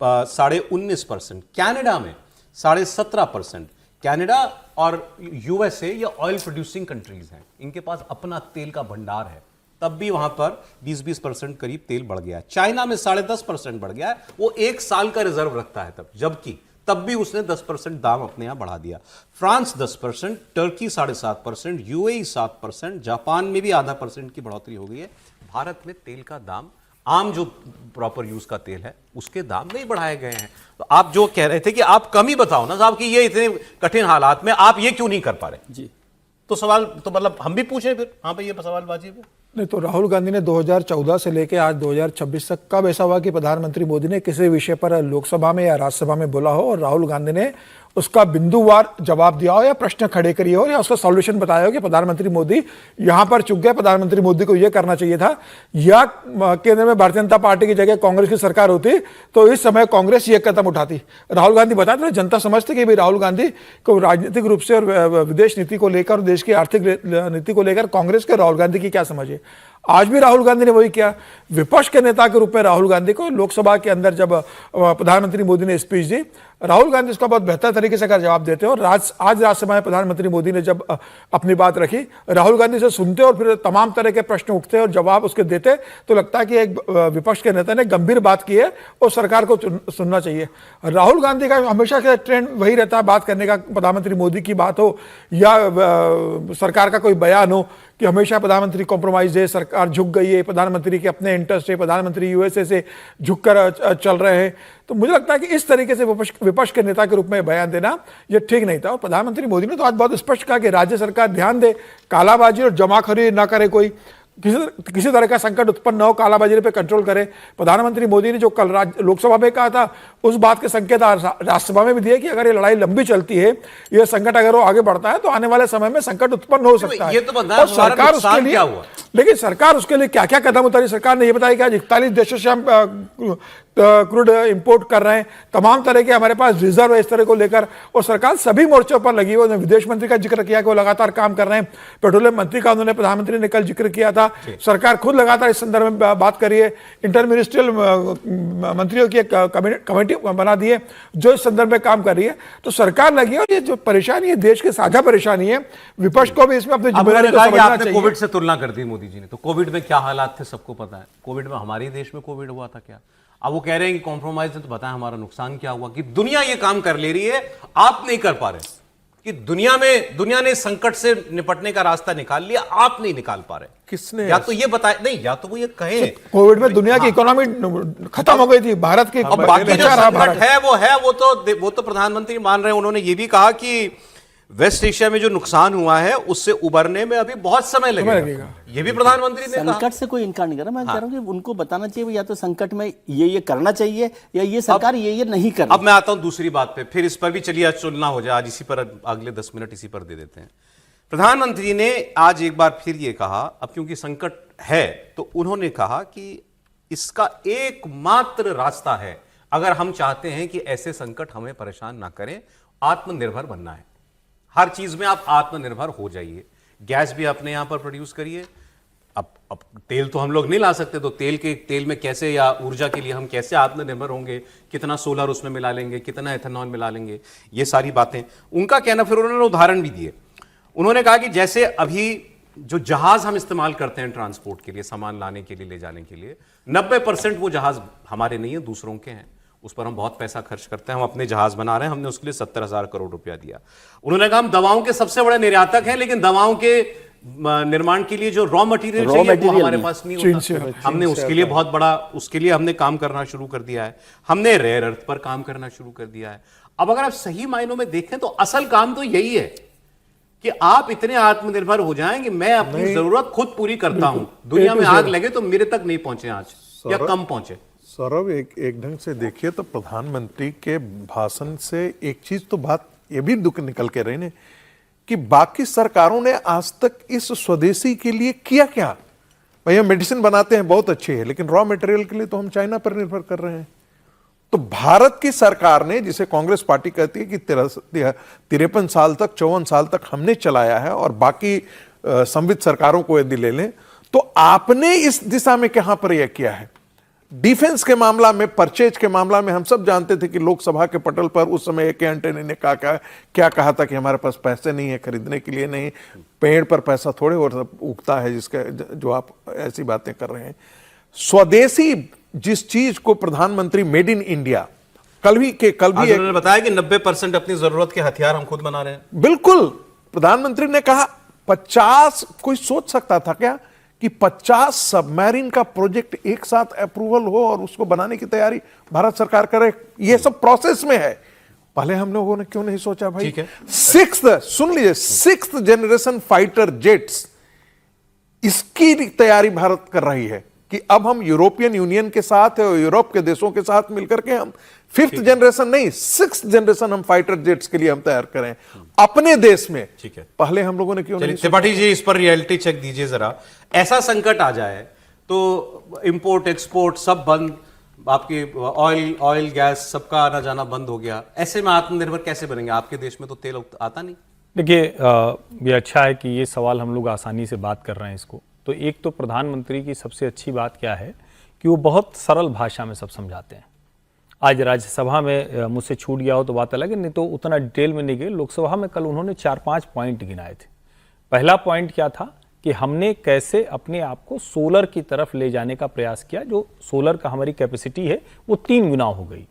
19.5%, कनाडा में 17.5%। कनाडा और यूएसए ये ऑयल प्रोड्यूसिंग कंट्रीज हैं, इनके पास अपना तेल का भंडार है, तब भी वहां पर 20% करीब तेल बढ़ गया है। चाइना में 10.5% बढ़ गया है, वो एक साल का रिजर्व रखता है तब भी उसने 10% दाम अपने यहां बढ़ा दिया। फ्रांस 10%, टर्की 7.5%, यूएई 7%, जापान में भी आधा % की बढ़ोतरी हो गई है। भारत में तेल का दाम, आम जो प्रॉपर यूज का तेल है, उसके दाम नहीं बढ़ाए गए हैं। तो आप जो कह रहे थे कि आप कम ही बताओ ना साहब कि ये इतने कठिन हालात में आप ये क्यों नहीं कर पा रहे जी, तो सवाल तो मतलब हम भी पूछें फिर, हाँ भाई ये सवालबाजी पे। नहीं तो राहुल गांधी ने 2014 से लेकर आज 2026 तक कब ऐसा हुआ कि प्रधानमंत्री मोदी ने किसी विषय पर लोकसभा में या राज्यसभा में बोला हो और राहुल गांधी ने उसका बिंदुवार जवाब दिया हो या प्रश्न खड़े किए हो या उसका सॉल्यूशन बताया हो कि प्रधानमंत्री मोदी यहां पर चुक गए, प्रधानमंत्री मोदी को यह करना चाहिए था, या केंद्र में भारतीय जनता पार्टी की जगह कांग्रेस की सरकार होती तो इस समय कांग्रेस ये कदम उठाती। राहुल गांधी बताते थे, जनता समझती कि भाई राहुल गांधी को राजनीतिक रूप से और विदेश नीति को लेकर और देश की आर्थिक नीति को लेकर कांग्रेस के राहुल गांधी की क्या समझ है। आज भी राहुल गांधी ने वही किया, विपक्ष के नेता के रूप में राहुल गांधी को लोकसभा के अंदर जब प्रधानमंत्री मोदी ने स्पीच दी, राहुल गांधी उसका बहुत बेहतर तरीके से जवाब देते और आज राज्यसभा में प्रधानमंत्री मोदी ने जब अपनी बात रखी, राहुल गांधी से सुनते और फिर तमाम तरह के प्रश्न उठते और जवाब उसके देते तो लगता है कि एक विपक्ष के नेता ने गंभीर बात की है और सरकार को सुनना चाहिए। राहुल गांधी का हमेशा का ट्रेंड वही रहता है बात करने का, प्रधानमंत्री मोदी की बात हो या सरकार का कोई बयान हो, कि हमेशा प्रधानमंत्री कॉम्प्रोमाइज है, सरकार झुक गई है, प्रधानमंत्री के अपने इंटरेस्ट है, प्रधानमंत्री यूएसए से झुककर चल रहे हैं। तो मुझे लगता है कि इस तरीके से विपक्ष के नेता के रूप में बयान देना यह ठीक नहीं था। और प्रधानमंत्री मोदी ने तो आज बहुत स्पष्ट कहा कि राज्य सरकार ध्यान दे, कालाबाजी और जमाखोरी ना करे, कोई किसी तरह का संकट उत्पन्न न हो, कालाबाजारी पे कंट्रोल करे। प्रधानमंत्री मोदी ने जो कल लोकसभा में कहा था उस बात के संकेत राज्यसभा में भी दिए कि अगर ये लड़ाई लंबी चलती है, ये संकट अगर वो आगे बढ़ता है तो आने वाले समय में संकट उत्पन्न हो सकता है। ये तो और सरकार उसके लिए क्या हुआ? लेकिन सरकार उसके लिए क्या क्या कदम उठाई, सरकार ने ये बताया कि आज 41 देशों से हम क्रूड इंपोर्ट कर रहे हैं, तमाम तरह के हमारे पास रिजर्व है इस तरह को लेकर, और सरकार सभी मोर्चों पर लगी हुई। उन्होंने विदेश मंत्री का जिक्र किया कि वो लगातार काम कर रहे हैं, पेट्रोलियम मंत्री का उन्होंने प्रधानमंत्री ने कल जिक्र किया था, सरकार खुद लगातार इस संदर्भ में बात करी है, इंटर मिनिस्ट्रियल मंत्रियों की एक कमेटी बना दी है जो इस संदर्भ में काम कर रही है। तो सरकार लगी है और ये जो परेशानी है देश की साझा परेशानी है, विपक्ष को भी इसमें अपनी जिम्मेदारी को समझना चाहिए। कोविड से तुलना कर दी मोदी जी ने, तो कोविड में क्या हालात थे सबको पता है, कोविड में हमारे देश में कोविड हुआ था क्या। अब वो कह रहे हैं कि कॉम्प्रोमाइज है, तो बताएं हमारा नुकसान क्या हुआ कि दुनिया ये काम कर ले रही है, आप नहीं कर पा रहे, कि दुनिया ने संकट से निपटने का रास्ता निकाल लिया, आप नहीं निकाल पा रहे। किसने? या तो ये बताए, नहीं या तो वो ये कहें कोविड में दुनिया की इकोनॉमी खत्म हो गई थी, भारत की बाकी जो संकट है वो तो प्रधानमंत्री मान रहे हैं। उन्होंने ये भी कहा कि वेस्ट एशिया में जो नुकसान हुआ है उससे उबरने में अभी बहुत समय लगेगा। ये भी प्रधानमंत्री ने कहा। संकट से कोई इनकार नहीं कर रहा, मैं कह रहा हूं कि उनको बताना चाहिए या तो संकट में ये करना चाहिए या ये सरकार ये नहीं कर रही। अब मैं आता हूं दूसरी बात पे, फिर इस पर भी चलिए आज चुनना हो जाए, आज इसी पर अगले 10 मिनट इसी पर दे देते हैं। प्रधानमंत्री ने आज एक बार फिर ये कहा, अब क्योंकि संकट है तो उन्होंने कहा कि इसका एकमात्र रास्ता है, अगर हम चाहते हैं कि ऐसे संकट हमें परेशान ना करें, आत्मनिर्भर बनना है। हर चीज में आप आत्मनिर्भर हो जाइए, गैस भी अपने यहां पर प्रोड्यूस करिए। अब तेल तो हम लोग नहीं ला सकते, तो तेल में कैसे, या ऊर्जा के लिए हम कैसे आत्मनिर्भर होंगे, कितना सोलर उसमें मिला लेंगे, कितना एथेनॉल मिला लेंगे, ये सारी बातें उनका कहना। फिर उन्होंने उदाहरण भी दिए, उन्होंने कहा कि जैसे अभी जो जहाज हम इस्तेमाल करते हैं ट्रांसपोर्ट के लिए, सामान लाने के लिए, ले जाने के लिए, 90% वो जहाज हमारे नहीं है, दूसरों के हैं, उस पर हम बहुत पैसा खर्च करते हैं। हम अपने जहाज बना रहे हैं, हमने उसके लिए 70,000 करोड़ रुपया दिया। उन्होंने कहा हम दवाओं के सबसे बड़े निर्यातक हैं, लेकिन दवाओं के निर्माण के लिए जो रॉ मटेरियल चाहिए वो हमारे पास नहीं होता। हमने उसके लिए बहुत बड़ा, उसके लिए हमने काम करना शुरू कर दिया है, हमने रेयर अर्थ पर काम करना शुरू कर दिया है। अब अगर आप सही मायनों में देखें तो असल काम तो यही है कि आप इतने आत्मनिर्भर हो जाएं कि मैं अपनी जरूरत खुद पूरी करता हूं, दुनिया में आग लगे तो मेरे तक नहीं पहुंचे आज, या कम पहुंचे। सौरभ, एक ढंग से देखिए तो प्रधानमंत्री के भाषण से एक चीज तो बात ये भी दुख निकल के रही ने कि बाकी सरकारों ने आज तक इस स्वदेशी के लिए किया क्या। भाई हम मेडिसिन बनाते हैं, बहुत अच्छी है, लेकिन रॉ मटेरियल के लिए तो हम चाइना पर निर्भर कर रहे हैं। तो भारत की सरकार ने, जिसे कांग्रेस पार्टी कहती है कि 53 साल तक, 54 साल तक हमने चलाया है, और बाकी संवित सरकारों को यदि ले लें तो आपने इस दिशा में कहां पर यह किया है? डिफेंस के मामला में, परचेज के मामला में हम सब जानते थे कि लोकसभा के पटल पर उस समय एक एंटेनी ने क्या कहा था कि हमारे पास पैसे नहीं है खरीदने के लिए। नहीं, पेड़ पर पैसा थोड़े और उगता है जिसका, जो आप ऐसी बातें कर रहे हैं। स्वदेशी जिस चीज को प्रधानमंत्री मेड इन इंडिया, कल भी उन्होंने बताया कि 90% अपनी जरूरत के हथियार हम खुद बना रहे हैं। बिल्कुल, प्रधानमंत्री ने कहा 50, कोई सोच सकता था क्या कि 50 सबमरीन का प्रोजेक्ट एक साथ अप्रूवल हो और उसको बनाने की तैयारी भारत सरकार करे? ये सब प्रोसेस में है। पहले हम लोगों ने क्यों नहीं सोचा भाई? ठीक है। सुन लीजिए, 6th जनरेशन फाइटर जेट्स, इसकी तैयारी भारत कर रही है कि अब हम यूरोपियन यूनियन के साथ और यूरोप के देशों के साथ मिलकर के हम 5th जनरेशन नहीं, 6th जनरेशन हम फाइटर जेट्स के लिए हम तैयार करें अपने देश में। ठीक है, पहले हम लोगों ने क्यों नहीं? त्रिपाठी जी, इस पर रियलिटी चेक दीजिए जरा। ऐसा संकट आ जाए तो इंपोर्ट एक्सपोर्ट सब बंद, आपके ऑयल गैस सबका आना जाना बंद हो गया, ऐसे में आत्मनिर्भर कैसे बनेंगे? आपके देश में तो तेल आता नहीं। देखिए, ये अच्छा है कि ये सवाल हम लोग आसानी से बात कर रहे हैं इसको। तो एक तो प्रधानमंत्री की सबसे अच्छी बात क्या है कि वो बहुत सरल भाषा में सब समझाते हैं। आज राज्यसभा में मुझसे छूट गया हो तो बात अलग है, नहीं तो उतना डिटेल में नहीं गए। लोकसभा में कल उन्होंने 4-5 पॉइंट गिनाए थे। पहला पॉइंट क्या था कि हमने कैसे अपने आप को सोलर की तरफ ले जाने का प्रयास किया। जो सोलर का हमारी कैपेसिटी है वो 3 गुना हो गई।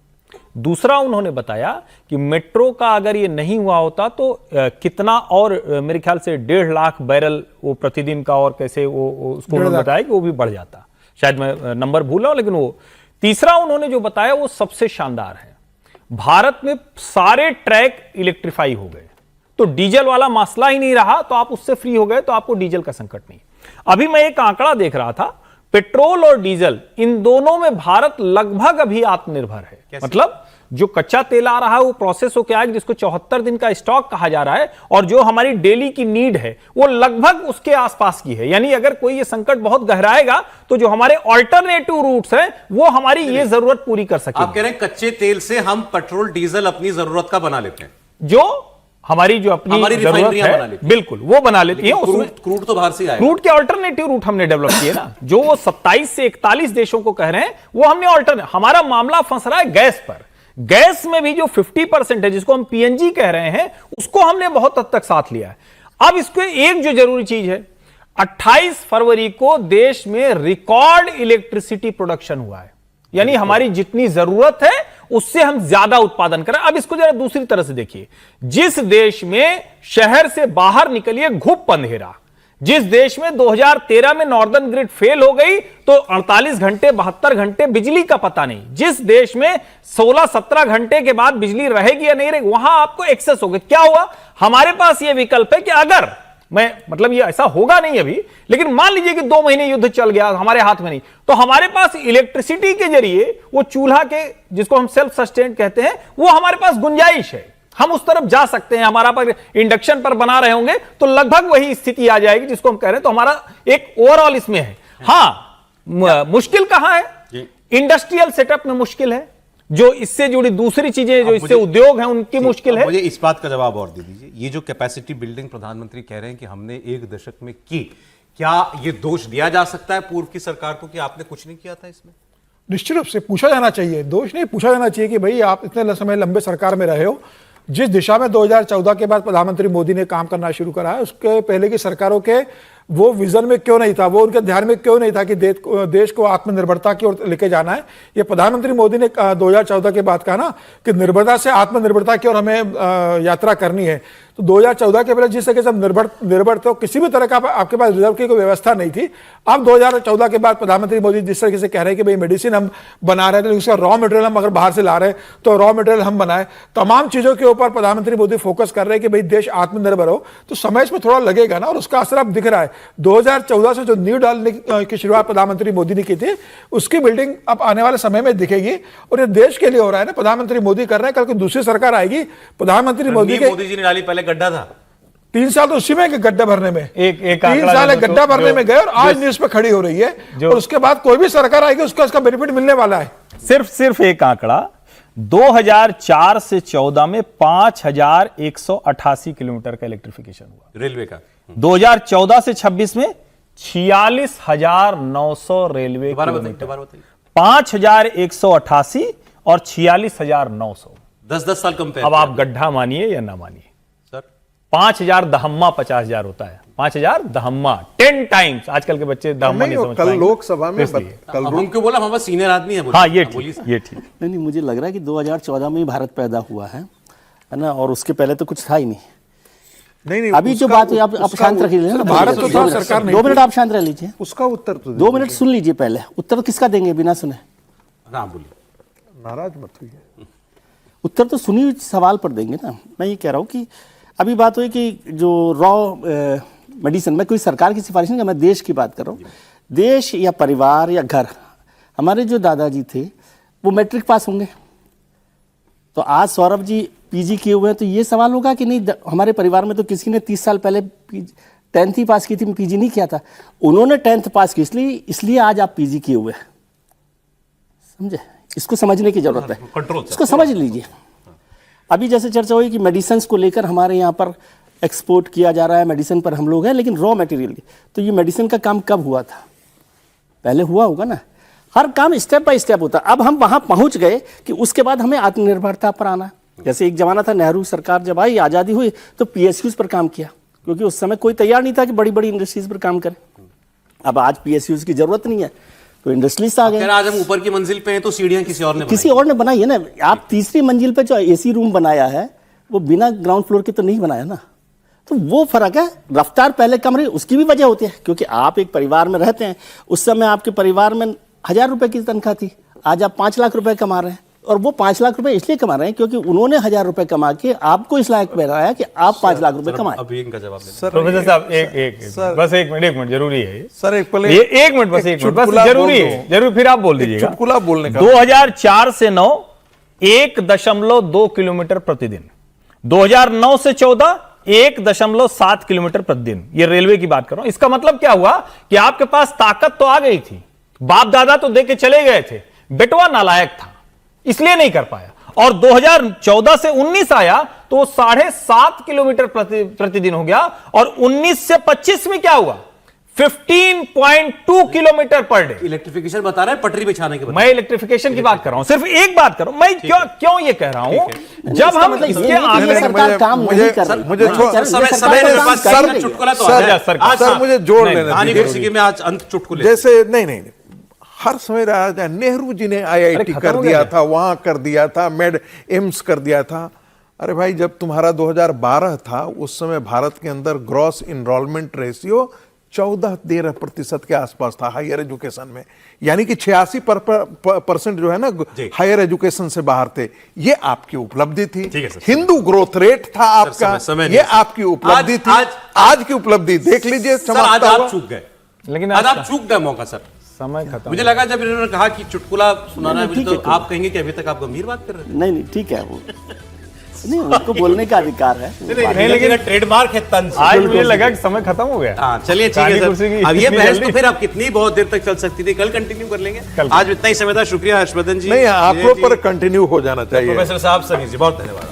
दूसरा उन्होंने बताया कि मेट्रो का अगर ये नहीं हुआ होता तो कितना, और मेरे ख्याल से 1.5 लाख बैरल वो प्रतिदिन का, और कैसे वो उसको उन्होंने बताया कि वो भी बढ़ जाता। शायद मैं नंबर भूल रहा हूं, लेकिन वो तीसरा उन्होंने जो बताया वो सबसे शानदार है। भारत में सारे ट्रैक इलेक्ट्रीफाई हो गए, तो डीजल वाला मसला ही नहीं रहा, तो आप उससे फ्री हो गए, तो आपको डीजल का संकट नहीं। अभी मैं एक आंकड़ा देख रहा था, पेट्रोल और डीजल इन दोनों में भारत लगभग अभी आत्मनिर्भर है। मतलब जो कच्चा तेल आ रहा है वो प्रोसेस हो क्या है, जिसको 74 दिन का स्टॉक कहा जा रहा है, और जो हमारी डेली की नीड है वो लगभग उसके आसपास की है। यानी अगर कोई ये संकट बहुत गहराएगा तो जो हमारे ऑल्टरनेटिव रूट्स हैं वो हमारी ये जरूरत पूरी कर सके। आप कह रहे हैं कच्चे तेल से हम पेट्रोल डीजल अपनी जरूरत का बना लेते हैं, जो हमारी जरूरत है, बिल्कुल वो बना लेती है। उसमें क्रूड तो बाहर से आएगा। क्रूड के अल्टरनेटिव रूट हमने डेवलप किए ना, जो वो 27 से 41 देशों को कह रहे हैं वो हमने अल्टरनेटिव। हमारा मामला फंस रहा है गैस पर। गैस में भी जो 50% है, जिसको हम पीएनजी कह रहे हैं, उसको हमने बहुत हद तक साथ लिया है। अब इसको एक जो जरूरी चीज है, 28 फरवरी को देश में रिकॉर्ड इलेक्ट्रिसिटी प्रोडक्शन हुआ है। यानी हमारी जितनी जरूरत है उससे हम ज्यादा उत्पादन करें। अब इसको जरा दूसरी तरह से देखिए, जिस देश में शहर से बाहर निकलिए घुप अंधेरा, जिस देश में 2013 में नॉर्दर्न ग्रिड फेल हो गई तो 48 घंटे 72 घंटे बिजली का पता नहीं, जिस देश में 16-17 घंटे के बाद बिजली रहेगी या नहीं रहेगी, वहां आपको एक्सेस हो गया। क्या हुआ? हमारे पास यह विकल्प है कि अगर मतलब ये ऐसा होगा नहीं अभी, लेकिन मान लीजिए कि 2 महीने युद्ध चल गया, हमारे हाथ में नहीं, तो हमारे पास इलेक्ट्रिसिटी के जरिए वो चूल्हा के, जिसको हम सेल्फ सस्टेन कहते हैं, वो हमारे पास गुंजाइश है, हम उस तरफ जा सकते हैं। हमारा पर इंडक्शन पर बना रहे होंगे तो लगभग वही स्थिति आ जाएगी जिसको हम कह रहे हैं। तो हमारा एक ओवरऑल इसमें है। हाँ, मुश्किल कहां है? इंडस्ट्रियल सेटअप में मुश्किल है, जो इससे जुड़ी दूसरी चीजें, जो इससे उद्योग हैं, उनकी मुश्किल है। मुझे इस बात का जवाब और दे दीजिए, ये जो कैपेसिटी बिल्डिंग प्रधानमंत्री कह रहे हैं कि हमने 1 दशक में की, क्या ये दोष दिया जा सकता है पूर्व की सरकार को कि आपने कुछ नहीं किया था इसमें? निश्चित रूप से पूछा जाना चाहिए, दोष नहीं, पूछा जाना चाहिए कि भाई आप इतने समय लंबे सरकार में रहे हो। जिस दिशा में 2014 के बाद प्रधानमंत्री मोदी ने काम करना शुरू करा है, उसके पहले की सरकारों के वो विजन में क्यों नहीं था, वो उनके ध्यान में क्यों नहीं था कि देश को आत्मनिर्भरता की ओर लेके जाना है। ये प्रधानमंत्री मोदी ने 2014 के बाद कहा ना कि निर्भरता से आत्मनिर्भरता की ओर हमें यात्रा करनी है। तो 2014 के पहले जिस तरह से हम निर्भर थे, किसी भी तरह का आपके पास रिजर्व की कोई व्यवस्था नहीं थी। अब 2014 के बाद प्रधानमंत्री मोदी जिस तरीके से कह रहे हैं कि भाई मेडिसिन हम बना रहे थे, उसका रॉ मटेरियल हम अगर बाहर से ला रहे हैं तो रॉ मटेरियल हम बनाए, तमाम चीजों के ऊपर प्रधानमंत्री मोदी फोकस कर रहे हैं कि भाई देश आत्मनिर्भर हो। तो समय इसमें थोड़ा लगेगा ना, और उसका असर अब दिख रहा है। 2014 से जो नींव डालने की शुरुआत प्रधानमंत्री मोदी ने की थी, उसकी बिल्डिंग अब आने वाले समय में दिखेगी, और ये देश के लिए हो रहा है ना। प्रधानमंत्री मोदी कर रहे हैं, कल को दूसरी सरकार आएगी, प्रधानमंत्री मोदी जी ने डाली, पहले गड्ढा था। 3 साल तो उसी में गए गड्ढा भरने में, एक 3 आंकड़ा साल दे दो गड्ढा तो भरने में गए और आज न्यूज पे खड़ी हो रही है, और उसके बाद कोई भी सरकार आएगी उसको इसका बेनिफिट मिलने वाला है। सिर्फ एक आंकड़ा, 2004 से 14 में 5188 किलोमीटर का इलेक्ट्रिफिकेशन हुआ रेलवे का। 2014 से 26 में 46,900 रेलवे किलोमीटर, 5188 और 46,900, 10 साल कंपेयर। अब आप गड्ढा मानिए या ना मानिए सर, 5,000 दहम्मा 50,000 होता है, 5,000 दहम्मा 10 टाइम्स। आजकल के बच्चे दहम्मा नहीं समझ कल पाएंगे। लोकसभा में इसलिए। कल अब हमको बोला हमारा सीनियर आदमी है। हाँ ये ठीक। नहीं, मुझे लग रहा है कि 2014 में ही भारत पैदा हुआ है ना, और उसके पहले तो कुछ था ही नहीं। नहीं, अभी जो बात हुई, आप शांत रखिए ना, भारत तो था, सरकार नहीं 2 मिनट आप शांत रह लीजिए, उसका उत्तर तो 2 मिनट सुन लीजिए पहले। उत्तर किसका देंगे बिना सुने? हाँ बोलिए, नाराज मत हुई। उत्तर तो सुनी हुई सवाल पर देंगे ना। मैं ये कह रहा हूँ कि अभी बात हुई कि जो रॉ मेडिसिन, मैं कोई सरकार की सिफारिश नहीं कर, मैं देश की बात कर रहा हूँ। देश या परिवार या घर, हमारे जो दादाजी थे वो मैट्रिक पास होंगे, तो आज सौरभ जी पीजी किए हुए हैं, तो ये सवाल होगा कि नहीं हमारे परिवार में तो किसी ने 30 साल पहले 10th ही पास की थी, पीजी नहीं किया था, उन्होंने 10th पास की, इसलिए आज आप पीजी किए हुए हैं। समझे? इसको समझने की जरूरत है, इसको समझ लीजिए। अभी जैसे चर्चा हुई कि मेडिसिन को लेकर हमारे यहाँ पर एक्सपोर्ट किया जा रहा है, मेडिसिन पर हम लोग हैं, लेकिन रॉ मटेरियल, तो ये मेडिसिन का काम कब हुआ था? पहले हुआ होगा ना। हर काम स्टेप बाय स्टेप होता। अब हम वहां पहुंच गए कि उसके बाद हमें आत्मनिर्भरता पर आना। जैसे एक जमाना था, नेहरू सरकार जब आई, आज़ादी हुई, तो PSUs पर काम किया, क्योंकि उस समय कोई तैयार नहीं था कि बड़ी बड़ी इंडस्ट्रीज पर काम करें। अब आज PSUs की जरूरत नहीं है, तो इंडस्ट्रीज आ गए। आज हम ऊपर की मंजिल पे हैं तो सीढ़ियां किसी और ने बनाई है ना। आप तीसरी मंजिल पे जो AC रूम बनाया है वो बिना ग्राउंड फ्लोर के तो नहीं बनाया ना, तो वो फर्क है। रफ्तार पहले कम रही, उसकी भी वजह होती है, क्योंकि आप एक परिवार में रहते हैं। उस समय आपके परिवार में 1,000 रुपए की तनख्वाह थी, आज आप 5 लाख रुपए कमा रहे हैं, और वो 5 लाख रुपए इसलिए कमा रहे हैं क्योंकि उन्होंने 1,000 रुपए कमा के आपको इस लायक बनाया कि आप 5 लाख रुपए कमाएं। अभी इनका जवाब प्रोफेसर साहब बस एक मिनट जरूरी है सर, एक मिनट बस जरूरी है, जरूर फिर आप बोल दीजिएगा। चुटकुला बोलने का 2004 से 9 1.2 किलोमीटर प्रतिदिन, 2009 से 14 1.7 किलोमीटर प्रतिदिन। ये रेलवे की बात कर रहा हूं। इसका मतलब क्या हुआ कि आपके पास ताकत तो आ गई थी, बाप दादा तो दे के चले गए थे, बेटवा नालायक था इसलिए नहीं कर पाया, और 2014 से 19 आया तो 7.5 किलोमीटर प्रतिदिन हो गया, और 19 से 25 में क्या हुआ 15.2 किलोमीटर पर डे। इलेक्ट्रिफिकेशन बता रहा है, पटरी बिछाने के। मैं इलेक्ट्रिफिकेशन की बात कर रहा हूं, सिर्फ एक बात कर रहा हूं। मैं क्यों ये कह रहा हूं, जब हम इसके आगे सरकार काम नहीं कर रही, मुझे चुटकुला तो सर मुझे जोड़ लेना, आज अंत चुटकुले जैसे नहीं हर समय रहा था। नेहरू जी ने IIT कर दिया था, वहां कर दिया था, एम्स कर दिया था। अरे भाई, जब तुम्हारा 2012 था, उस समय भारत के अंदर ग्रॉस इनरोलमेंट रेशियो 14-13% के आसपास था हायर एजुकेशन में, यानी कि 86% जो है ना हायर एजुकेशन से बाहर थे। ये आपकी उपलब्धि थी। हिंदू ग्रोथ रेट था आपका, ये आपकी उपलब्धि थी। आज की उपलब्धि देख लीजिए, आज आप चूक गए, लेकिन आज आप चूक गए मौका। सर समय खत्म। मुझे लगा जब इन्होंने कहा कि चुटकुला सुनाना है तो आप कहेंगे कि अभी तक आप गंभीर बात कर रहे थे। नहीं ठीक है, वो नहीं, उनको बोलने का अधिकार है। नहीं, लेकिन ट्रेडमार्क है तंज। आज मुझे लगा कि समय खत्म हो गया। हाँ चलिए ठीक है सर। अब ये बहस तो फिर अब कितनी बहुत देर तक चल सकती थी, कल कंटिन्यू कर लेंगे। आज इतना ही समय था। शुक्रिया हर्षवर्धन जी। नहीं, आप लोग पर कंटिन्यू हो जाना चाहिए। प्रोफेसर साहब, सभी जी बहुत धन्यवाद।